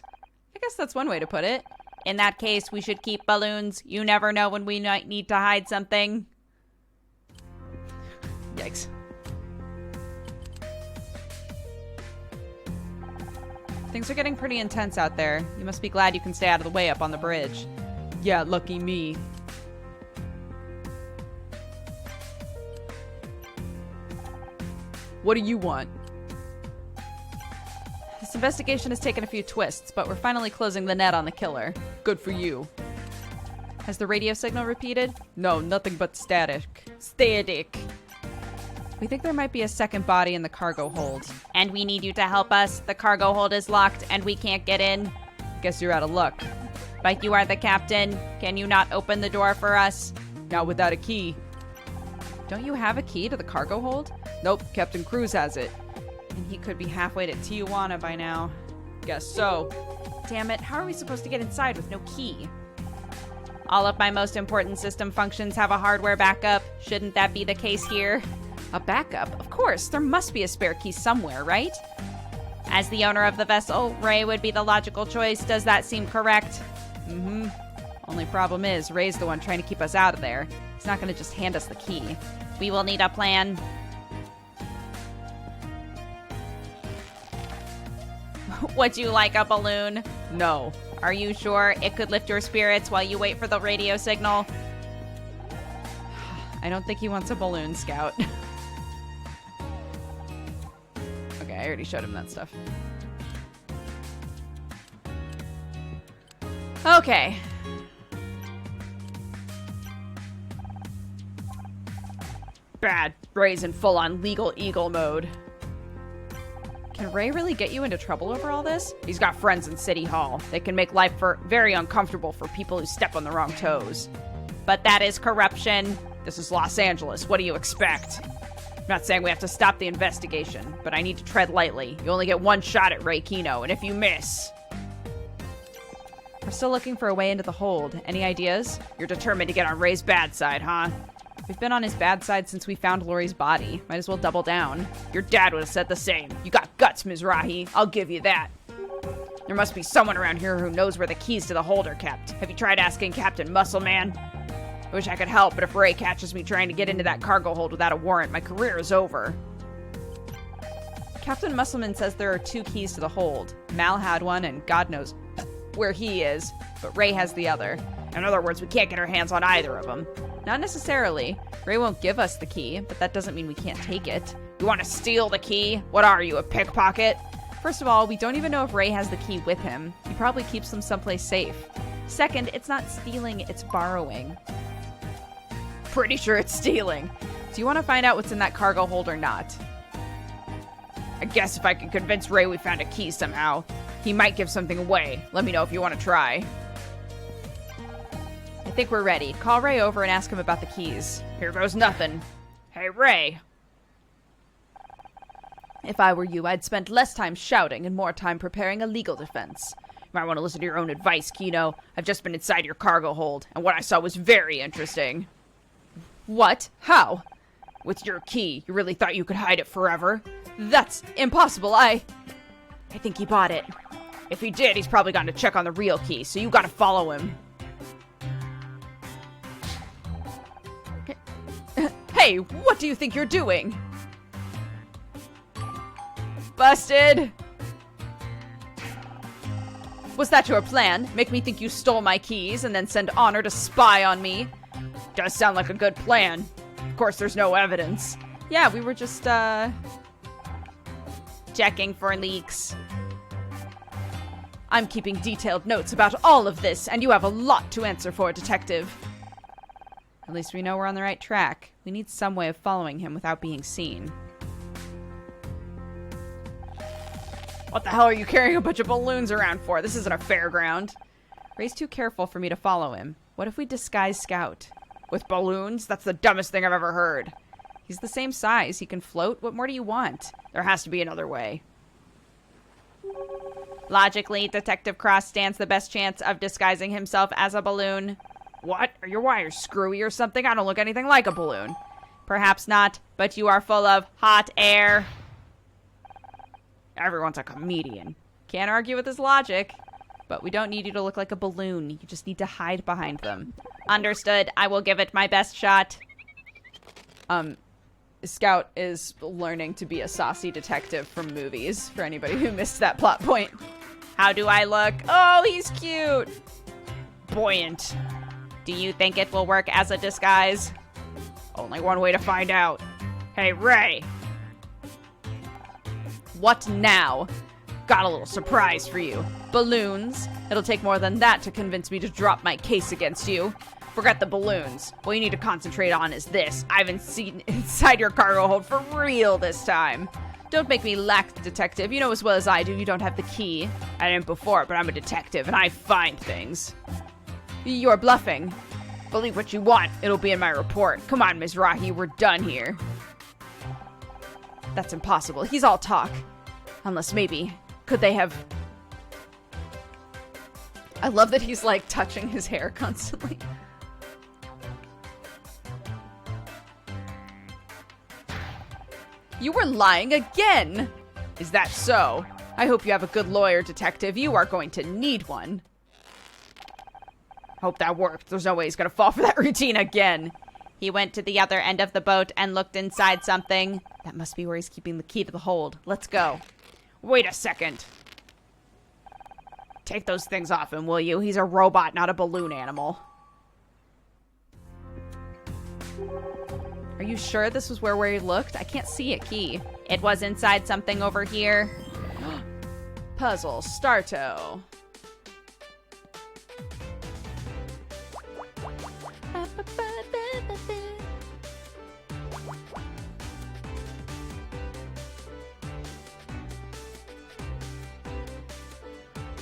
I guess that's one way to put it. In that case, we should keep balloons. You never know when we might need to hide something. Yikes. Things are getting pretty intense out there. You must be glad you can stay out of the way up on the bridge. Yeah, lucky me. What do you want? This investigation has taken a few twists, but we're finally closing the net on the killer. Good for you. Has the radio signal repeated? No, nothing but static. Static. We think there might be a second body in the cargo hold. And we need you to help us. The cargo hold is locked and we can't get in. Guess you're out of luck. But you are the captain. Can you not open the door for us? Not without a key. Don't you have a key to the cargo hold? Nope, Captain Cruz has it. And he could be halfway to Tijuana by now. Guess so. Damn it, how are we supposed to get inside with no key? All of my most important system functions have a hardware backup. Shouldn't that be the case here? A backup? Of course, there must be a spare key somewhere, right? As the owner of the vessel, Ray would be the logical choice. Does that seem correct? Mm-hmm. Only problem is, Ray's the one trying to keep us out of there. He's not going to just hand us the key. We will need a plan. Would you like a balloon? No. Are you sure it could lift your spirits while you wait for the radio signal? I don't think he wants a balloon, Scout. Okay, I already showed him that stuff. Okay. Bad. Ray's in full-on legal eagle mode. Can Ray really get you into trouble over all this? He's got friends in City Hall. They can make life very uncomfortable for people who step on the wrong toes. But that is corruption. This is Los Angeles. What do you expect? I'm not saying we have to stop the investigation, but I need to tread lightly. You only get one shot at Ray Kino, and if you miss... We're still looking for a way into the hold. Any ideas? You're determined to get on Ray's bad side, huh? We've been on his bad side since we found Lori's body. Might as well double down. Your dad would have said the same. You got guts, Mizrahi. I'll give you that. There must be someone around here who knows where the keys to the hold are kept. Have you tried asking Captain Muscleman? I wish I could help, but if Ray catches me trying to get into that cargo hold without a warrant, my career is over. Captain Muscleman says there are 2 keys to the hold. Mal had one, and God knows where he is, but Ray has the other. In other words, we can't get our hands on either of them. Not necessarily. Ray won't give us the key, but that doesn't mean we can't take it. You want to steal the key? What are you, a pickpocket? First of all, we don't even know if Ray has the key with him. He probably keeps them someplace safe. Second, it's not stealing, it's borrowing. Pretty sure it's stealing. Do you want to find out what's in that cargo hold or not? I guess if I can convince Ray we found a key somehow, he might give something away. Let me know if you want to try. I think we're ready. Call Ray over and ask him about the keys. Here goes nothing. Hey, Ray. If I were you, I'd spend less time shouting and more time preparing a legal defense. You might want to listen to your own advice, Kino. I've just been inside your cargo hold, and what I saw was very interesting. What? How? With your key, you really thought you could hide it forever? That's impossible. I think he bought it. If he did, he's probably gone to check on the real key, so you gotta follow him. Hey, what do you think you're doing? Busted! Was that your plan? Make me think you stole my keys and then send Honor to spy on me? Does sound like a good plan. Of course, there's no evidence. Yeah, we were just, Checking for leaks. I'm keeping detailed notes about all of this, and you have a lot to answer for, Detective. At least we know we're on the right track. We need some way of following him without being seen. What the hell are you carrying a bunch of balloons around for? This isn't a fairground. Ray's too careful for me to follow him. What if we disguise Scout? With balloons? That's the dumbest thing I've ever heard. He's the same size. He can float. What more do you want? There has to be another way. Logically, Detective Cross stands the best chance of disguising himself as a balloon. What? Are your wires screwy or something? I don't look anything like a balloon. Perhaps not, but you are full of hot air. Everyone's a comedian. Can't argue with his logic. But we don't need you to look like a balloon. You just need to hide behind them. Understood. I will give it my best shot. Scout is learning to be a saucy detective from movies, for anybody who missed that plot point. How do I look? Oh, he's cute! Buoyant. Do you think it will work as a disguise? Only one way to find out. Hey, Ray. What now? Got a little surprise for you. Balloons? It'll take more than that to convince me to drop my case against you. Forget the balloons. What you need to concentrate on is this. I haven't seen inside your cargo hold for real this time. Don't make me lack, Detective. You know as well as I do you don't have the key. I didn't before, but I'm a detective and I find things. You're bluffing. Believe what you want. It'll be in my report. Come on, Mizrahi. We're done here. That's impossible. He's all talk. Unless maybe. Could they have... I love that he's like touching his hair constantly. You were lying again! Is that so? I hope you have a good lawyer, Detective. You are going to need one. Hope that worked. There's no way he's gonna fall for that routine again. He went to the other end of the boat and looked inside something. That must be where he's keeping the key to the hold. Let's go. Wait a second. Take those things off him, will you? He's a robot, not a balloon animal. Are you sure this was where we looked? I can't see a key. It was inside something over here. Puzzle starto.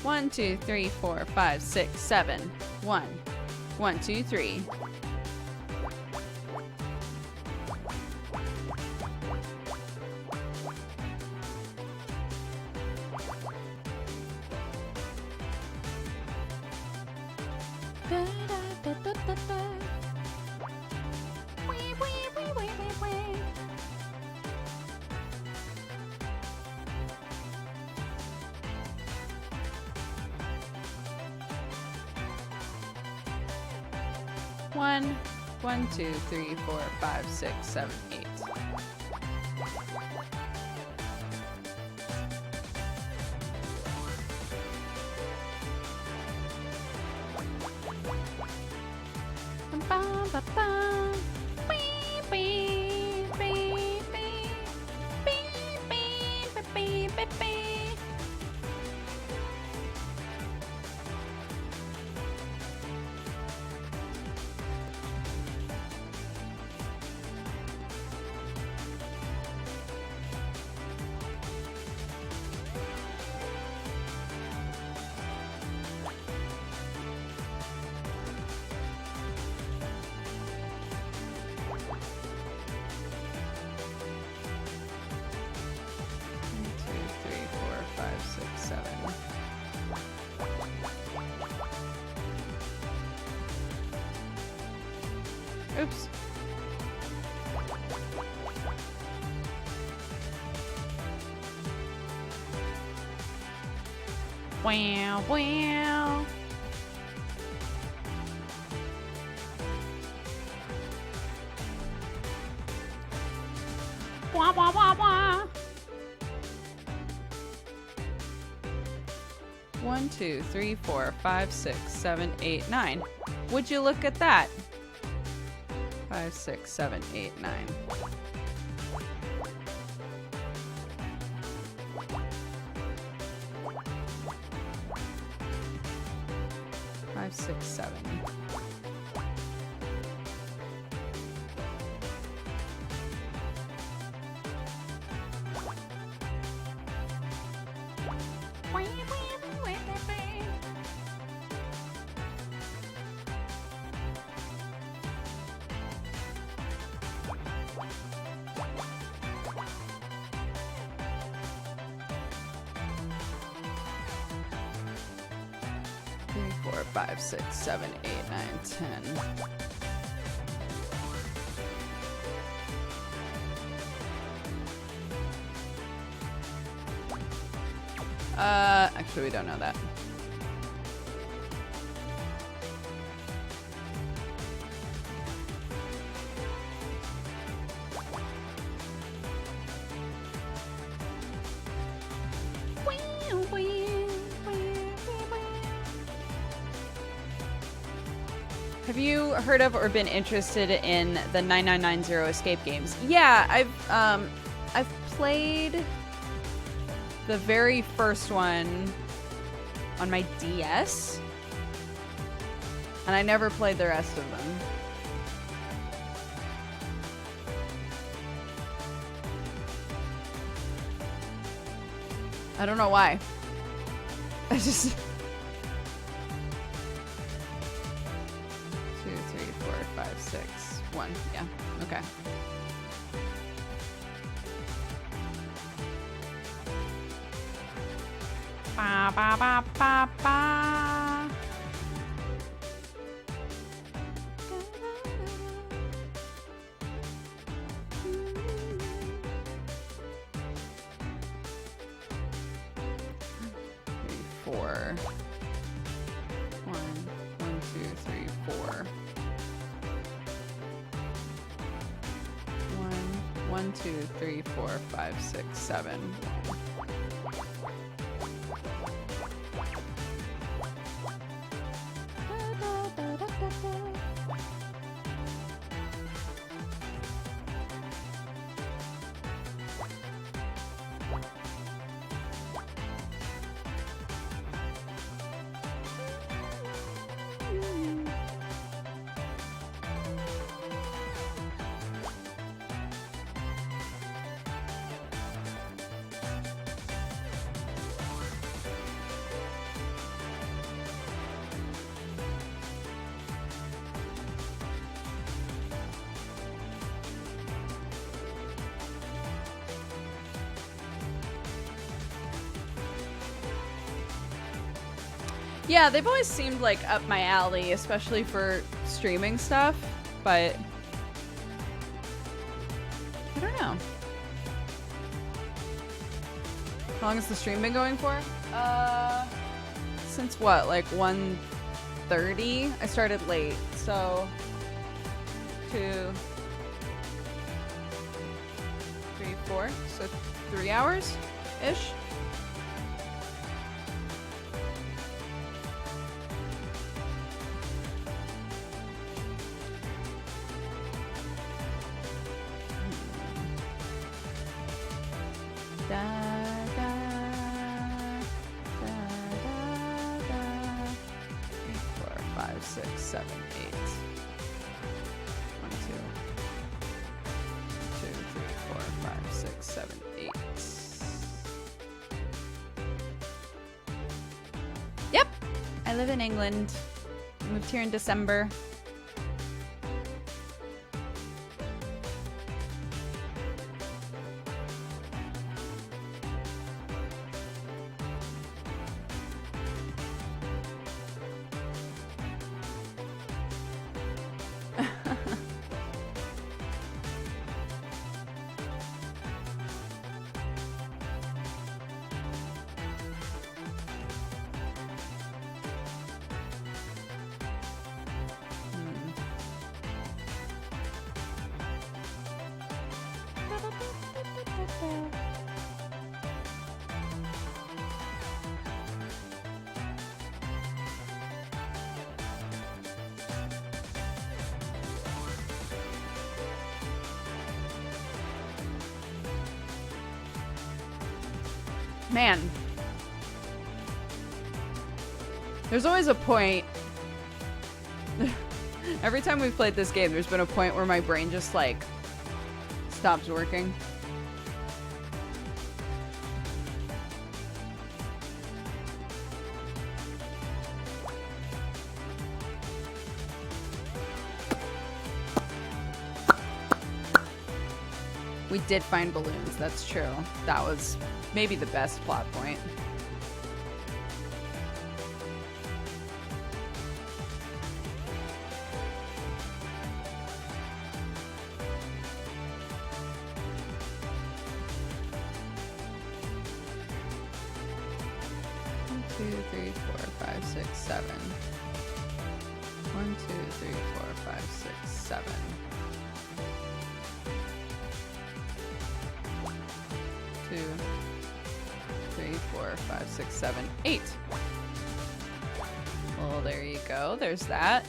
One, 2, 3, 4, 5, 6, 7. 1. 1, 2, 3. One, 2, 3, 4, 5, 6, 7, 8. Oops. Wow, wow. Wah, wah, wah, wah. 1, 2, 3, 4, 5, 6, 7, 8, 9. Would you look at that? 5, 6, 7, 8, 9. Five, six, 7. Three, 4, 5, 6, 7, 8, 9, 10. Actually, we don't know that. Have you heard of or been interested in the 9990 escape games? Yeah, I've played the very first one on my DS, and I never played the rest of them. I don't know why. I just 2, 3, 4, 5, 6, 1. Yeah. Okay. Ba, ba, ba, ba, ba. 4. 1, 1, 2, 3, 4. 1, 1, 2, 3, 4, 5, 6, 7. Yeah, they've always seemed like up my alley, especially for streaming stuff, but I don't know. How long has the stream been going for? Since what, like 1:30? I started late, so 2, 3, 4, so 3 hours-ish? I live in England. Moved here in December. Man. There's always a point. Every time we've played this game, there's been a point where my brain just, like, stops working. We did find balloons, that's true. That was maybe the best plot point. One, two, three, four, five, six, seven. 1, 2, 3, 4, 5, 6, 7. 2, 3, 4, 5, 6, 7, 8. Well, there you go. There's that.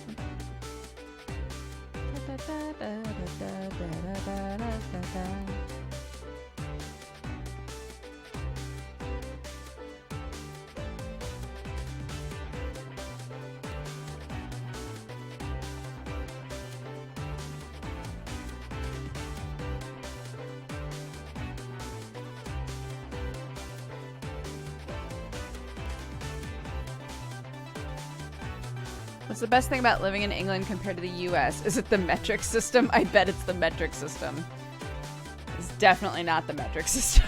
What's the best thing about living in England compared to the US? Is it the metric system? I bet it's the metric system. It's definitely not the metric system.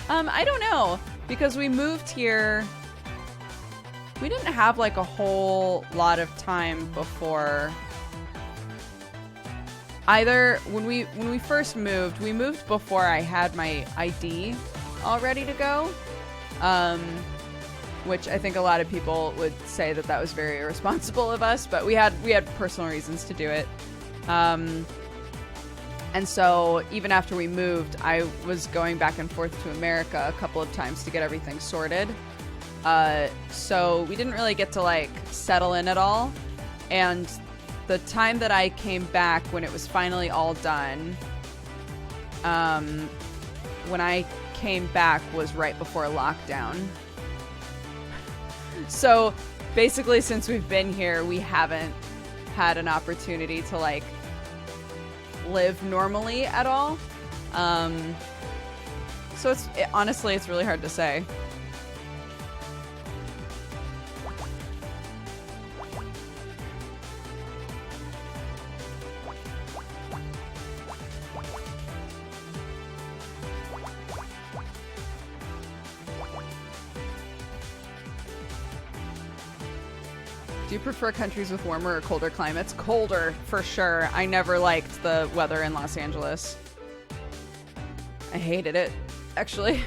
I don't know, because we moved here. We didn't have like a whole lot of time before. Either when we first moved, we moved before I had my ID all ready to go. Which I think a lot of people would say that was very irresponsible of us, but we had personal reasons to do it. And so even after we moved, I was going back and forth to America a couple of times to get everything sorted. So we didn't really get to like settle in at all. And the time that I came back when it was finally all done, when I came back was right before lockdown. So basically since we've been here, we haven't had an opportunity to like live normally at all. So honestly, it's really hard to say. Do you prefer countries with warmer or colder climates? Colder, for sure. I never liked the weather in Los Angeles. I hated it, actually.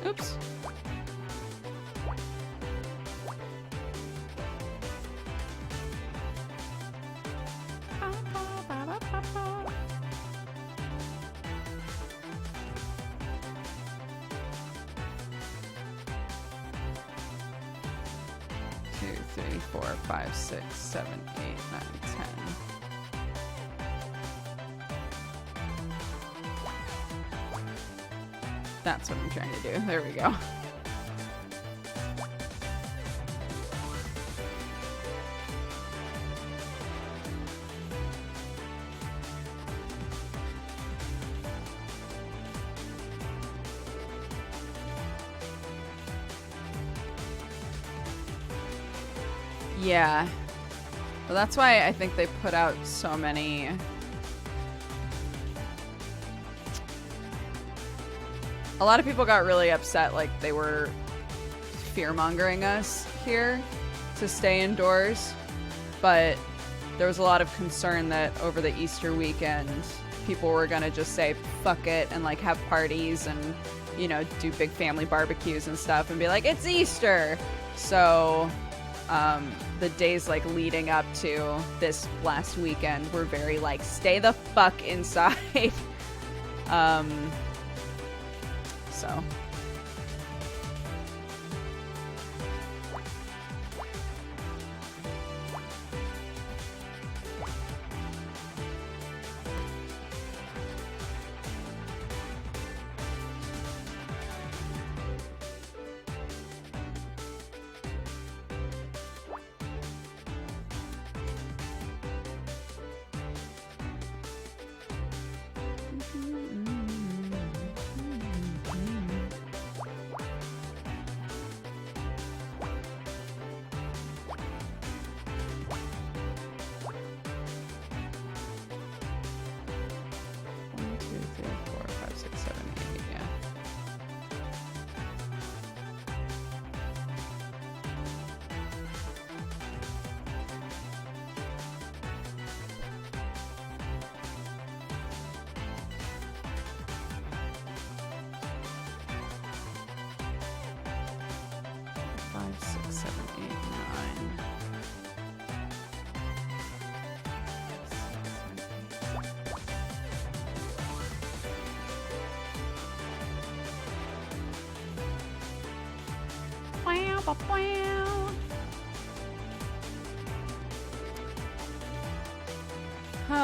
Oops. Two, three, 4, 5, 6, 7, 8, 9, 10. That's what I'm trying to do. There we go. Yeah. Well, that's why I think they put out so many... A lot of people got really upset, like they were fear-mongering us here to stay indoors. But there was a lot of concern that over the Easter weekend, people were gonna just say, fuck it, and like have parties and, you know, do big family barbecues and stuff and be like, it's Easter! So... the days like leading up to this last weekend were very like stay the fuck inside. So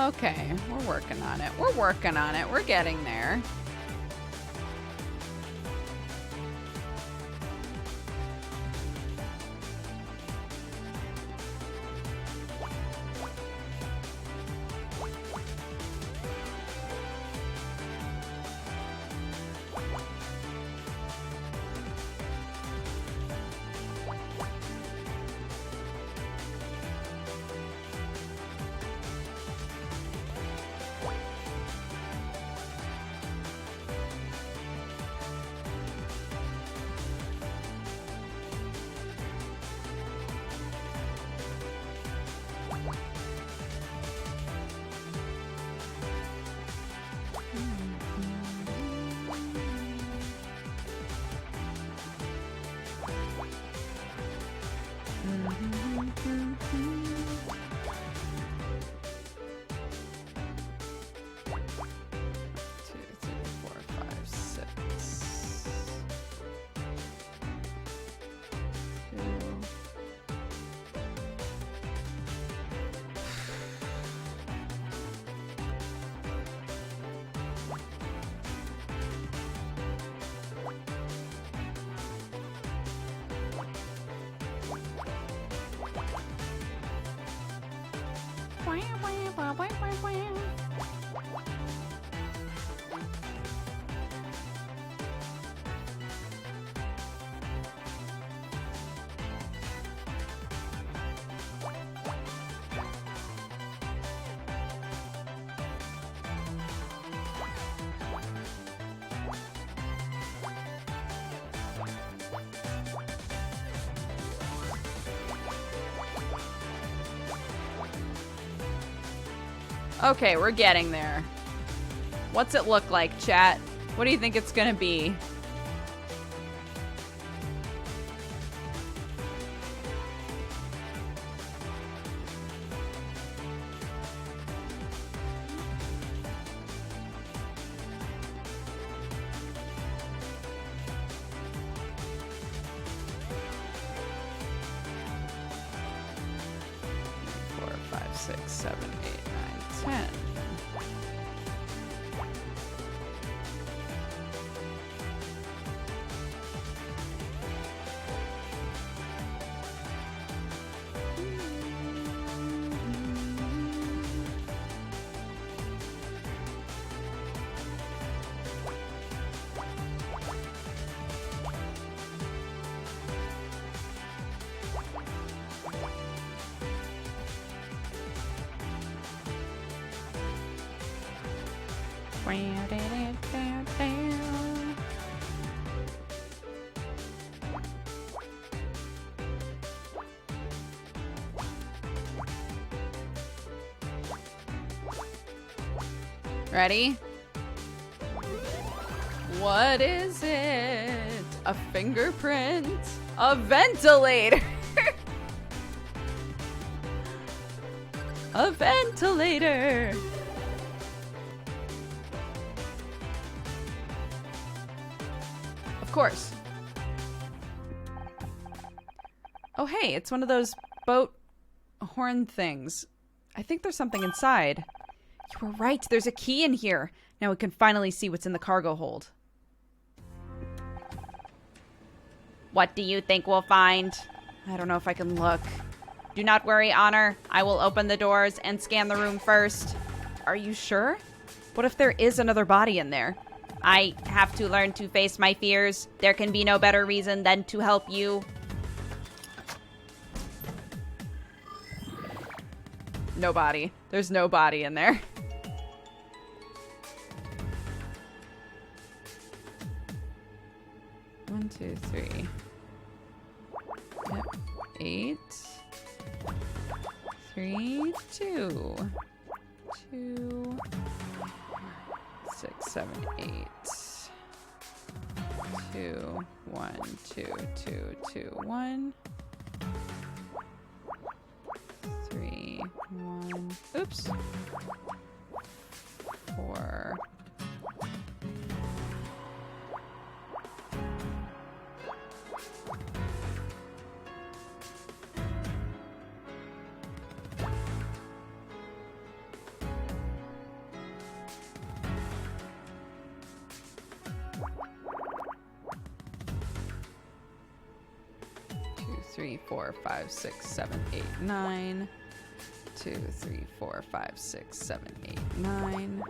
okay, we're working on it. We're working on it. We're getting there. Okay, we're getting there. What's it look like, chat? What do you think it's gonna be? Four, five, six, seven, 8, 9, 10. Ready? What is it? A fingerprint? A ventilator! A ventilator! Of course. Oh, hey, it's one of those boat horn things. I think there's something inside. You were right, there's a key in here. Now we can finally see what's in the cargo hold. What do you think we'll find? I don't know if I can look. Do not worry, Honor. I will open the doors and scan the room first. Are you sure? What if there is another body in there? I have to learn to face my fears. There can be no better reason than to help you. No body. There's no body in there. One, two, three. Yep. 8. 3, 2. 2. 6, 7, 8. 2, 1, 2, 2, 2, 1. 3, 1. Oops. 4. 3, 4, 5, 6, 7, 8, 9. 2, 3, 4, 5, 6, 7, 8, 9.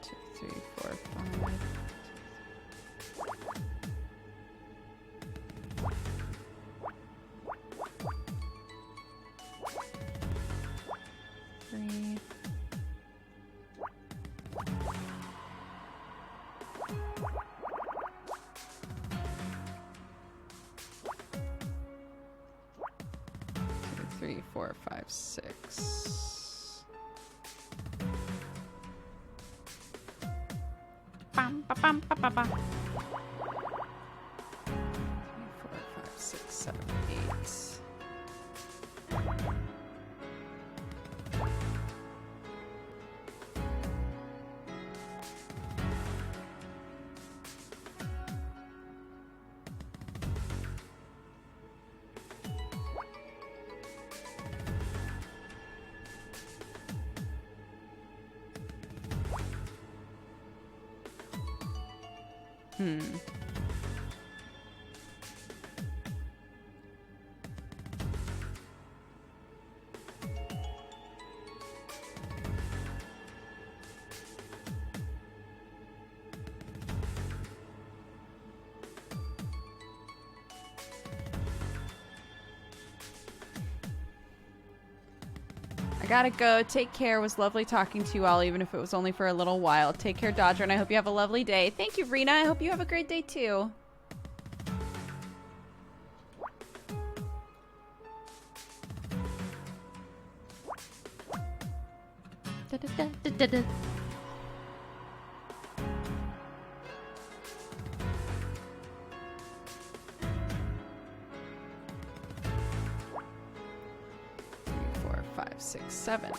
2, 3, 4, 5. 3. 3, 4, 5, 6. Bum, ba, bum, ba, ba, ba. 3, 4, 5, 6, 7, 8. 2, I gotta go. Take care. It was lovely talking to you all, even if it was only for a little while. Take care, Dodger, and I hope you have a lovely day. Thank you, Rena. I hope you have a great day, too. Da-da-da-da-da-da. Five, six, seven.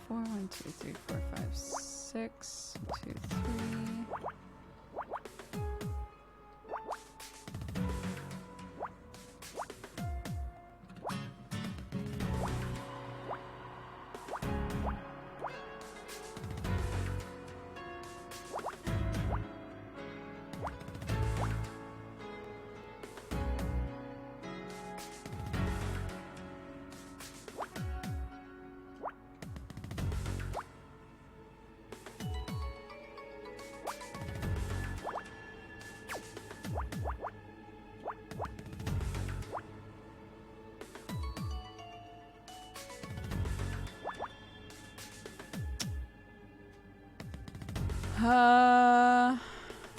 One, two, three, four, five, six. 2, 3.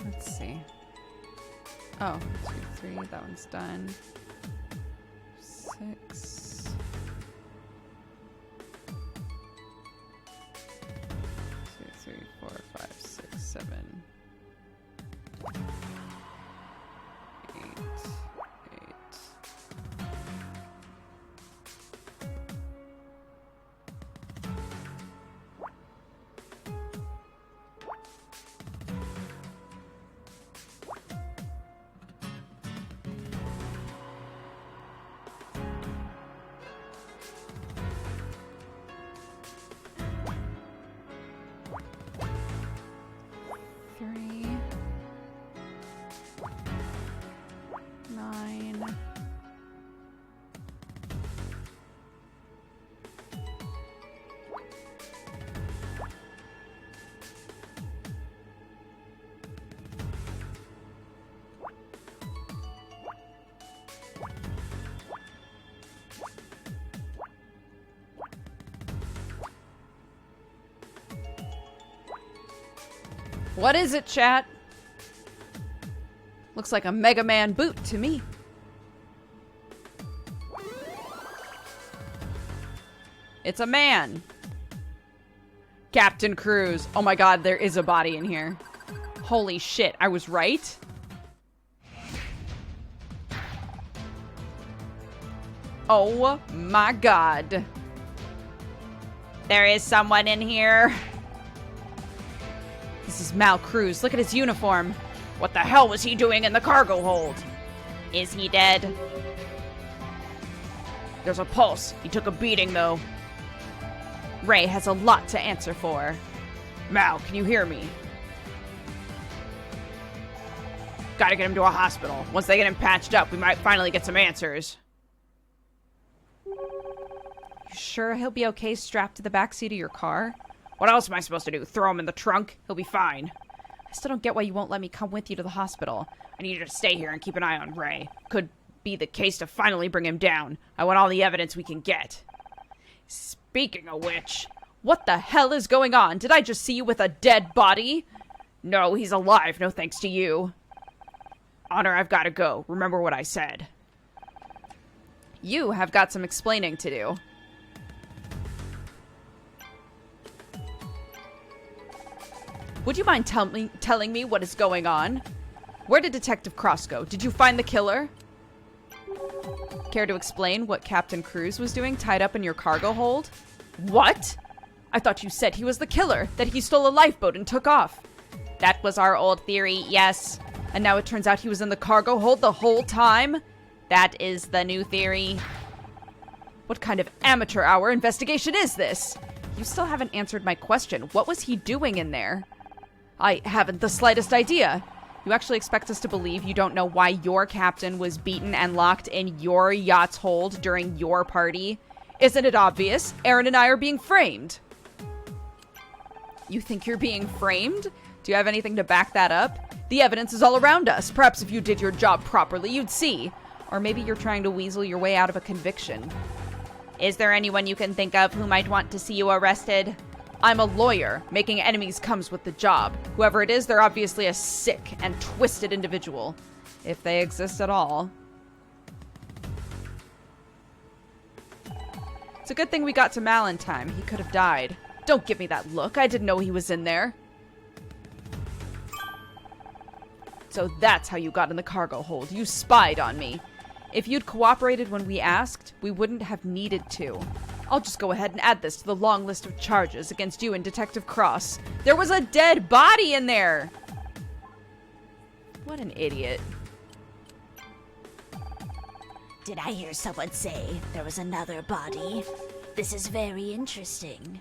Let's see. Oh, 2, 3. That one's done. 6. 2, 3, 4, 5, 6, 7. 8. 8. What is it, chat? Looks like a Mega Man boot to me. It's a man. Captain Cruz. Oh my god, there is a body in here. Holy shit, I was right? Oh my god. There is someone in here. This is Mal Cruz. Look at his uniform. What the hell was he doing in the cargo hold? Is he dead? There's a pulse. He took a beating, though. Ray has a lot to answer for. Mal, can you hear me? Gotta get him to a hospital. Once they get him patched up, we might finally get some answers. You sure he'll be okay strapped to the backseat of your car? What else am I supposed to do? Throw him in the trunk? He'll be fine. I still don't get why you won't let me come with you to the hospital. I need you to stay here and keep an eye on Ray. Could be the case to finally bring him down. I want all the evidence we can get. Speaking of which, what the hell is going on? Did I just see you with a dead body? No, he's alive, no thanks to you. Honor, I've gotta go. Remember what I said. You have got some explaining to do. Would you mind telling me what is going on? Where did Detective Cross go? Did you find the killer? Care to explain what Captain Cruz was doing tied up in your cargo hold? What? I thought you said he was the killer, that he stole a lifeboat and took off. That was our old theory, yes. And now it turns out he was in the cargo hold the whole time? That is the new theory. What kind of amateur hour investigation is this? You still haven't answered my question. What was he doing in there? I haven't the slightest idea. You actually expect us to believe you don't know why your captain was beaten and locked in your yacht's hold during your party? Isn't it obvious? Aaron and I are being framed. You think you're being framed? Do you have anything to back that up? The evidence is all around us. Perhaps if you did your job properly, you'd see. Or maybe you're trying to weasel your way out of a conviction. Is there anyone you can think of who might want to see you arrested? I'm a lawyer. Making enemies comes with the job. Whoever it is, they're obviously a sick and twisted individual. If they exist at all. It's a good thing we got to Mal in time. He could have died. Don't give me that look. I didn't know he was in there. So that's how you got in the cargo hold. You spied on me. If you'd cooperated when we asked, we wouldn't have needed to. I'll just go ahead and add this to the long list of charges against you and Detective Cross. There was a dead body in there! What an idiot. Did I hear someone say there was another body? This is very interesting.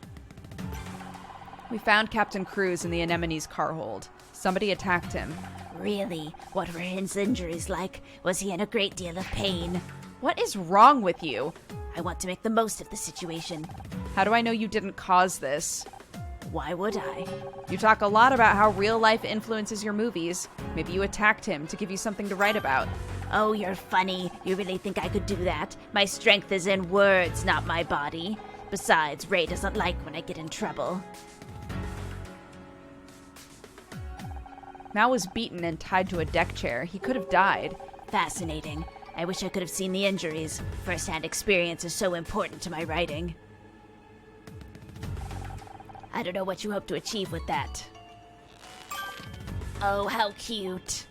We found Captain Cruz in the Anemone's car hold. Somebody attacked him. Really? What were his injuries like? Was he in a great deal of pain? What is wrong with you? I want to make the most of the situation. How do I know you didn't cause this? Why would I? You talk a lot about how real life influences your movies. Maybe you attacked him to give you something to write about. Oh, you're funny. You really think I could do that? My strength is in words, not my body. Besides, Ray doesn't like when I get in trouble. Mal was beaten and tied to a deck chair. He could have died. Fascinating. I wish I could have seen the injuries. First-hand experience is so important to my writing. I don't know what you hope to achieve with that. Oh, how cute.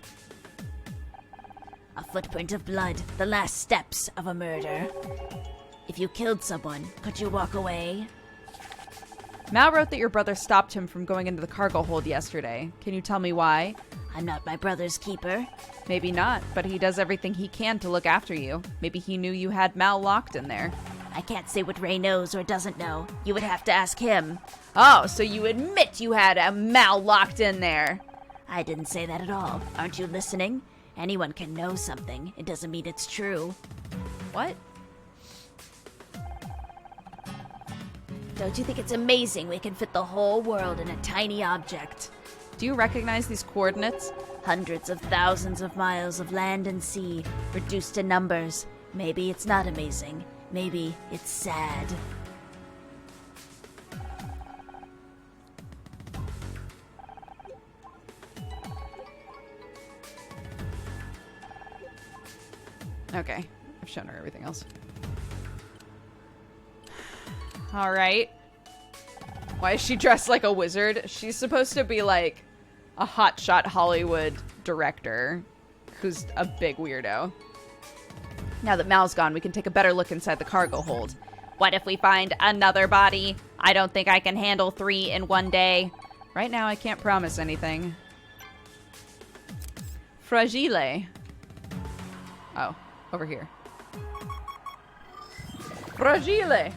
A footprint of blood, the last steps of a murder. If you killed someone, could you walk away? Mal wrote that your brother stopped him from going into the cargo hold yesterday. Can you tell me why? I'm not my brother's keeper. Maybe not, but he does everything he can to look after you. Maybe he knew you had Mal locked in there. I can't say what Ray knows or doesn't know. You would have to ask him. Oh, so you admit you had a Mal locked in there. I didn't say that at all. Aren't you listening? Anyone can know something. It doesn't mean it's true. What? Don't you think it's amazing we can fit the whole world in a tiny object? Do you recognize these coordinates? Hundreds of thousands of miles of land and sea, reduced to numbers. Maybe it's not amazing. Maybe it's sad. Okay, I've shown her everything else. Alright. Why is she dressed like a wizard? She's supposed to be like a hotshot Hollywood director who's a big weirdo. Now that Mal's gone, we can take a better look inside the cargo hold. What if we find another body? I don't think I can handle 3 in one day. Right now, I can't promise anything. Fragile. Oh, over here. Fragile.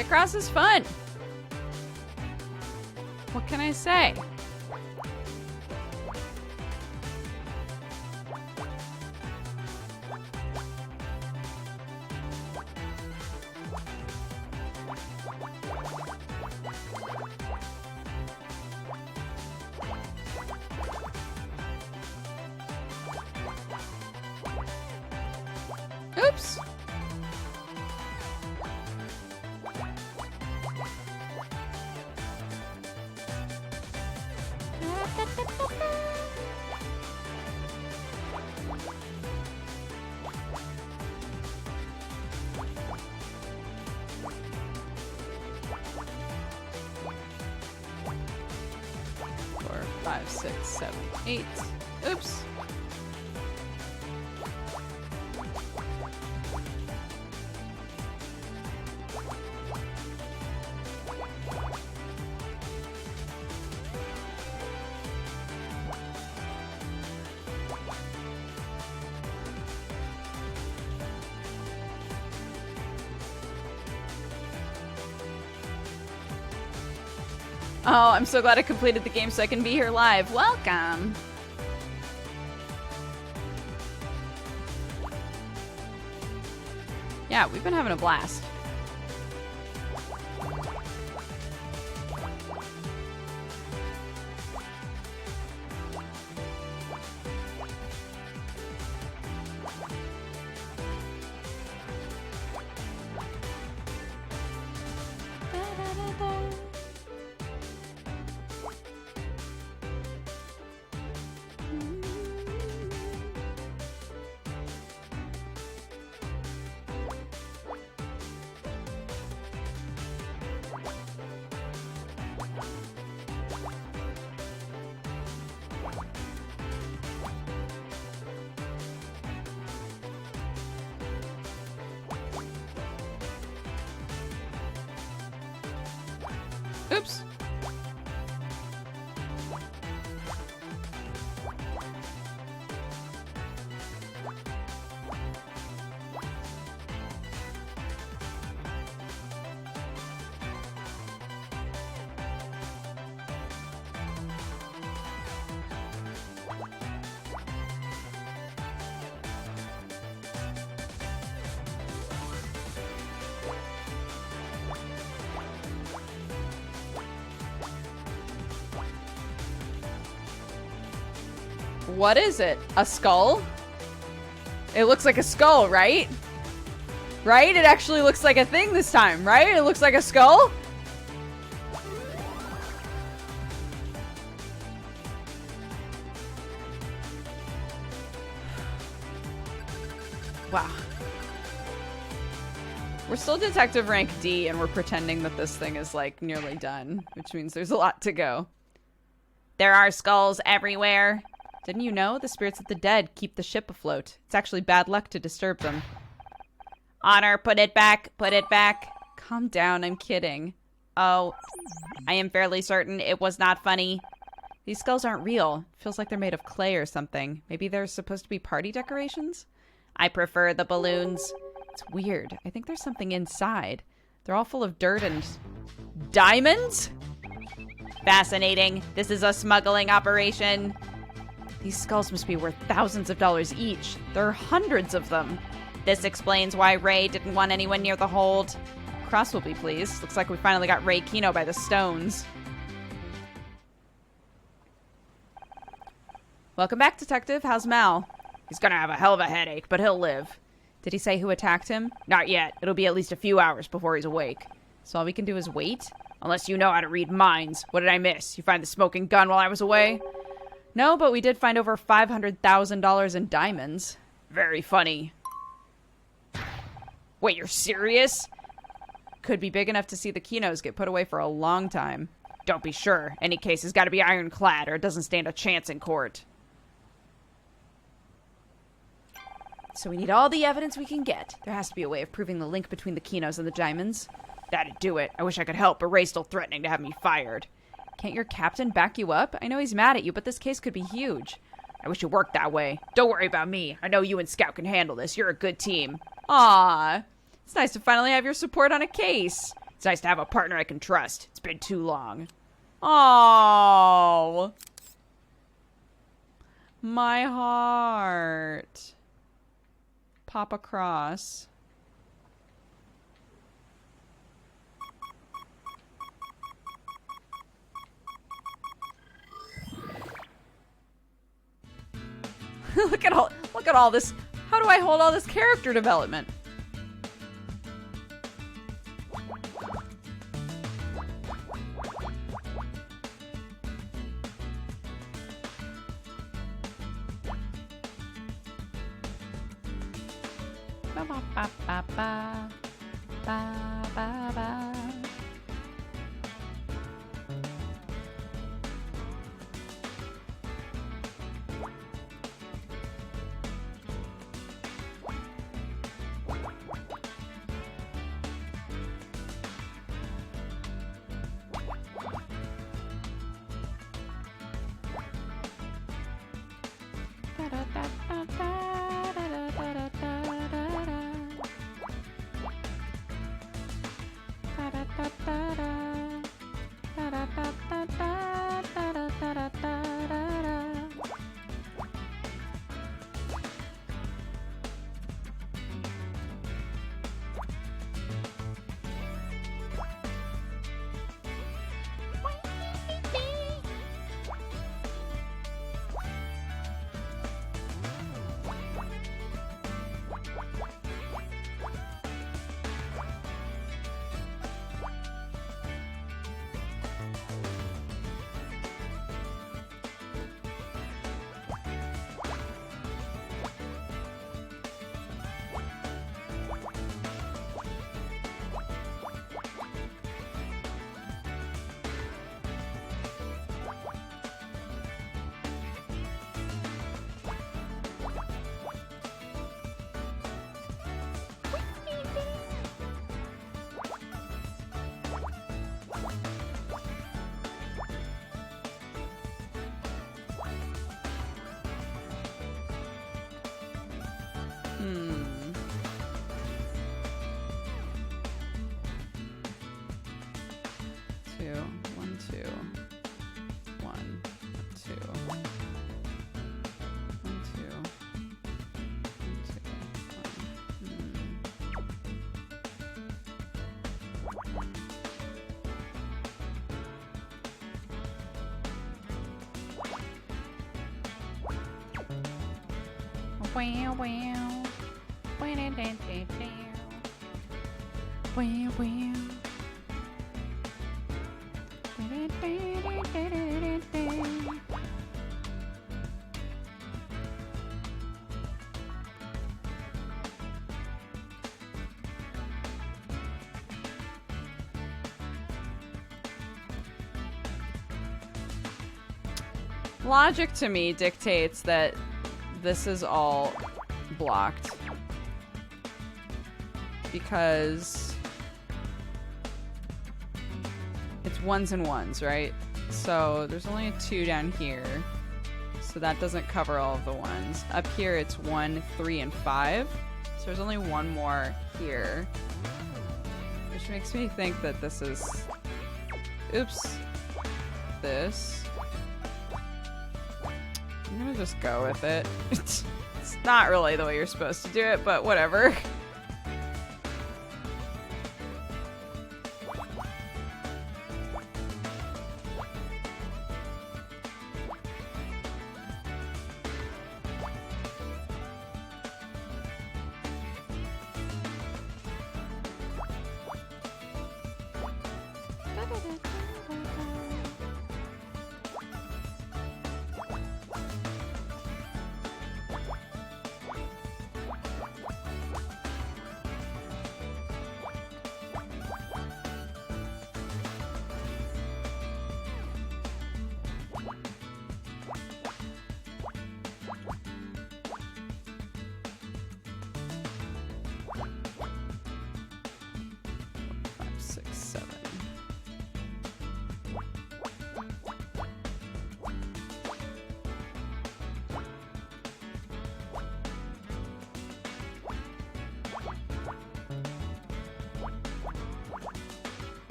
Picross is fun. What can I say? Oops. Four, five, six, seven, eight. Oops. Oh, I'm so glad I completed the game so I can be here live. Welcome. Yeah, we've been having a blast. Oops. What is it? A skull? It looks like a skull, right? Right? It actually looks like a thing this time, right? It looks like a skull? Wow. We're still detective rank D and we're pretending that this thing is like nearly done, which means there's a lot to go. There are skulls everywhere. Didn't you know? The spirits of the dead keep the ship afloat. It's actually bad luck to disturb them. Honor, put it back. Put it back. Calm down, I'm kidding. Oh, I am fairly certain it was not funny. These skulls aren't real. Feels like they're made of clay or something. Maybe they're supposed to be party decorations? I prefer the balloons. It's weird. I think there's something inside. They're all full of dirt and... diamonds? Fascinating. This is a smuggling operation. These skulls must be worth thousands of dollars each. There are hundreds of them. This explains why Ray didn't want anyone near the hold. Cross will be pleased. Looks like we finally got Ray Kino by the stones. Welcome back, Detective. How's Mal? He's gonna have a hell of a headache, but he'll live. Did he say who attacked him? Not yet. It'll be at least a few hours before he's awake. So all we can do is wait? Unless you know how to read minds. What did I miss? You find the smoking gun while I was away? No, but we did find over $500,000 in diamonds. Very funny. Wait, you're serious? Could be big enough to see the Kinos get put away for a long time. Don't be sure. Any case has got to be ironclad or it doesn't stand a chance in court. So we need all the evidence we can get. There has to be a way of proving the link between the Kinos and the diamonds. That'd do it. I wish I could help, but Ray's still threatening to have me fired. Can't your captain back you up? I know he's mad at you, but this case could be huge. I wish it worked that way. Don't worry about me. I know you and Scout can handle this. You're a good team. Aww. It's nice to finally have your support on a case. It's nice to have a partner I can trust. It's been too long. Oh, my heart. Papa Cross. Look at all this. How do I hold all this character development? Ba ba ba ba ba ba ba ba. Wow, wow. Wow, wow. Logic to me dictates that this is all blocked because it's ones and ones, right? So there's only a 2 down here, so that doesn't cover all of the ones. Up here it's 1, 3, and 5, so there's only one more here, which makes me think that this is, oops, this. I'm gonna just go with it. It's not really the way you're supposed to do it, but whatever.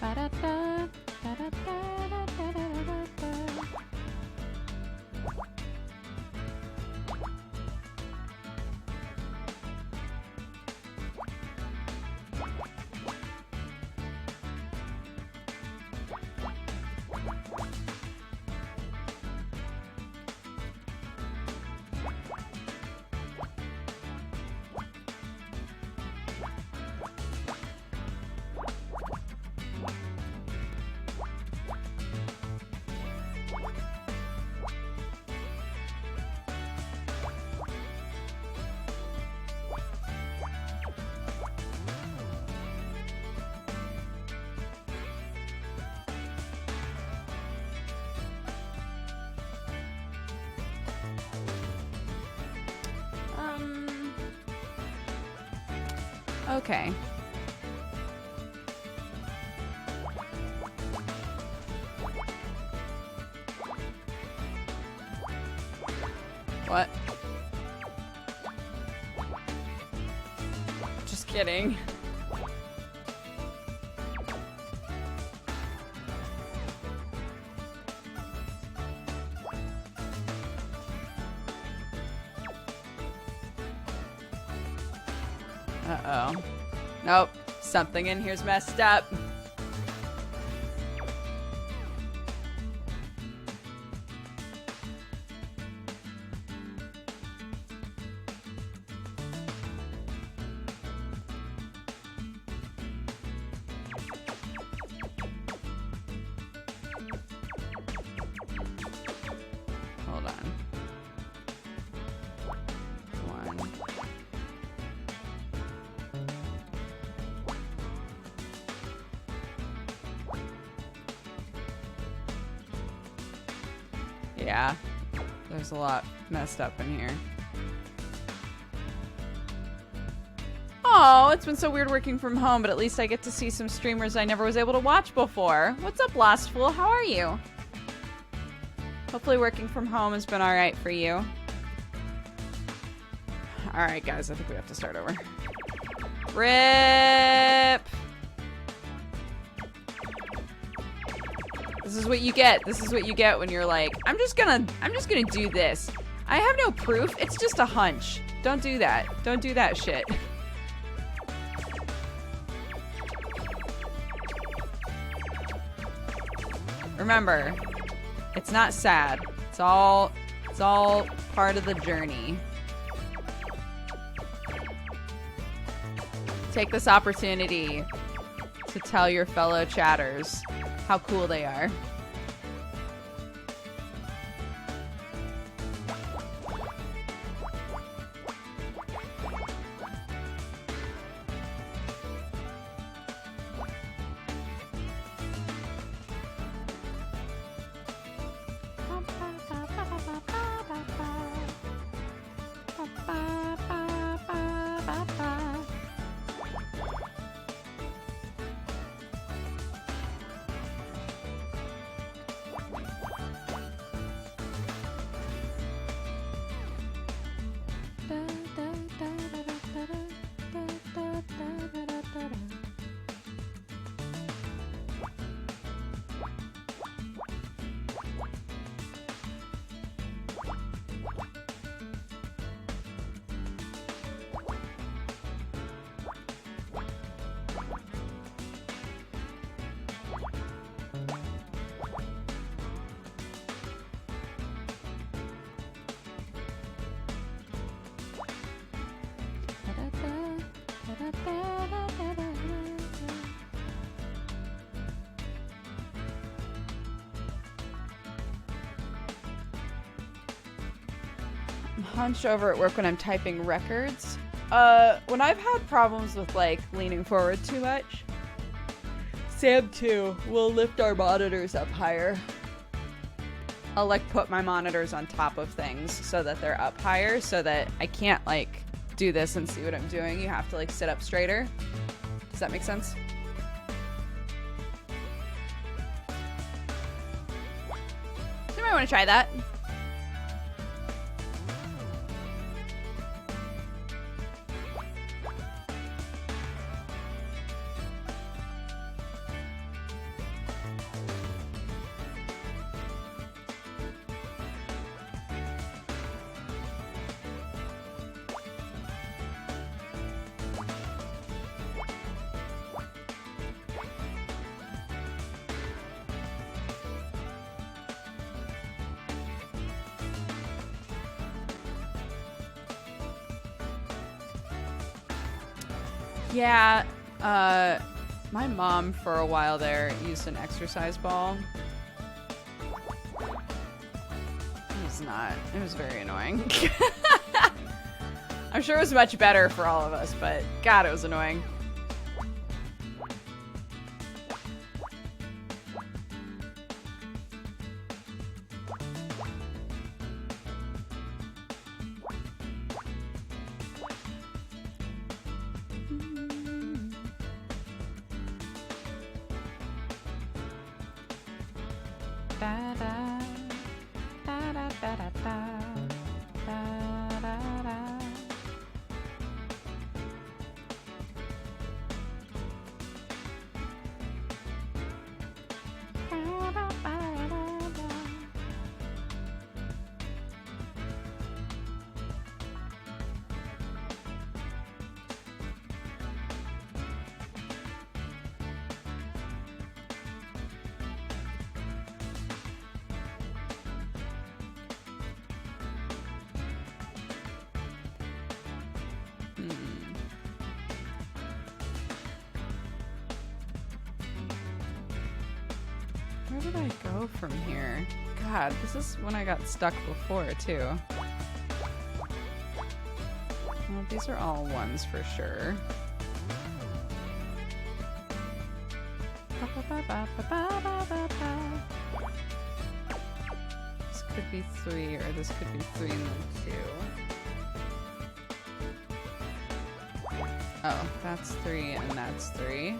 Ba-da-da, ba-da-da-da-da-da-da-da. Okay. What? Just kidding. Uh-oh. Nope. Something in here's messed up. Hold on. One. Yeah, there's a lot messed up in here. Oh, it's been so weird working from home, but at least I get to see some streamers I never was able to watch before. What's up, Lastful? How are you? Hopefully working from home has been alright for you. Alright, guys, I think we have to start over. RIP! This is what you get. This is what you get when you're like, I'm just gonna do this. I have no proof. It's just a hunch. Don't do that. Don't do that shit. Remember, it's not sad. It's all part of the journey. Take this opportunity to tell your fellow chatters how cool they are. I'm hunched over at work when I'm typing records. When I've had problems with like leaning forward too much, Sam too will lift our monitors up higher. I'll like put my monitors on top of things so that they're up higher so that I can't like do this and see what I'm doing. You have to like sit up straighter. Does that make sense? You might want to try that. Yeah, my mom for a while there used an exercise ball. It was very annoying. I'm sure it was much better for all of us, but God, it was annoying. Where did I go from here? God, this is when I got stuck before, too. Well, these are all ones for sure. This could be 3, or this could be 3 and then 2. Oh, that's 3 and that's 3.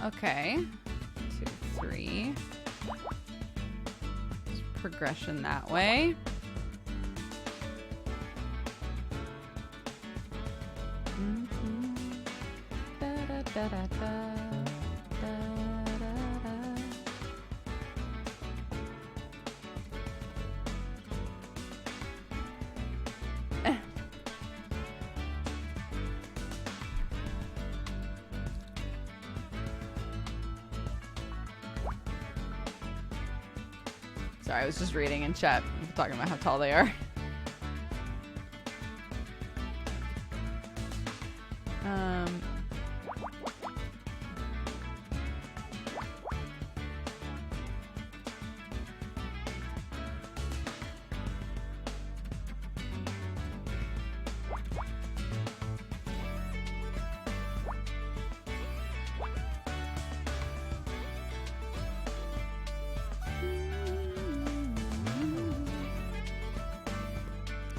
Okay. 2, 3. There's progression that way. Sorry, I was just reading in chat, talking about how tall they are.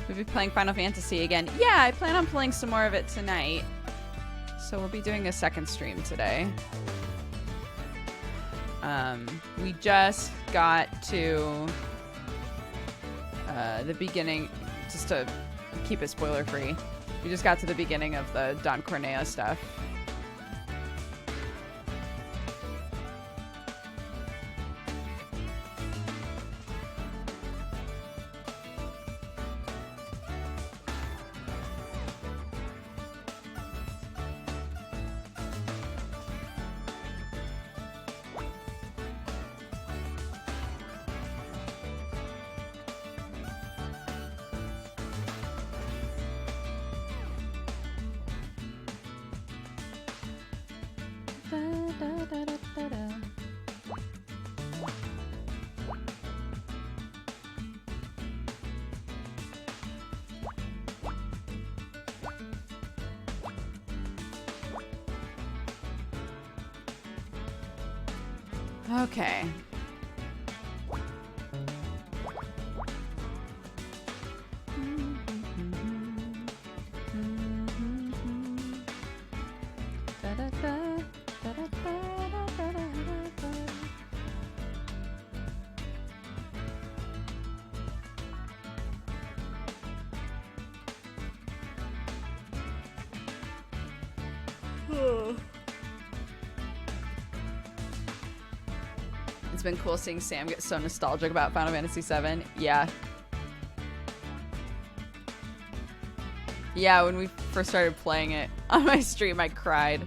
We'll be playing Final Fantasy again. Yeah, I plan on playing some more of it tonight. So we'll be doing a second stream today. We just got to the beginning, just to keep it spoiler free. We just got to the beginning of the Don Corneo stuff. Okay. It's been cool seeing Sam get so nostalgic about Final Fantasy VII. Yeah. Yeah, when we first started playing it on my stream, I cried.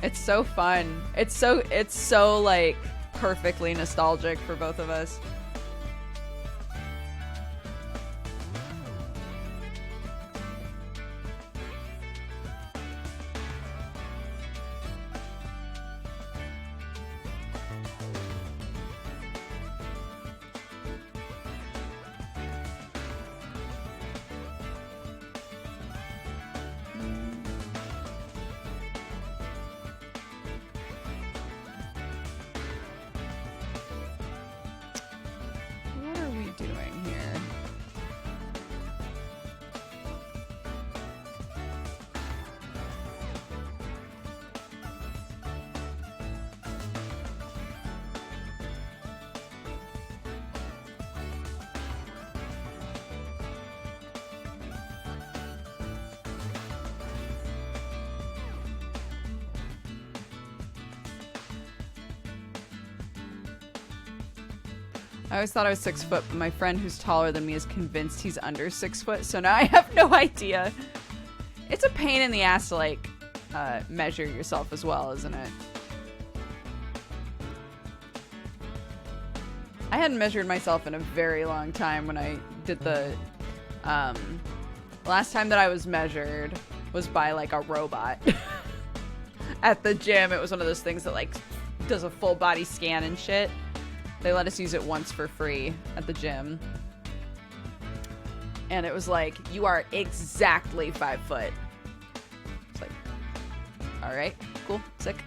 It's so fun. It's so like perfectly nostalgic for both of us. What are we doing here? I always thought I was 6 foot, but my friend who's taller than me is convinced he's under 6 foot, so now I have no idea. It's a pain in the ass to, like, measure yourself as well, isn't it? I hadn't measured myself in a very long time when I did the, last time that I was measured was by, like, a robot. At the gym, it was one of those things that, like, does a full body scan and shit. They let us use it once for free at the gym. And it was like, you are exactly 5 foot. It's like, all right, cool, sick.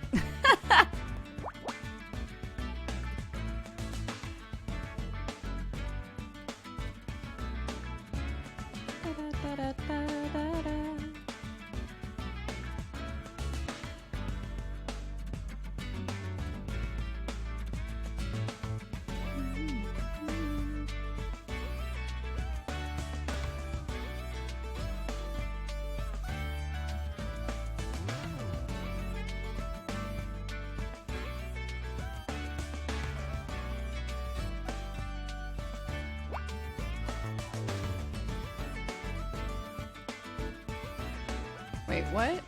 Wait, what?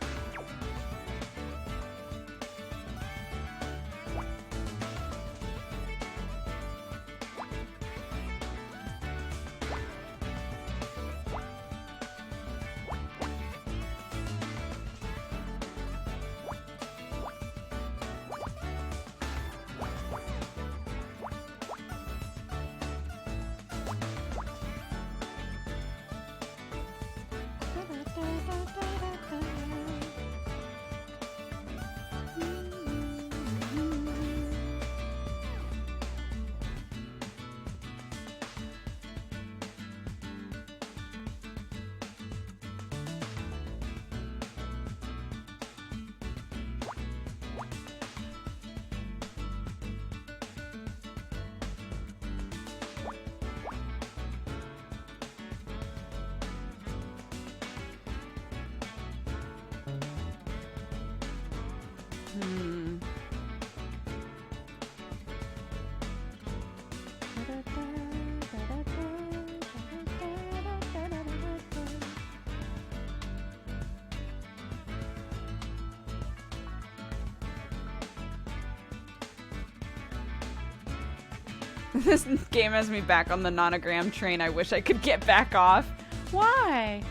This game has me back on the nonogram train. I wish I could get back off. Why?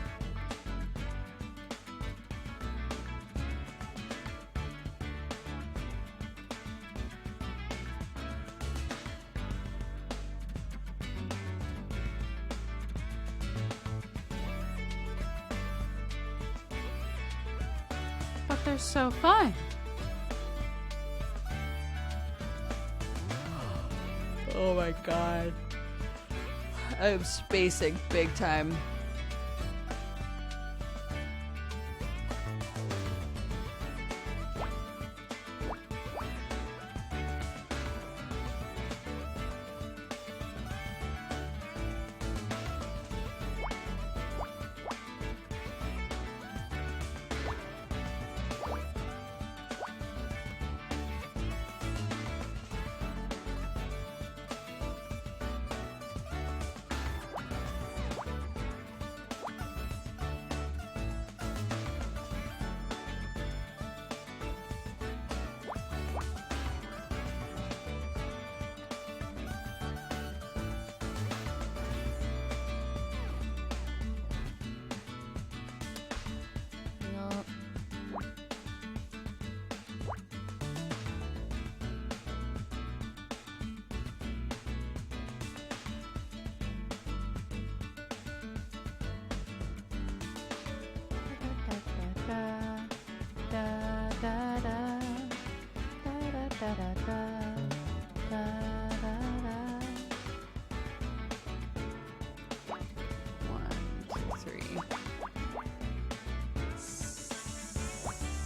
But they're so fun. Oh my god. I am spacing big time.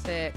Sick.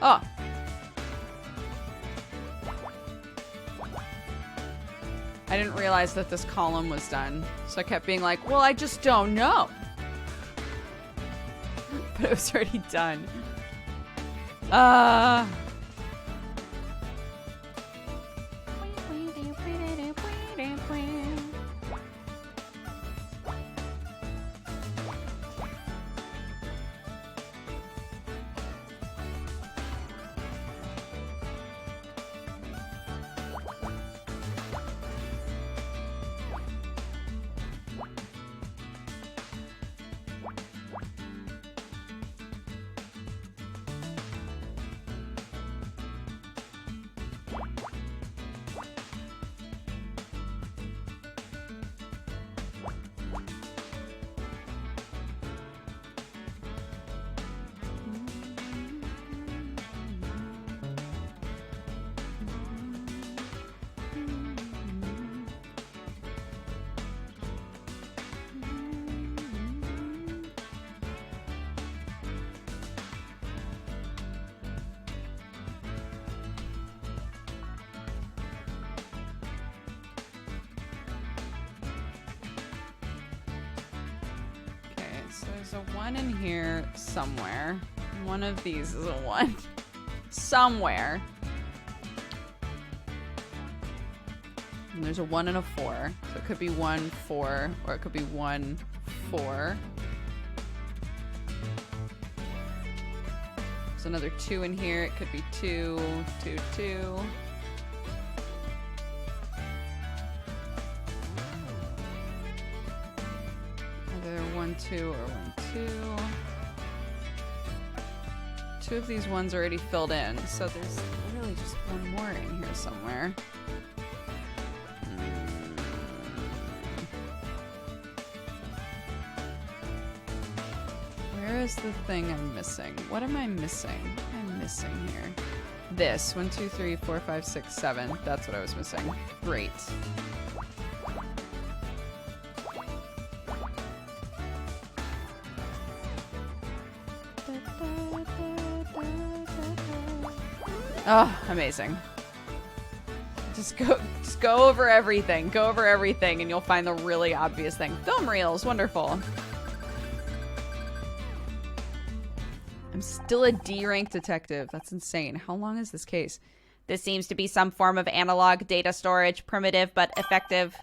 Oh. I didn't realize that this column was done. So I kept being like, well, I just don't know. But it was already done. So there's a 1 in here somewhere. One of these is a 1. Somewhere. And there's a 1 and a 4. So it could be 1, 4, or it could be 1, 4. There's another 2 in here. It could be 2, 2, 2. Either 1, 2, or 1, 2. 2 of these ones are already filled in, so there's literally just 1 more in here somewhere. Where is the thing I'm missing? What am I missing? What am I missing here? This. 1, 2, 3, 4, 5, 6, 7. That's what I was missing. Great. Oh, amazing. Just go over everything. Go over everything and you'll find the really obvious thing. Film reels, wonderful. I'm still a D-rank detective. That's insane. How long is this case? This seems to be some form of analog data storage, primitive but effective.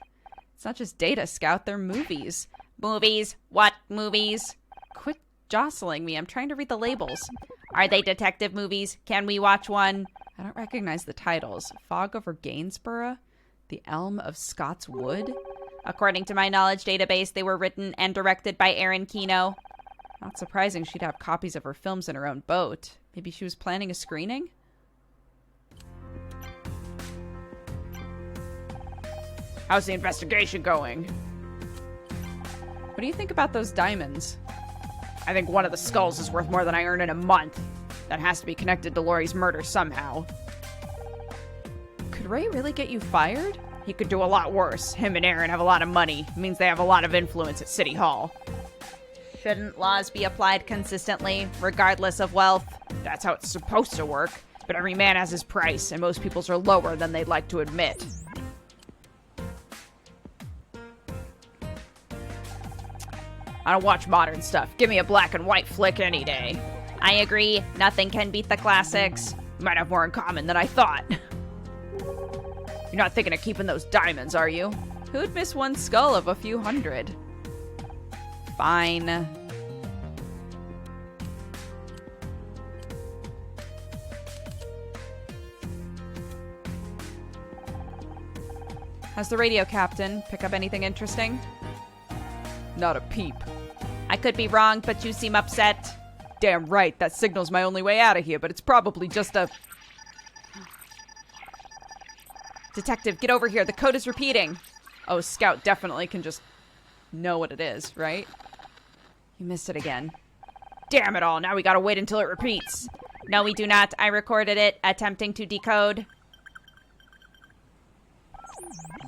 It's not just data, Scout. They're movies. Movies? What movies? Quit jostling me. I'm trying to read the labels. Are they detective movies? Can we watch one? I don't recognize the titles. Fog over Gainsborough? The Elm of Scott's Wood? According to my knowledge database, they were written and directed by Erin Keno. Not surprising she'd have copies of her films in her own boat. Maybe she was planning a screening? How's the investigation going? What do you think about those diamonds? I think one of the skulls is worth more than I earn in a month. That has to be connected to Laurie's murder somehow. Could Ray really get you fired? He could do a lot worse. Him and Aaron have a lot of money. It means they have a lot of influence at City Hall. Shouldn't laws be applied consistently, regardless of wealth? That's how it's supposed to work. But every man has his price, and most people's are lower than they'd like to admit. I don't watch modern stuff. Give me a black and white flick any day. I agree. Nothing can beat the classics. We might have more in common than I thought. You're not thinking of keeping those diamonds, are you? Who'd miss one skull of a few hundred? Fine. How's the radio, Captain? Pick up anything interesting? Not a peep. I could be wrong, but you seem upset. Damn right, that signal's my only way out of here, but it's probably just a... Detective, get over here. The code is repeating. Oh, Scout definitely can just know what it is, right? You missed it again. Damn it all, now we gotta wait until it repeats. No, we do not. I recorded it, attempting to decode.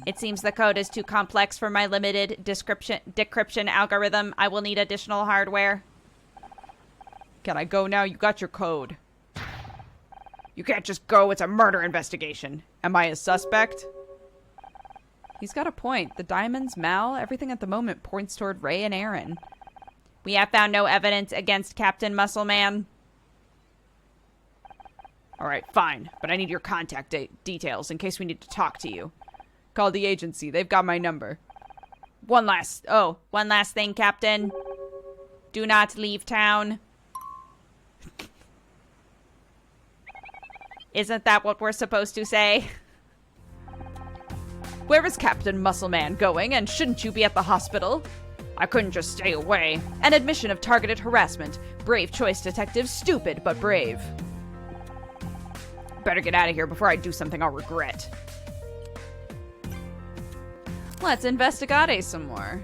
It seems the code is too complex for my limited decryption algorithm. I will need additional hardware. Can I go now? You got your code. You can't just go, it's a murder investigation. Am I a suspect? He's got a point. The diamonds, Mal, everything at the moment points toward Ray and Aaron. We have found no evidence against Captain Muscleman. Alright, fine, but I need your contact details in case we need to talk to you. Call the agency. They've got my number. One last thing, Captain. Do not leave town. Isn't that what we're supposed to say? Where is Captain Muscleman going, and shouldn't you be at the hospital? I couldn't just stay away. An admission of targeted harassment. Brave choice, detective. Stupid, but brave. Better get out of here before I do something I'll regret. Let's investigate some more.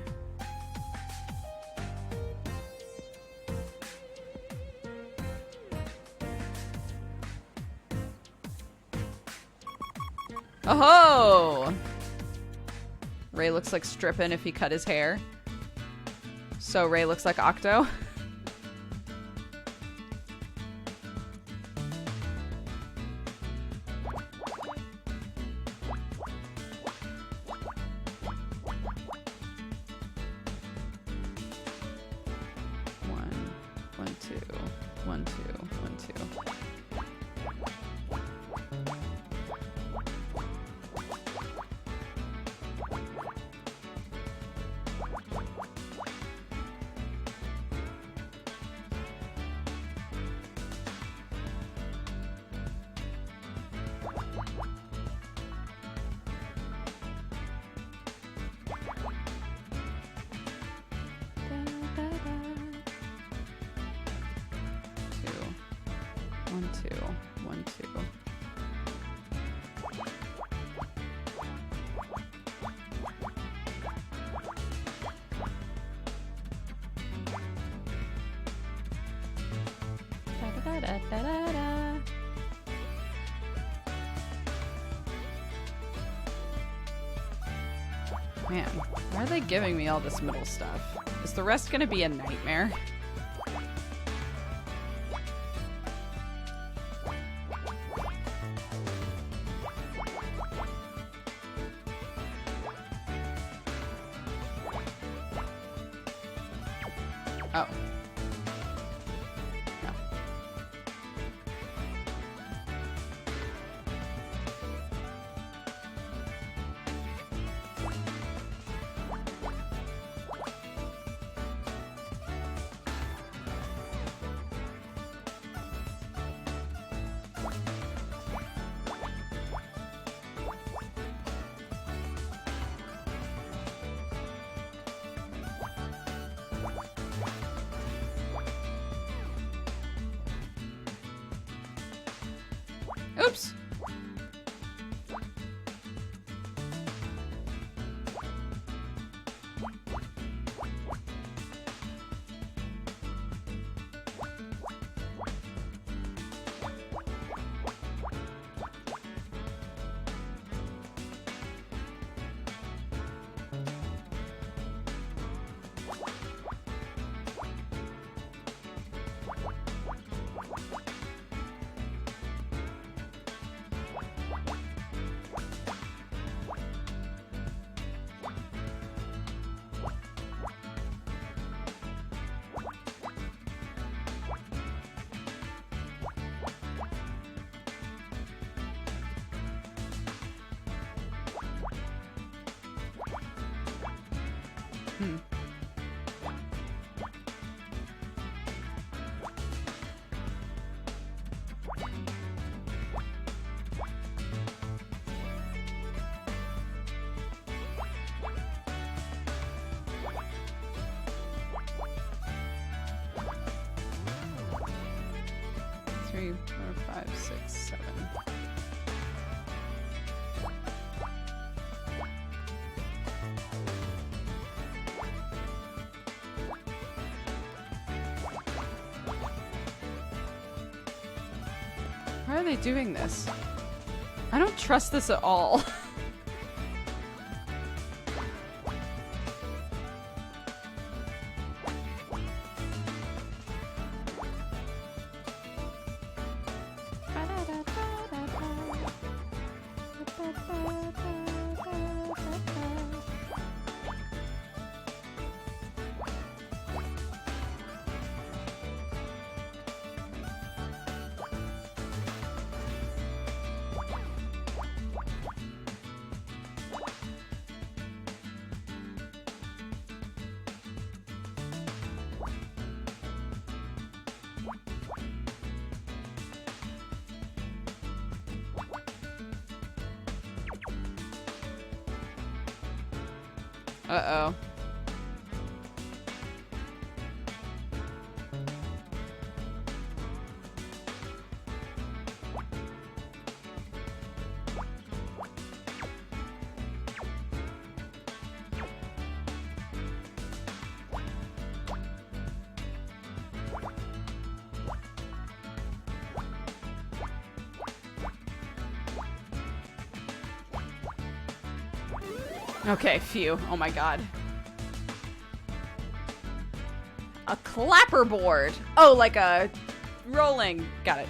Oh! Ray looks like Strippin if he cut his hair. So Ray looks like Octo. One, two. One, two. Man, why are they giving me all this middle stuff? Is the rest gonna be a nightmare? Oh. No. Oops. Three, four, five, six, seven. Why are they doing this? I don't trust this at all. Uh-oh. Okay, phew. Oh my god. A clapperboard. Oh, like a rolling. Got it.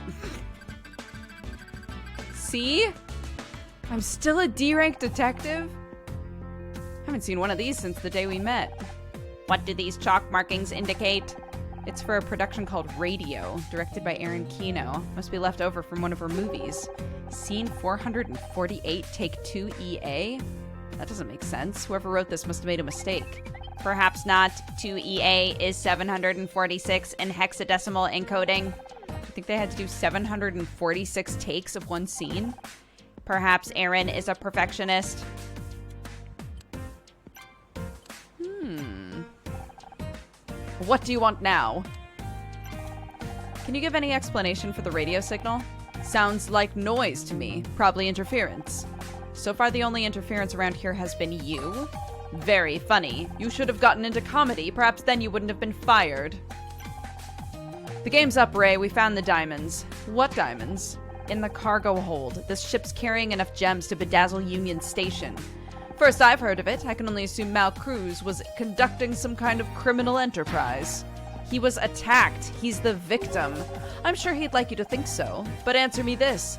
See? I'm still a D-rank detective? Haven't seen one of these since the day we met. What do these chalk markings indicate? It's for a production called Radio, directed by Erin Kino. Must be left over from one of her movies. Scene 448, take 2 EA? That doesn't make sense. Whoever wrote this must have made a mistake. Perhaps not. 2EA is 746 in hexadecimal encoding. I think they had to do 746 takes of one scene. Perhaps Aaron is a perfectionist. What do you want now? Can you give any explanation for the radio signal? Sounds like noise to me. Probably interference. So far, the only interference around here has been you. Very funny. You should have gotten into comedy. Perhaps then you wouldn't have been fired. The game's up, Ray. We found the diamonds. What diamonds? In the cargo hold. This ship's carrying enough gems to bedazzle Union Station. First I've heard of it, I can only assume Mal Cruz was conducting some kind of criminal enterprise. He was attacked. He's the victim. I'm sure he'd like you to think so. But answer me this.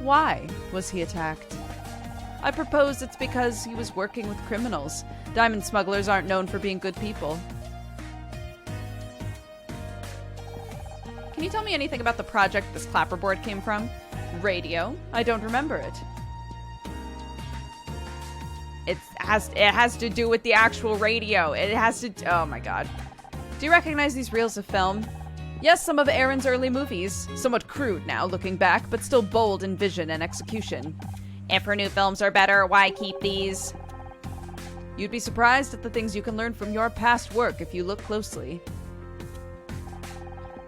Why was he attacked? I propose it's because he was working with criminals. Diamond smugglers aren't known for being good people. Can you tell me anything about the project this clapperboard came from? Radio? I don't remember it. It has to do with the actual radio. It has to... Oh my god. Do you recognize these reels of film? Yes, some of Aaron's early movies. Somewhat crude now, looking back, but still bold in vision and execution. If her new films are better, why keep these? You'd be surprised at the things you can learn from your past work if you look closely.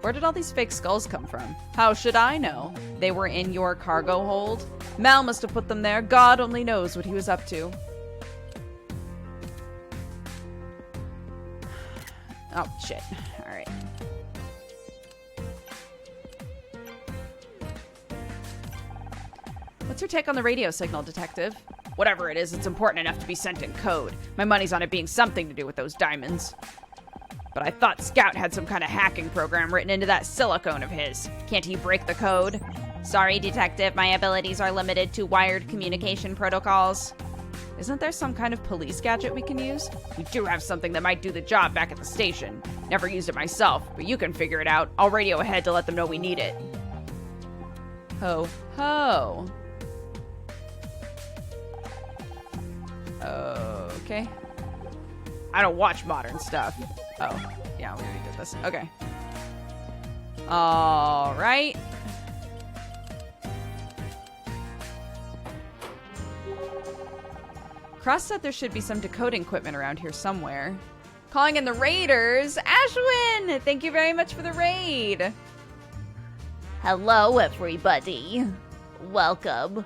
Where did all these fake skulls come from? How should I know? They were in your cargo hold? Mal must have put them there. God only knows what he was up to. Oh, shit. Alright. What's your take on the radio signal, Detective? Whatever it is, it's important enough to be sent in code. My money's on it being something to do with those diamonds. But I thought Scout had some kind of hacking program written into that silicone of his. Can't he break the code? Sorry, Detective, my abilities are limited to wired communication protocols. Isn't there some kind of police gadget we can use? We do have something that might do the job back at the station. Never used it myself, but you can figure it out. I'll radio ahead to let them know we need it. Ho, ho. Okay. I don't watch modern stuff. Oh, yeah, we already did this. Okay. All right. Cross said there should be some decoding equipment around here somewhere. Calling in the raiders, Ashwin! Thank you very much for the raid. Hello, everybody. Welcome.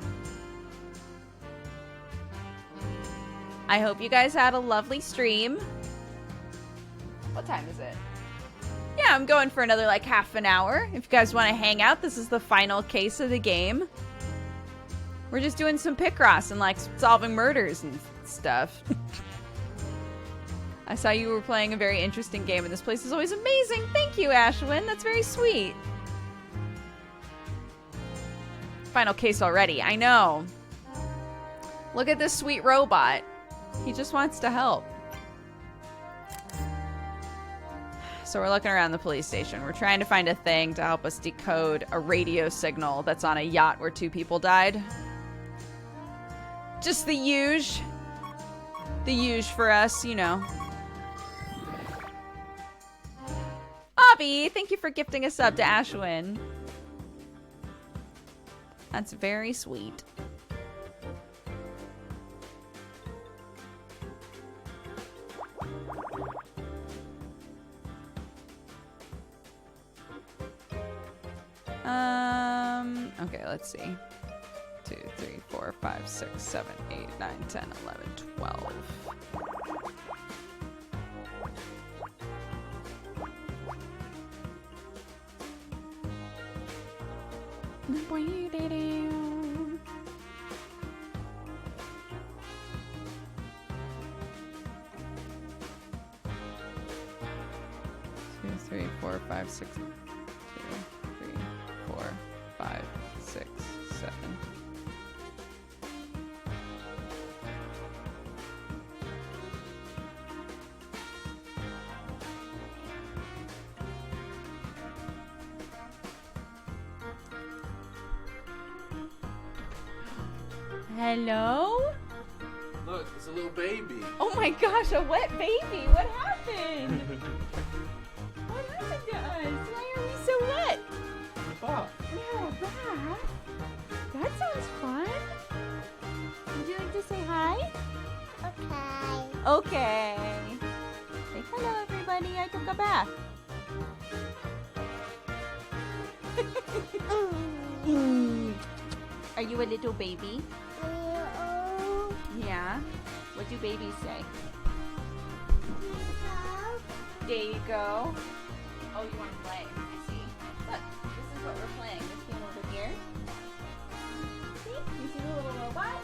I hope you guys had a lovely stream. What time is it? Yeah, I'm going for another like half an hour. If you guys want to hang out, this is the final case of the game. We're just doing some Picross and like solving murders and stuff. I saw you were playing a very interesting game, and this place is always amazing. Thank you, Ashwin. That's very sweet. Final case already. I know. Look at this sweet robot. He just wants to help. So we're looking around the police station. We're trying to find a thing to help us decode a radio signal that's on a yacht where 2 people died. Just the huge. The huge for us, you know. Bobby, thank you for gifting a sub to Ashwin. That's very sweet. Okay, let's see. 2, 3, 4, 5, 6, 7, 8, 9, 10, 11, 12. Two, 3, 4, 5, 6. 2, 3, 4, 5, 6, 7. Hello? Look, it's a little baby. Oh my gosh, a wet baby. What happened? What happened to us? Why are we so wet? Yeah, that. That sounds fun. Would you like to say hi? Okay. Okay. Say hello, everybody. I took a bath. Are you a little baby? Yeah. What do babies say? There you go. Oh, you want to play? I see. Look, this is what we're playing. This game over here. See? You see the little robot?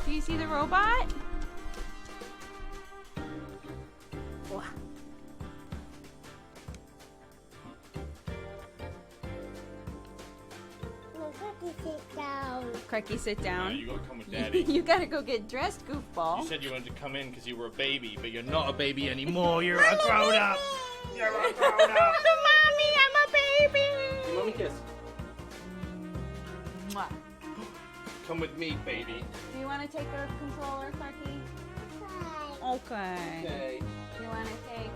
Do you see the robot? Cracky, sit down. You gotta come with Daddy. You gotta go get dressed, goofball. You said you wanted to come in because you were a baby, but you're not a baby anymore. You're a grown up. You're a grown up. Mommy, I'm a baby. Give Mommy a kiss. Mwah. Come with me, baby. Do you want to take the controller, Clarky? Okay. Okay. Do you want to take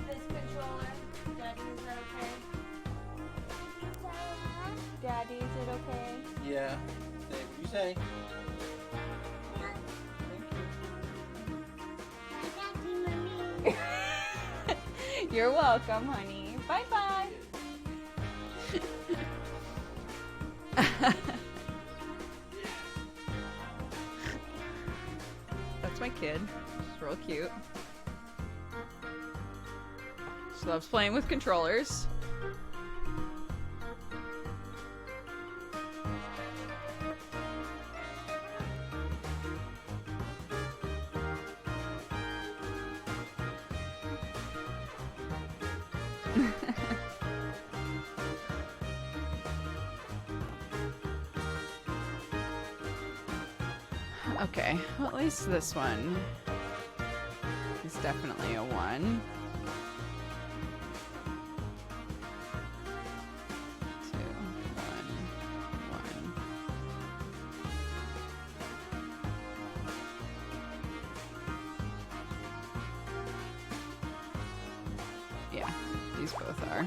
this controller? Daddy, is that okay? Daddy, is it okay? Yeah. Say what you say. You're welcome, honey. Bye-bye. That's my kid. She's real cute. She loves playing with controllers. Okay, well, at least this one is definitely a 1. 2, 1, 1. These both are.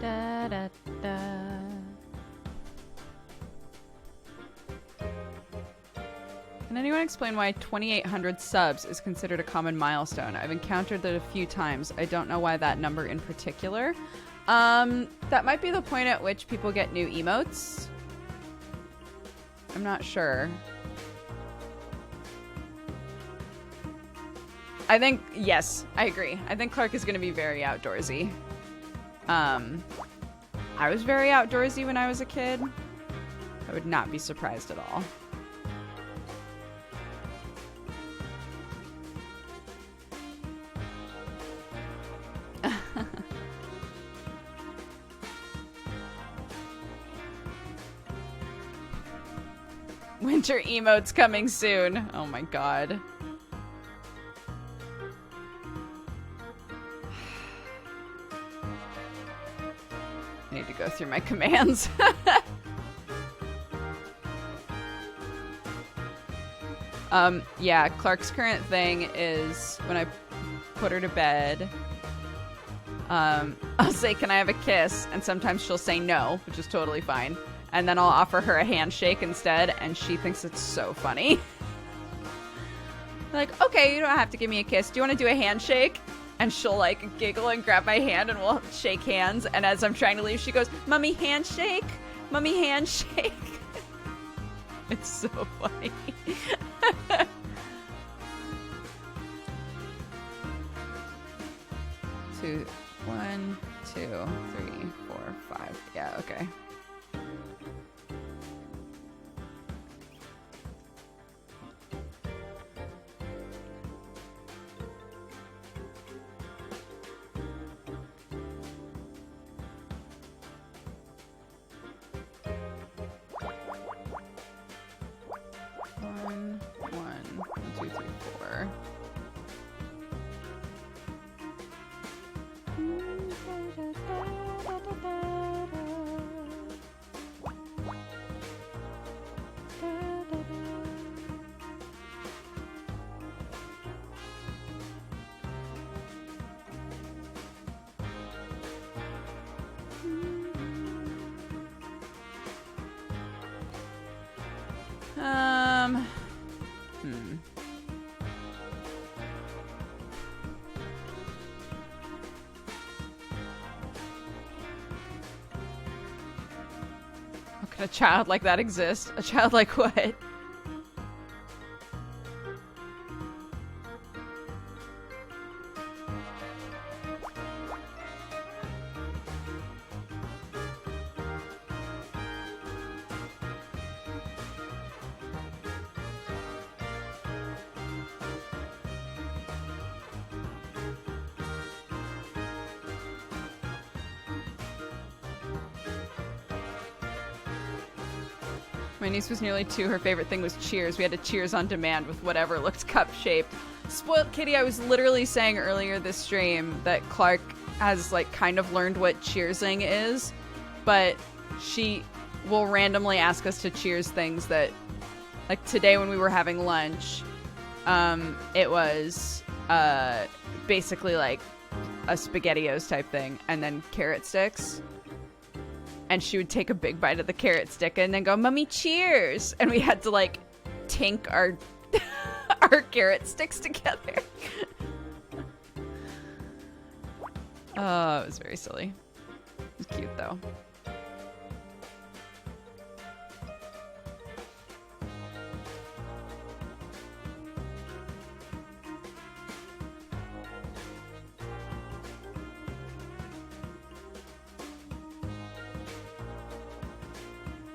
Da, da, da. Can anyone explain why 2,800 subs is considered a common milestone? I've encountered it a few times. I don't know why that number in particular. That might be the point at which people get new emotes. I'm not sure. I think, yes, I agree. I think Clark is going to be very outdoorsy. I was very outdoorsy when I was a kid. I would not be surprised at all. Winter emotes coming soon. Oh my god. I need to go through my commands. Yeah, Clark's current thing is when I put her to bed, I'll say, "Can I have a kiss?" And sometimes she'll say no, which is totally fine. And then I'll offer her a handshake instead, and she thinks it's so funny. Like, okay, you don't have to give me a kiss. Do you want to do a handshake? And she'll like giggle and grab my hand and we'll shake hands. And as I'm trying to leave, she goes, "Mommy, handshake? Mommy, handshake?" It's so funny. 2, 1, 2, 3, 4, 5. Yeah, okay. One, 2, 3, 4. How can a child like that exist? A child like what? My niece was nearly 2. Her favorite thing was Cheers. We had to Cheers on demand with whatever looked cup-shaped. Spoiled Kitty, I was literally saying earlier this stream that Clark has, like, kind of learned what Cheersing is, but she will randomly ask us to Cheers things that, like, today when we were having lunch, it was, basically, like, a SpaghettiOs type thing, and then carrot sticks. And she would take a big bite of the carrot stick and then go, "Mommy, cheers!" And we had to, like, tink our our carrot sticks together. Oh, it was very silly. It was cute, though.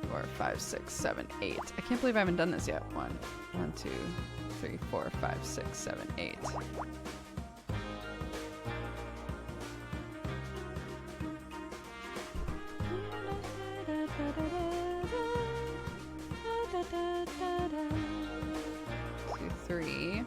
Four, 5, 6, 7, 8. I can't believe I haven't done this yet. 1, 2, 3, 4, 5, 6, 7, 8. Two, 3.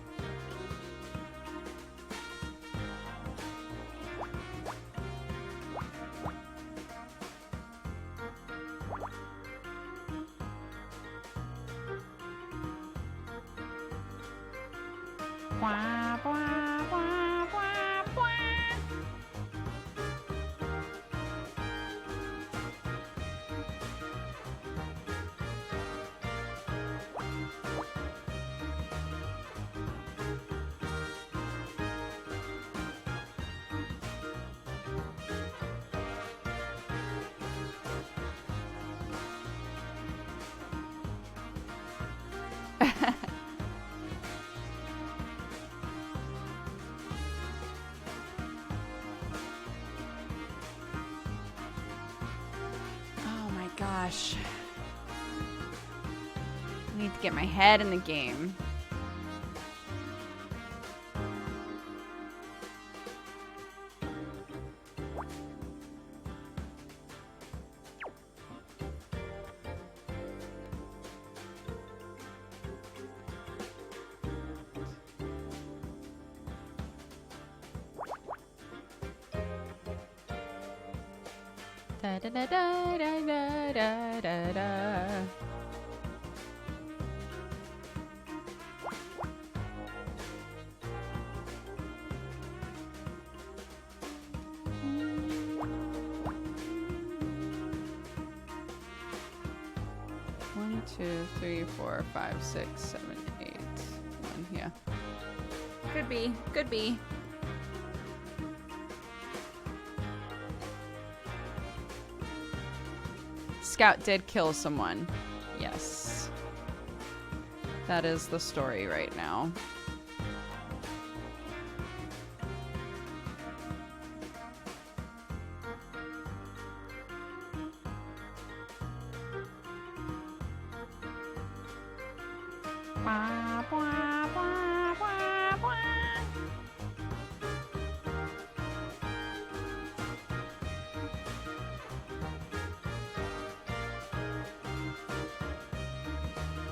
Oh my gosh. I need to get my head in the game. Da da da da da da da da. One, two, three, 4, 5, 6, 7, 8. 1, yeah. Could be. Could be. Scout did kill someone. Yes. That is the story right now.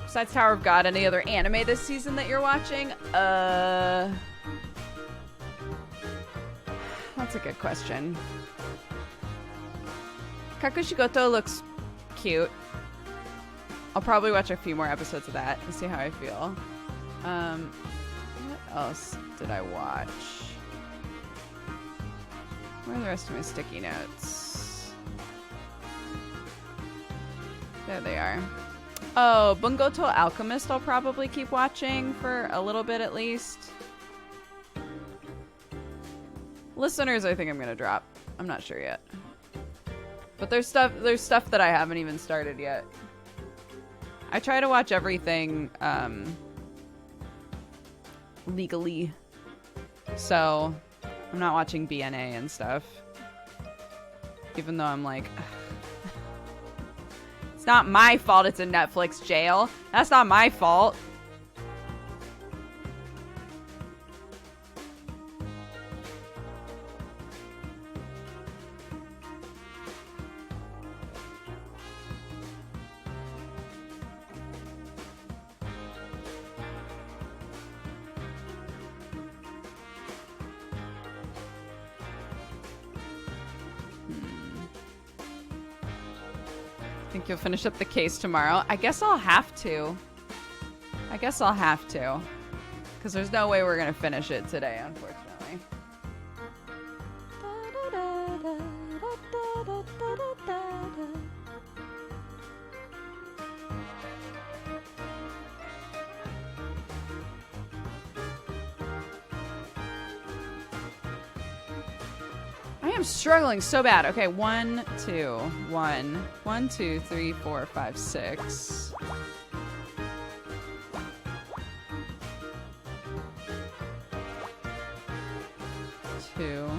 Besides Tower of God, any other anime this season that you're watching? That's a good question. Kakushigoto looks cute. I'll probably watch a few more episodes of that and see how I feel. What else did I watch? Where are the rest of my sticky notes? There they are. Oh, Bungoto Alchemist I'll probably keep watching for a little bit at least. Listeners, I think I'm gonna drop. I'm not sure yet. But there's stuff that I haven't even started yet. I try to watch everything legally. So I'm not watching BNA and stuff. Even though I'm like, it's not my fault it's in Netflix jail. That's not my fault. Think you'll finish up the case tomorrow? I guess I'll have to. Because there's no way we're gonna finish it today, unfortunately. I am struggling so bad. Okay, 1, 2, 1, 1, 2, 3, 4, 5, 6. Two.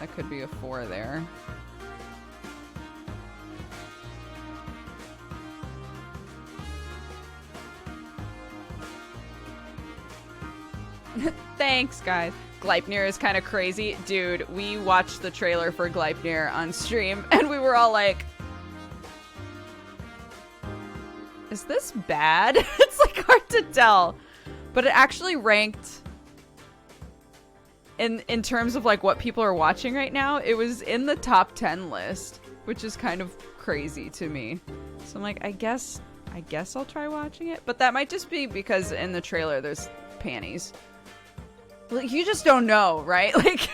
That could be a 4 there. Thanks, guys. Gleipnir is kind of crazy. Dude, we watched the trailer for Gleipnir on stream, and we were all like, is this bad? It's like hard to tell. But it actually ranked in terms of like what people are watching right now. It was in the top 10 list, which is kind of crazy to me. So I'm like, I guess I'll try watching it. But that might just be because in the trailer there's panties. Well, you just don't know, right? Like...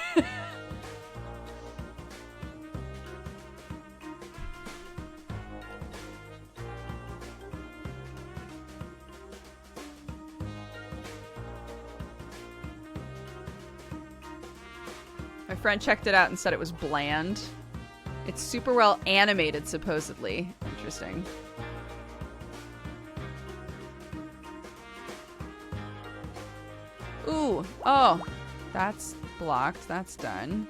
My friend checked it out and said it was bland. It's super well animated, supposedly. Interesting. Ooh. Oh. That's blocked. That's done.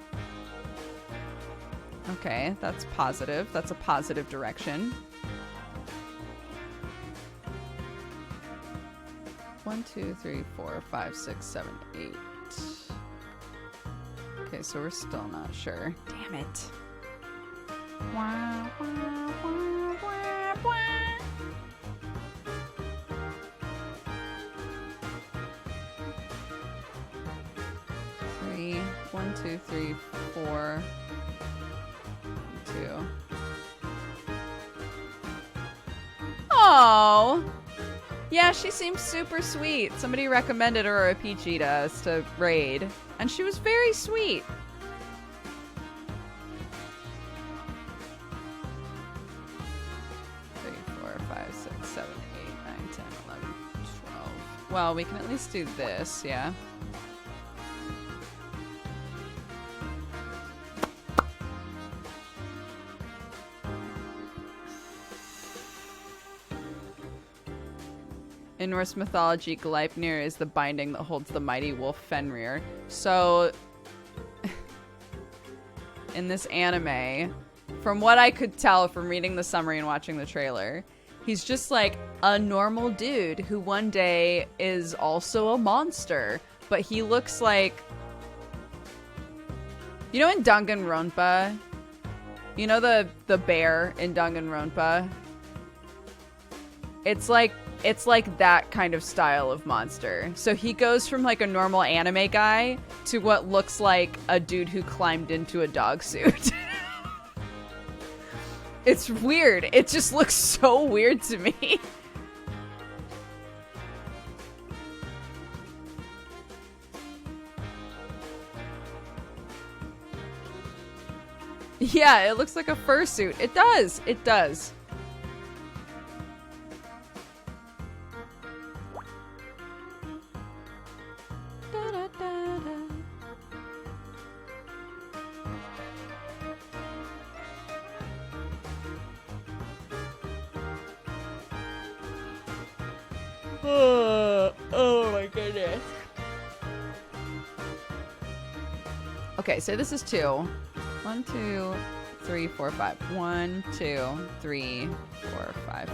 Okay. That's positive. That's a positive direction. 1, 2, 3, 4, 5, 6, 7, 8. Okay, so we're still not sure. Damn it. Wah, wah, wah, wah, wah. Three. 1, 2, 3, 4. 2. Oh. Yeah, she seems super sweet. Somebody recommended her a Peachy to us to raid, and she was very sweet. Three, 4, 5, 6, 7, 8, 9, 10, 11, 12. Well, we can at least do this, yeah. In Norse mythology, Gleipnir is the binding that holds the mighty wolf Fenrir. So, in this anime, from what I could tell from reading the summary and watching the trailer, he's just like a normal dude who one day is also a monster. But he looks like... You know in Danganronpa? You know the bear in Danganronpa? It's like that kind of style of monster. So he goes from like a normal anime guy to what looks like a dude who climbed into a dog suit. It's weird. It just looks so weird to me. Yeah, it looks like a fursuit. It does. It does. Oh my goodness. Okay, so this is 2. 1, 2, 3, 4, 5. 1, 2, 3, 4, 5.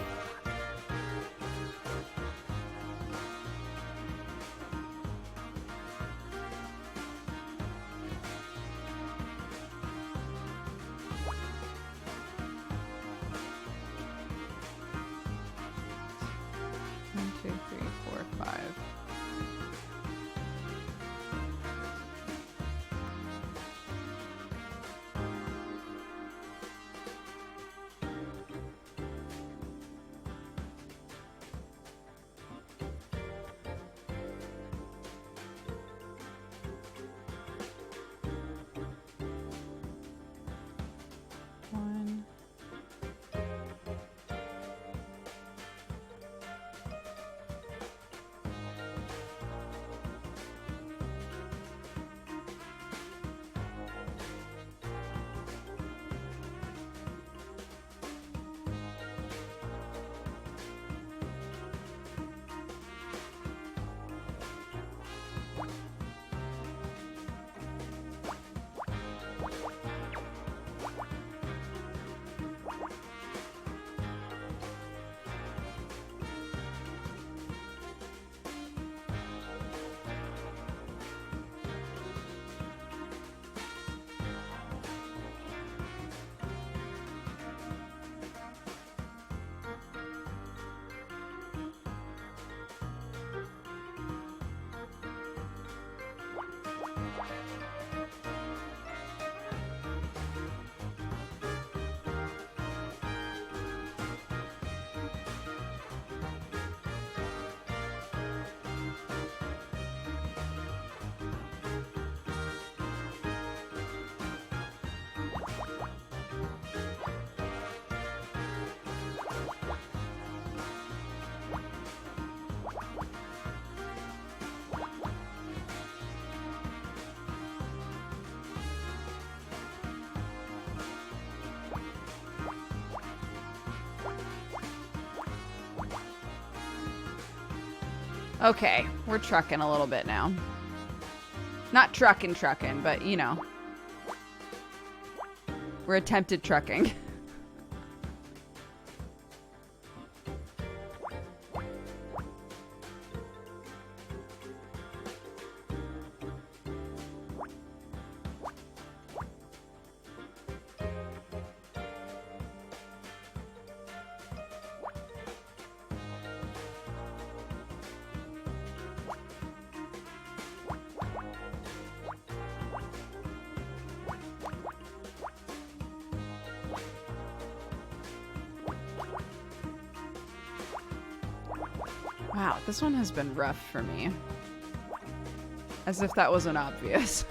Okay, we're trucking a little bit now. Not trucking, but you know. We're attempted trucking. Wow, this one has been rough for me. As if that wasn't obvious.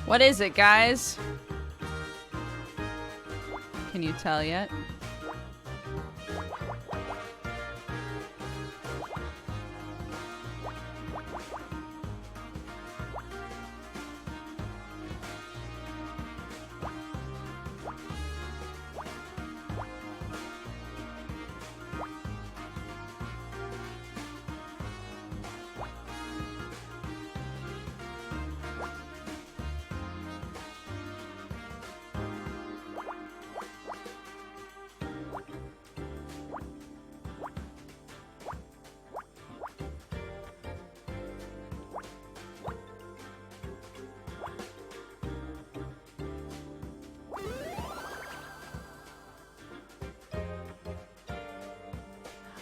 What is it, guys? Can you tell yet?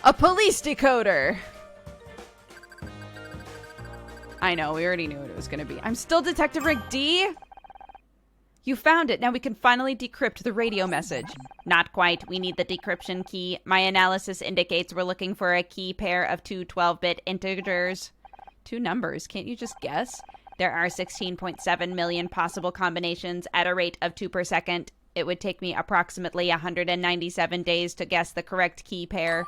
A police decoder! I know, we already knew what it was gonna be. I'm still Detective Rick D? You found it. Now we can finally decrypt the radio message. Not quite. We need the decryption key. My analysis indicates we're looking for a key pair of two 12-bit integers. Two numbers. Can't you just guess? There are 16.7 million possible combinations at a rate of 2 per second. It would take me approximately 197 days to guess the correct key pair.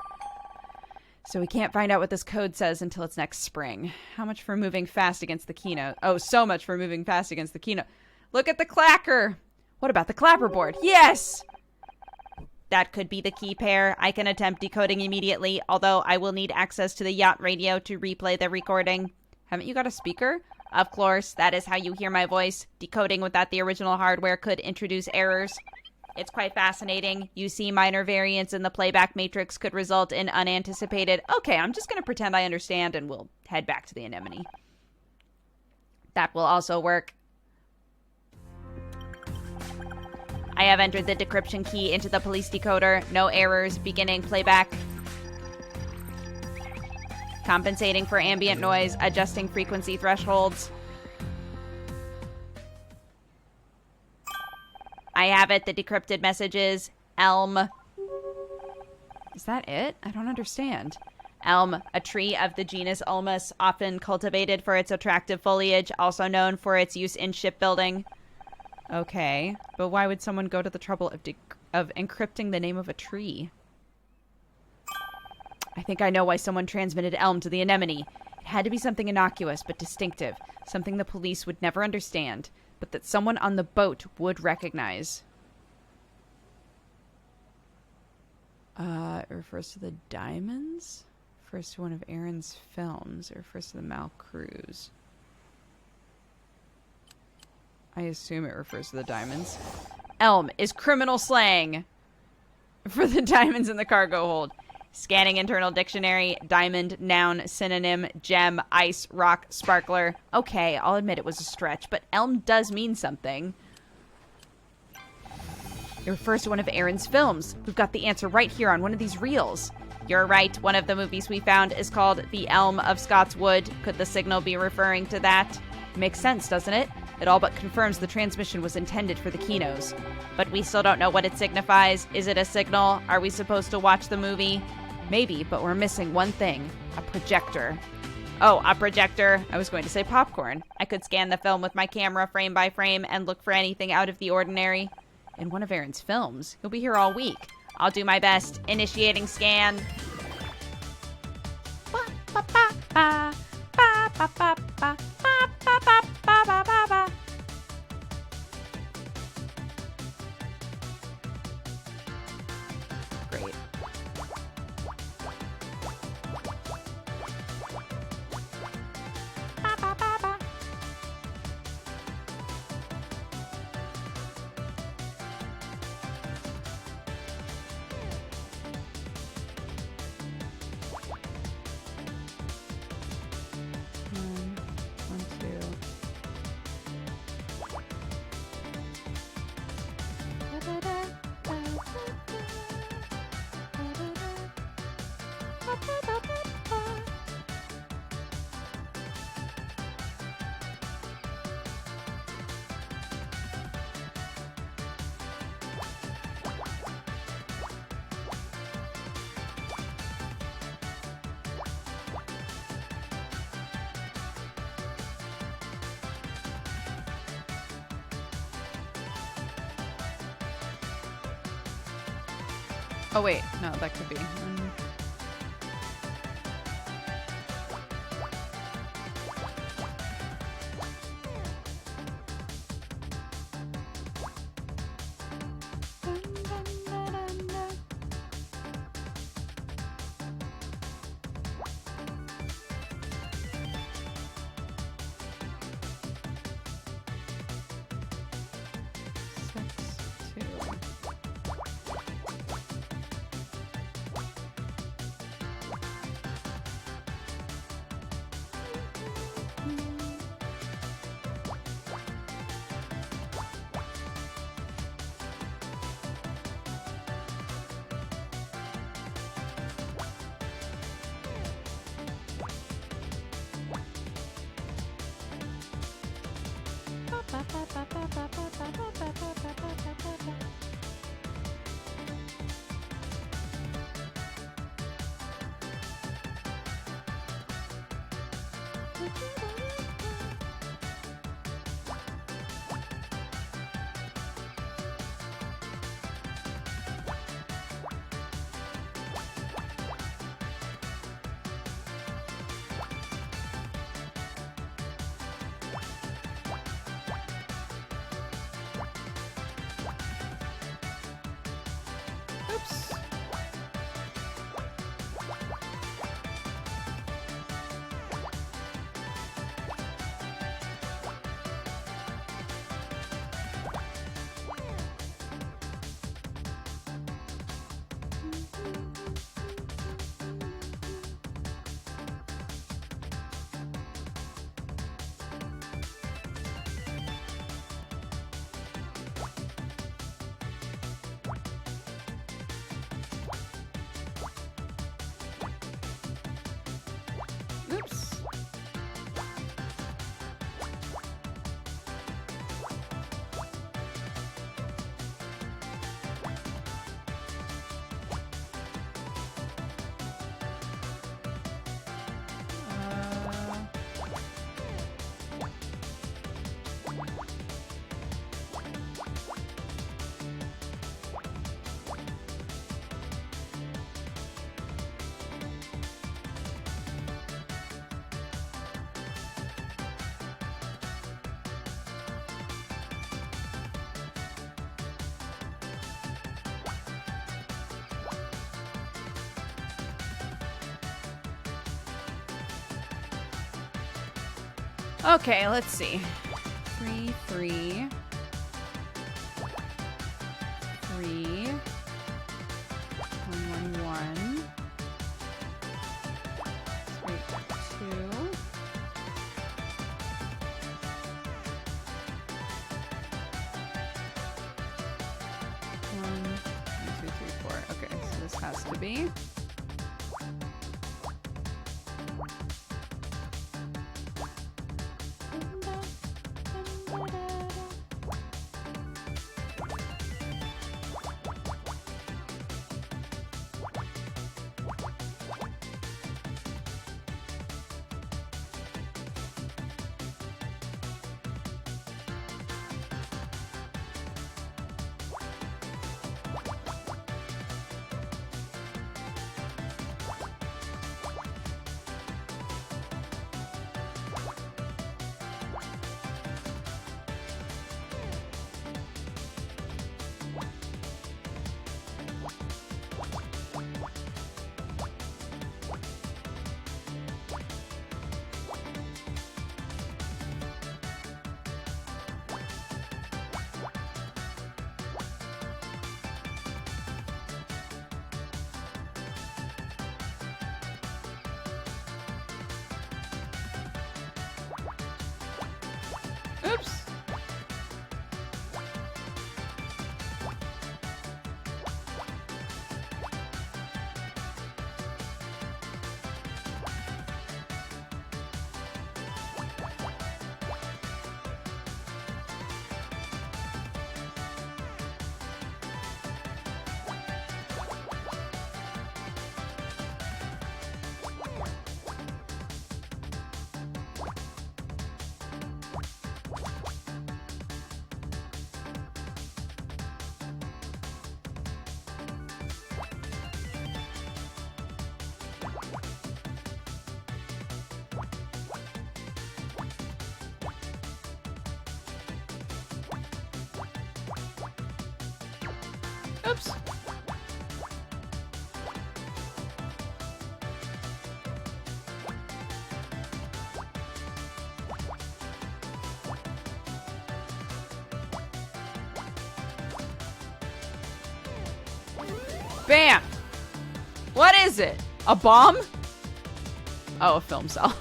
So we can't find out what this code says until it's next spring. How much for moving fast against the keynote? Oh, so much for moving fast against the keynote. Look at the clacker! What about the clapperboard? Yes! That could be the key pair. I can attempt decoding immediately, although I will need access to the yacht radio to replay the recording. Haven't you got a speaker? Of course, that is how you hear my voice. Decoding without the original hardware could introduce errors. It's quite fascinating. You see, minor variants in the playback matrix could result in unanticipated... Okay, I'm just going to pretend I understand and we'll head back to the anemone. That will also work. I have entered the decryption key into the police decoder. No errors. Beginning playback. Compensating for ambient noise. Adjusting frequency thresholds. I have it. The decrypted message is elm. Is that it? I don't understand. Elm, a tree of the genus Ulmus, often cultivated for its attractive foliage, also known for its use in shipbuilding. Okay, but why would someone go to the trouble of encrypting the name of a tree? I think I know why someone transmitted elm to the anemone. It had to be something innocuous but distinctive, something the police would never understand, but that someone on the boat would recognize. It refers to the diamonds? Refers to one of Aaron's films. It refers to the Mal Cruise. I assume it refers to the diamonds. Elm is criminal slang for the diamonds in the cargo hold. Scanning internal dictionary, diamond, noun, synonym, gem, ice, rock, sparkler. Okay, I'll admit it was a stretch, but elm does mean something. It refers to one of Aaron's films. We've got the answer right here on one of these reels. You're right. One of the movies we found is called The Elm of Scott's Wood. Could the signal be referring to that? Makes sense, doesn't it? It all but confirms the transmission was intended for the Kinos. But we still don't know what it signifies. Is it a signal? Are we supposed to watch the movie? Maybe, but we're missing one thing. A projector. Oh, a projector. I was going to say popcorn. I could scan the film with my camera frame by frame and look for anything out of the ordinary. In one of Aaron's films. He'll be here all week. I'll do my best. Initiating scan. Great. One, two. Oh wait, no, that could be. Oops. Oops. Okay, let's see. 3, 3. 3. 1, 1, 1. 3, 2. One, 2, 3, 4. Okay, so this has to be. Oops. Oops. Bam! What is it? A bomb? Oh, a film cell.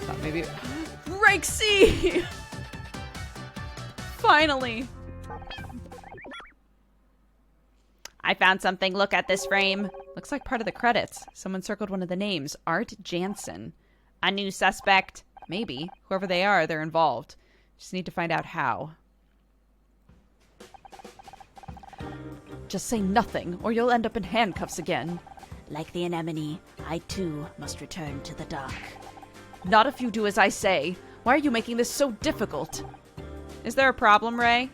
Thought maybe... Rexy! Finally! I found something. Look at this frame. Looks like part of the credits. Someone circled one of the names. Art Jansen. A new suspect. Maybe. Whoever they are, they're involved. Just need to find out how. Just say nothing, or you'll end up in handcuffs again. Like the anemone, I too must return to the dark. Not if you do as I say. Why are you making this so difficult? Is there a problem, Ray?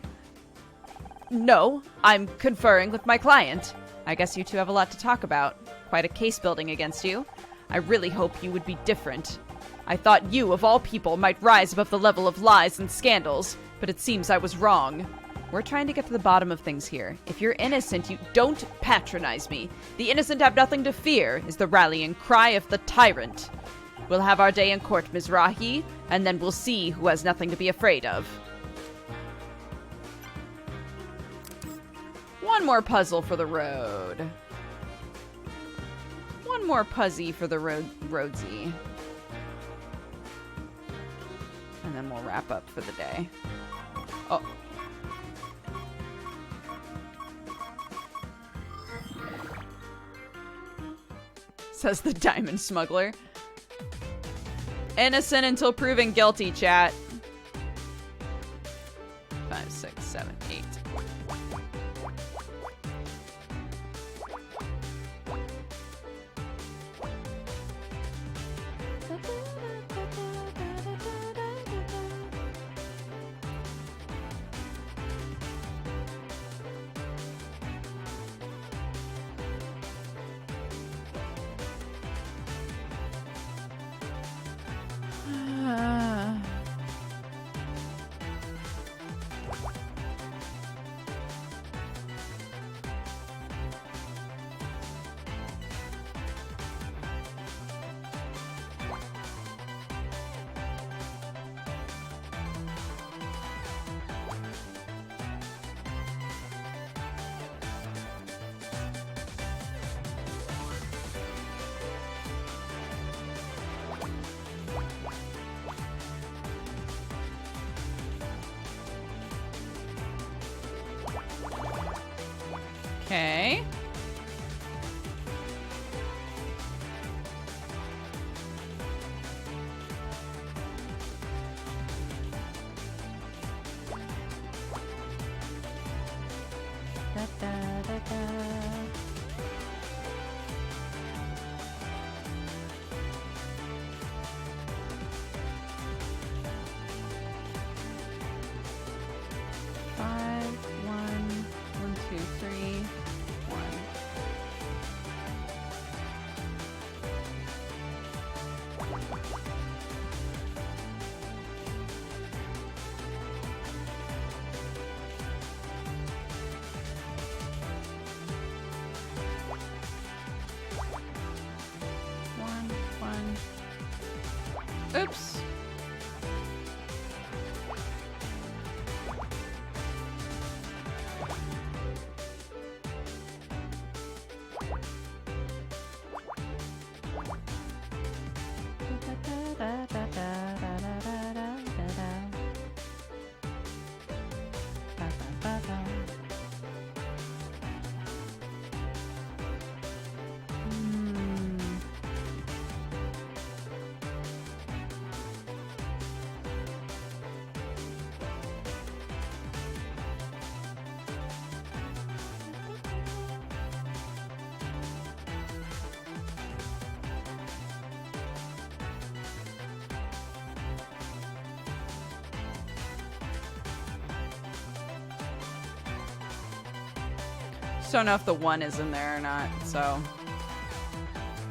No, I'm conferring with my client. I guess you two have a lot to talk about. Quite a case building against you. I really hope you would be different. I thought you, of all people, might rise above the level of lies and scandals, but it seems I was wrong. We're trying to get to the bottom of things here. If you're innocent, you don't patronize me. The innocent have nothing to fear, is the rallying cry of the tyrant. We'll have our day in court, Mizrahi, and then we'll see who has nothing to be afraid of. One more puzzle for the road. One more puzzy for the roadsy. And then we'll wrap up for the day. Oh. Says the diamond smuggler. Innocent until proven guilty, chat. 5, 6, 7, 8. Okay. Da, da, da, da. Five, 1, 2, 3, 1. One. Oops. don't know if the 1 is in there or not, so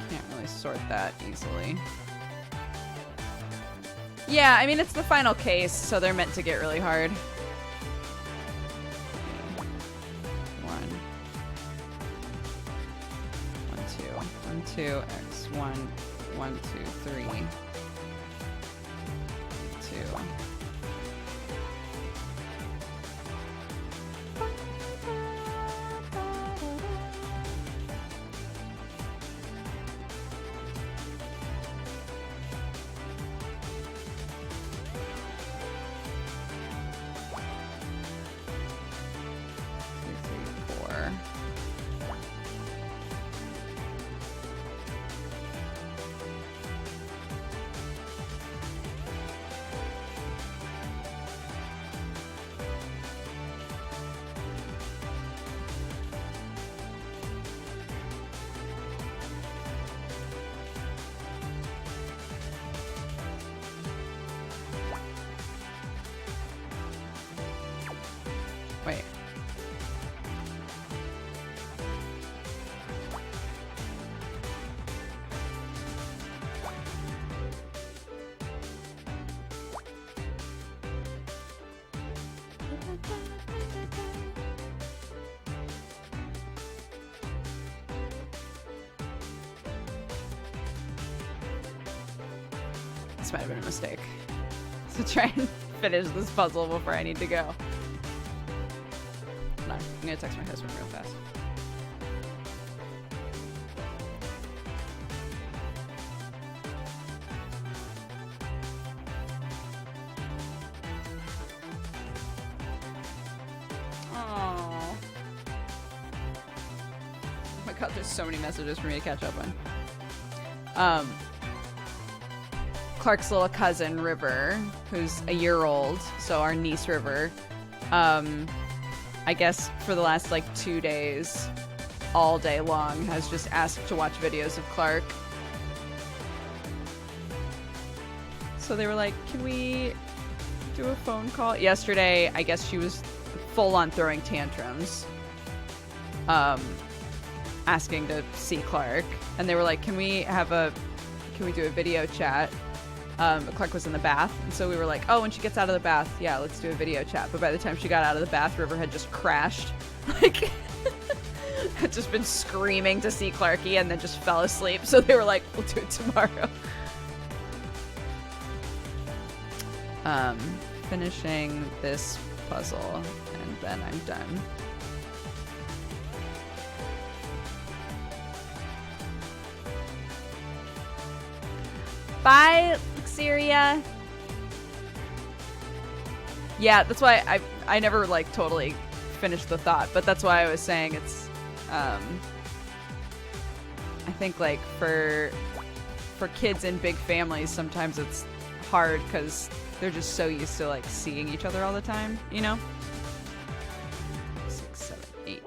can't really sort that easily. Yeah, I mean, it's the final case, so they're meant to get really hard. 1, 1, 2, x 1, 1, 2, 3, 2. Wait. This might have been a mistake. So try and finish this puzzle before I need to go. No, I'm gonna text my husband real fast. Oh my god, there's so many messages for me to catch up on. Clark's little cousin, River, who's a year old, so our niece, River, I guess for the last, like, 2 days, all day long, has just asked to watch videos of Clark. So they were like, can we do a phone call? Yesterday, I guess she was full on throwing tantrums, asking to see Clark. And they were like, can we do a video chat? But Clark was in the bath, and so we were like, oh, when she gets out of the bath, yeah, let's do a video chat. But by the time she got out of the bath, River had just crashed. Like, had just been screaming to see Clarky and then just fell asleep. So they were like, we'll do it tomorrow. Finishing this puzzle, and then I'm done. Bye, Syria. Yeah, that's why I never, like, totally finished the thought, but that's why I was saying it's, I think, like, for kids in big families, sometimes it's hard because they're just so used to, like, seeing each other all the time, you know? 6, 7, 8.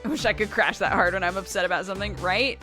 I wish I could crash that hard when I'm upset about something, right?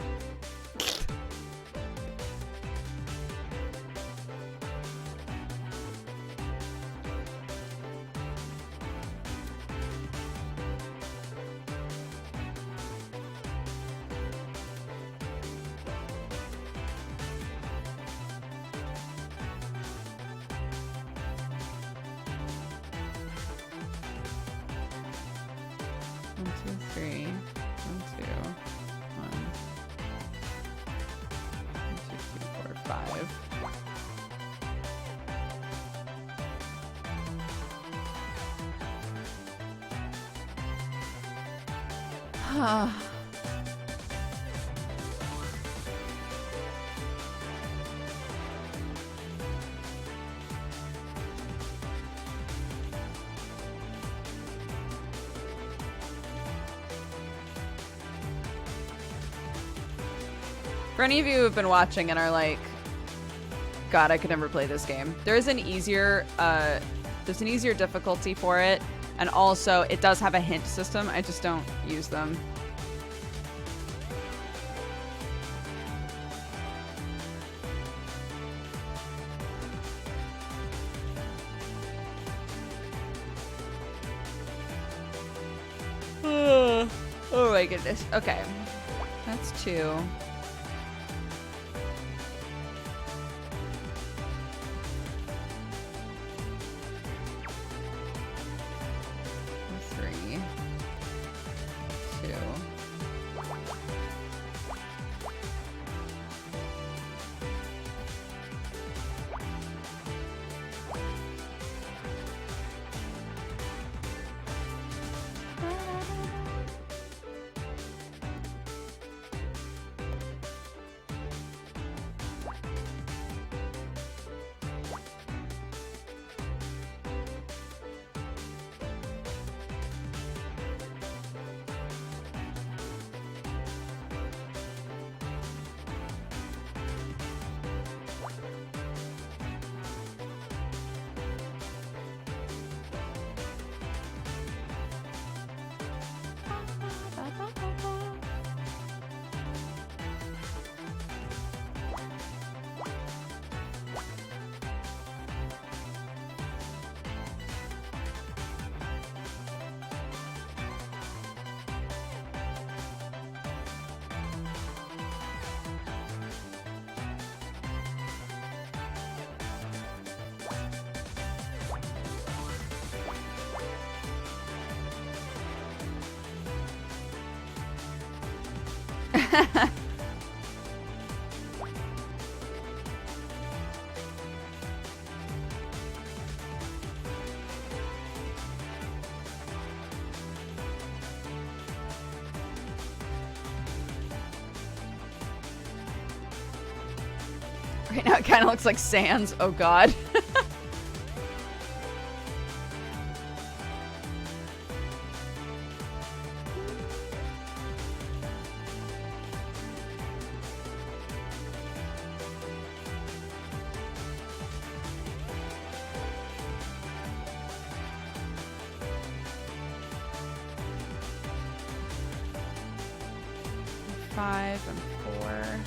For any of you who have been watching and are like, God, I could never play this game, there's an easier difficulty for it, and also it does have a hint system. I just don't use them. my goodness. Okay. That's 2. Three. 2. Right now it kind of looks like Sans. Oh god. Five and 4.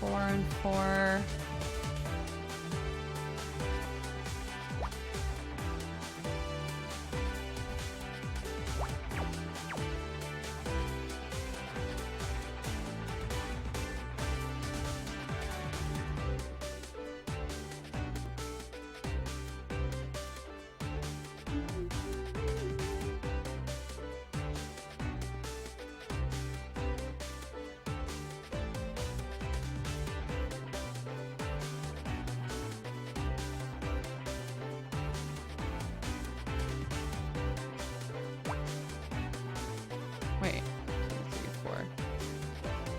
4 and 4. Wait, 2, 3, 4,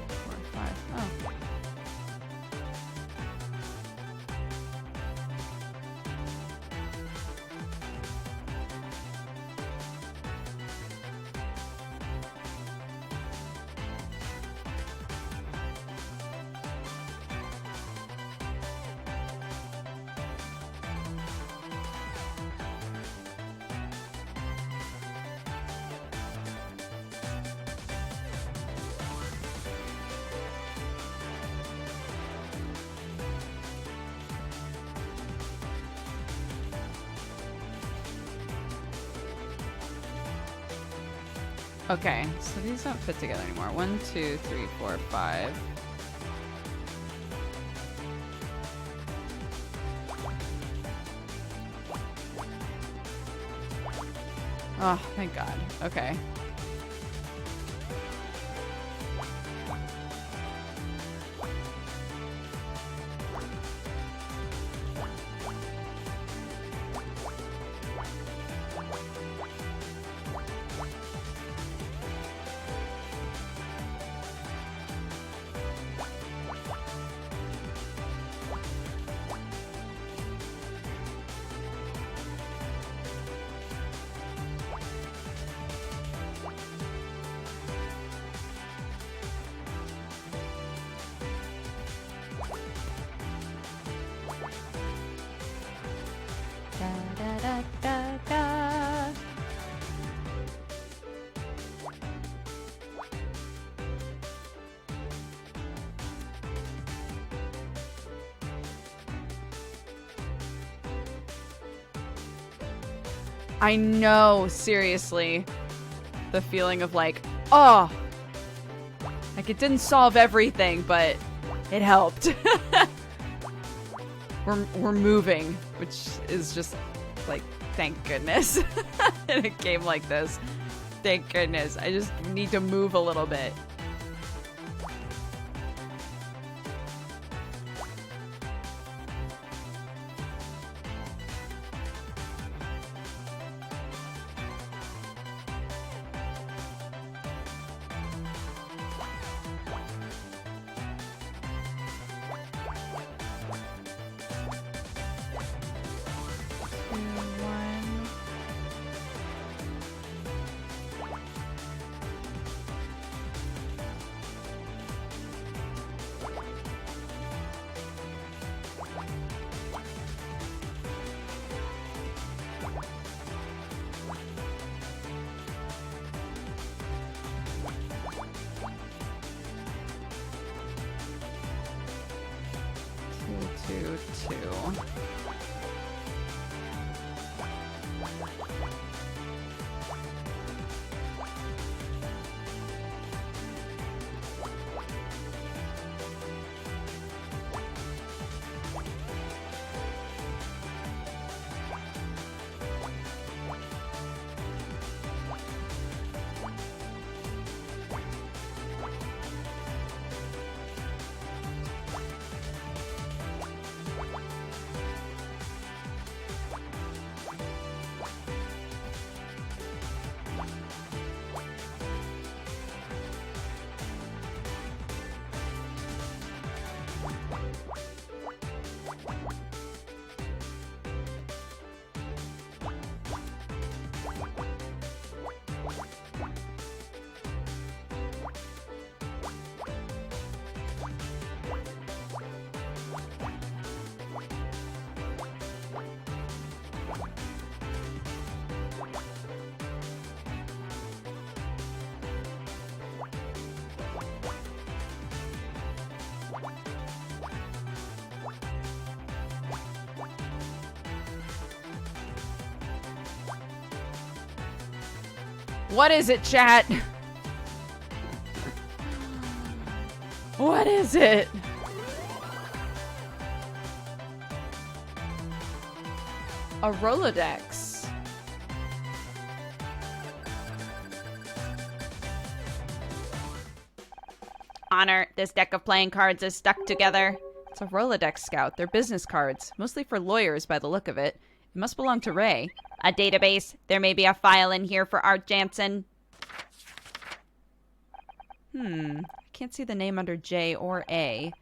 4, 5. Oh. Okay, so these don't fit together anymore. 1, 2, 3, 4, 5. Oh, thank God. Okay. I know, seriously. the feeling of like, oh, like it didn't solve everything, but it helped. we're moving, which is just like, thank goodness. In a game like this, thank goodness. I just need to move a little bit. What is it, chat? What is it? A Rolodex. Honor, this deck of playing cards is stuck together. It's a Rolodex scout. They're business cards, mostly for lawyers by the look of it. It must belong to Ray. A database. There may be a file in here for Art Jansen. I can't see the name under J or A.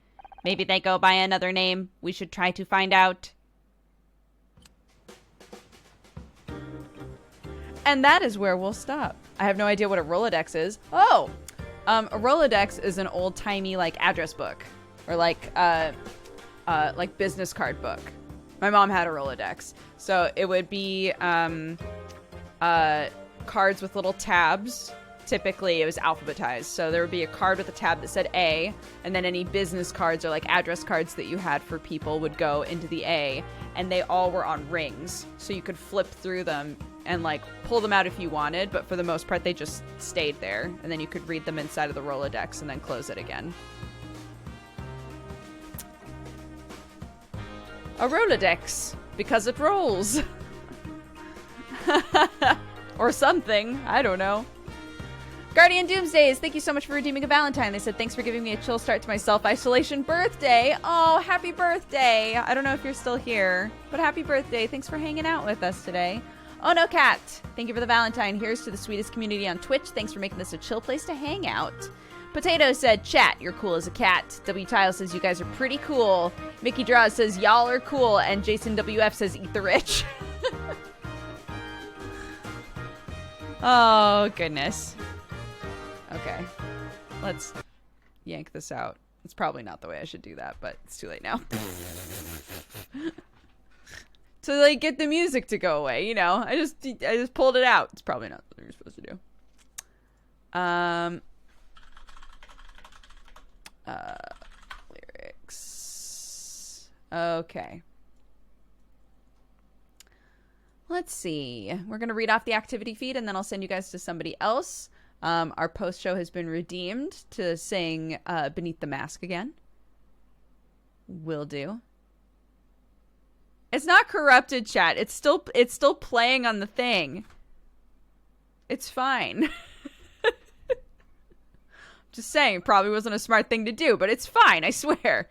Maybe they go by another name. We should try to find out. And that is where we'll stop. I have no idea what a Rolodex is. Oh! A Rolodex is an old-timey, like, address book. Or, like business card book. My mom had a Rolodex. So it would be cards with little tabs. Typically, it was alphabetized. So there would be a card with a tab that said A, and then any business cards or like address cards that you had for people would go into the A, and they all were on rings. So you could flip through them and like pull them out if you wanted, but for the most part, they just stayed there. And then you could read them inside of the Rolodex and then close it again. A Rolodex, because it rolls. Or something, I don't know. Guardian Doomsdays, thank you so much for redeeming a Valentine. They said, thanks for giving me a chill start to my self-isolation birthday. Oh, happy birthday. I don't know if you're still here, but happy birthday. Thanks for hanging out with us today. Oh no, Cat, thank you for the Valentine. Here's to the sweetest community on Twitch. Thanks for making this a chill place to hang out. Potato said, chat, you're cool as a cat. W. Tile says, you guys are pretty cool. Mickey Draws says, y'all are cool. And Jason WF says, eat the rich. Oh, goodness. Okay. Let's yank this out. It's probably not the way I should do that, but it's too late now. To, like, get the music to go away, you know? I just pulled it out. It's probably not what you're supposed to do. Lyrics. Okay. Let's see. We're going to read off the activity feed, and then I'll send you guys to somebody else. Our post-show has been redeemed to sing Beneath the Mask again. Will do. It's not corrupted, chat. It's still playing on the thing. It's fine. Just saying, probably wasn't a smart thing to do, but it's fine, I swear.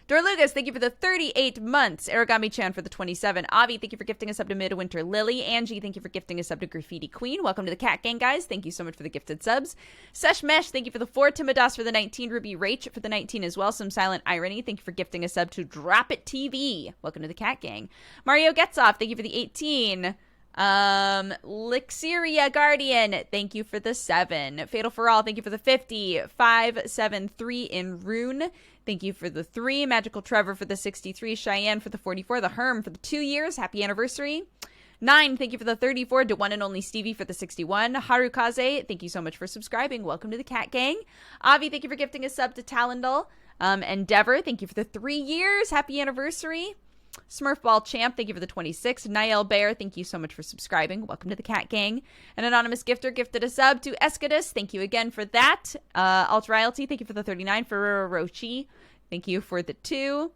Dorlugas, thank you for the 38 months. Origami-chan for the 27. Avi, thank you for gifting us up to Midwinter Lily. Angie, thank you for gifting us up to Graffiti Queen. Welcome to the Cat Gang, guys. Thank you so much for the gifted subs. Sesh Mesh, thank you for the 4. Timidas for the 19. Ruby Rach for the 19 as well. Some Silent Irony, thank you for gifting a sub to Drop It TV. Welcome to the Cat Gang. Mario Getzoff, thank you for the 18. Lixiria Guardian, thank you for the 7. Fatal for All, thank you for the 50. 573 in Rune, thank you for the 3. Magical Trevor for the 63. Cheyenne for the 44. The Herm for the 2 years. Happy anniversary. 9, thank you for the 34. To One and Only Stevie for the 61. Harukaze, thank you so much for subscribing. Welcome to the Cat Gang. Avi, thank you for gifting a sub to Talendal. Endeavor, thank you for the 3 years. Happy anniversary. Smurfball Champ, thank you for the 26. Niall Bear, thank you so much for subscribing. Welcome to the Cat Gang. An anonymous gifter gifted a sub to Escadus. Thank you again for that. Altrialty, thank you for the 39. Ferrero Rochi, thank you for the 2.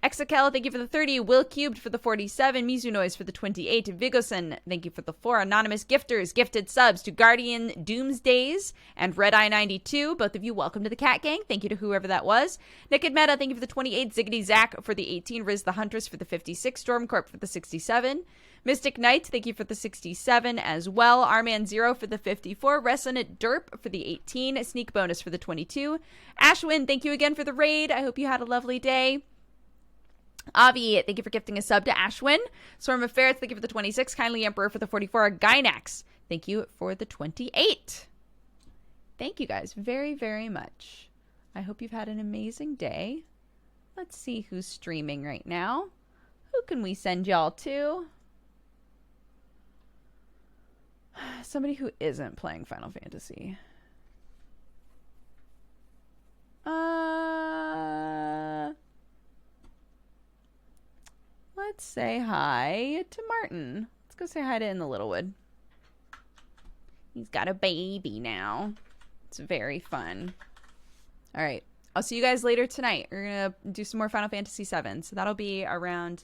Exakel, thank you for the 30. Will Cubed for the 47. Mizu Noise for the 28. Vigosen, thank you for the 4. Anonymous gifters gifted subs to Guardian Doomsdays and Red Eye 92. Both of you, welcome to the Cat Gang. Thank you to whoever that was. Naked Meta, thank you for the 28. Ziggity Zack for the 18. Riz the Huntress for the 56. Stormcorp for the 67. Mystic Knight, thank you for the 67 as well. Arman Zero for the 54. Resonant Derp for the 18. Sneak Bonus for the 22. Ashwin, thank you again for the raid. I hope you had a lovely day. Avi, thank you for gifting a sub to Ashwin. Swarm of Ferrets, thank you for the 26. Kindly Emperor for the 44. Gynax, thank you for the 28. Thank you guys very, very much. I hope you've had an amazing day. Let's see who's streaming right now. Who can we send y'all to? Somebody who isn't playing Final Fantasy. Let's say hi to Martin. Let's go say hi to In the Littlewood. He's got a baby now. It's very fun. All right. I'll see you guys later tonight. We're going to do some more Final Fantasy VII. So that'll be around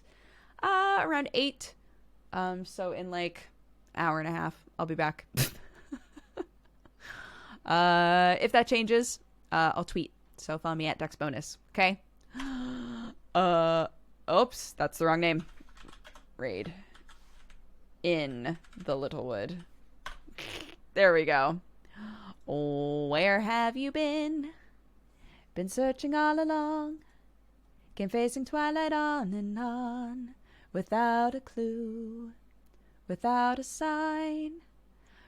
8. So in like hour and a half, I'll be back. If that changes, I'll tweet. So follow me at Dexbonus. Okay? Oops, that's the wrong name. Raid. In the Littlewood. There we go. Oh, where have you been? Been searching all along. Came facing twilight on and on. Without a clue. Without a sign.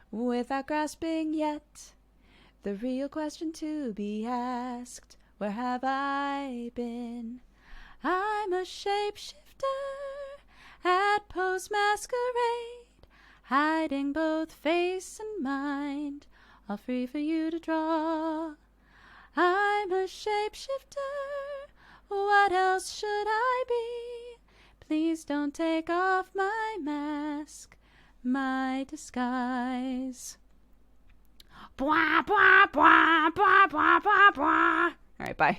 Without grasping yet. The real question to be asked. Where have I been? I'm a shapeshifter at post-masquerade, hiding both face and mind, all free for you to draw. I'm a shapeshifter, what else should I be? Please don't take off my mask, my disguise. Bwah, bwah, bwah, bwah, bwah, bwah, bwah. All right, bye.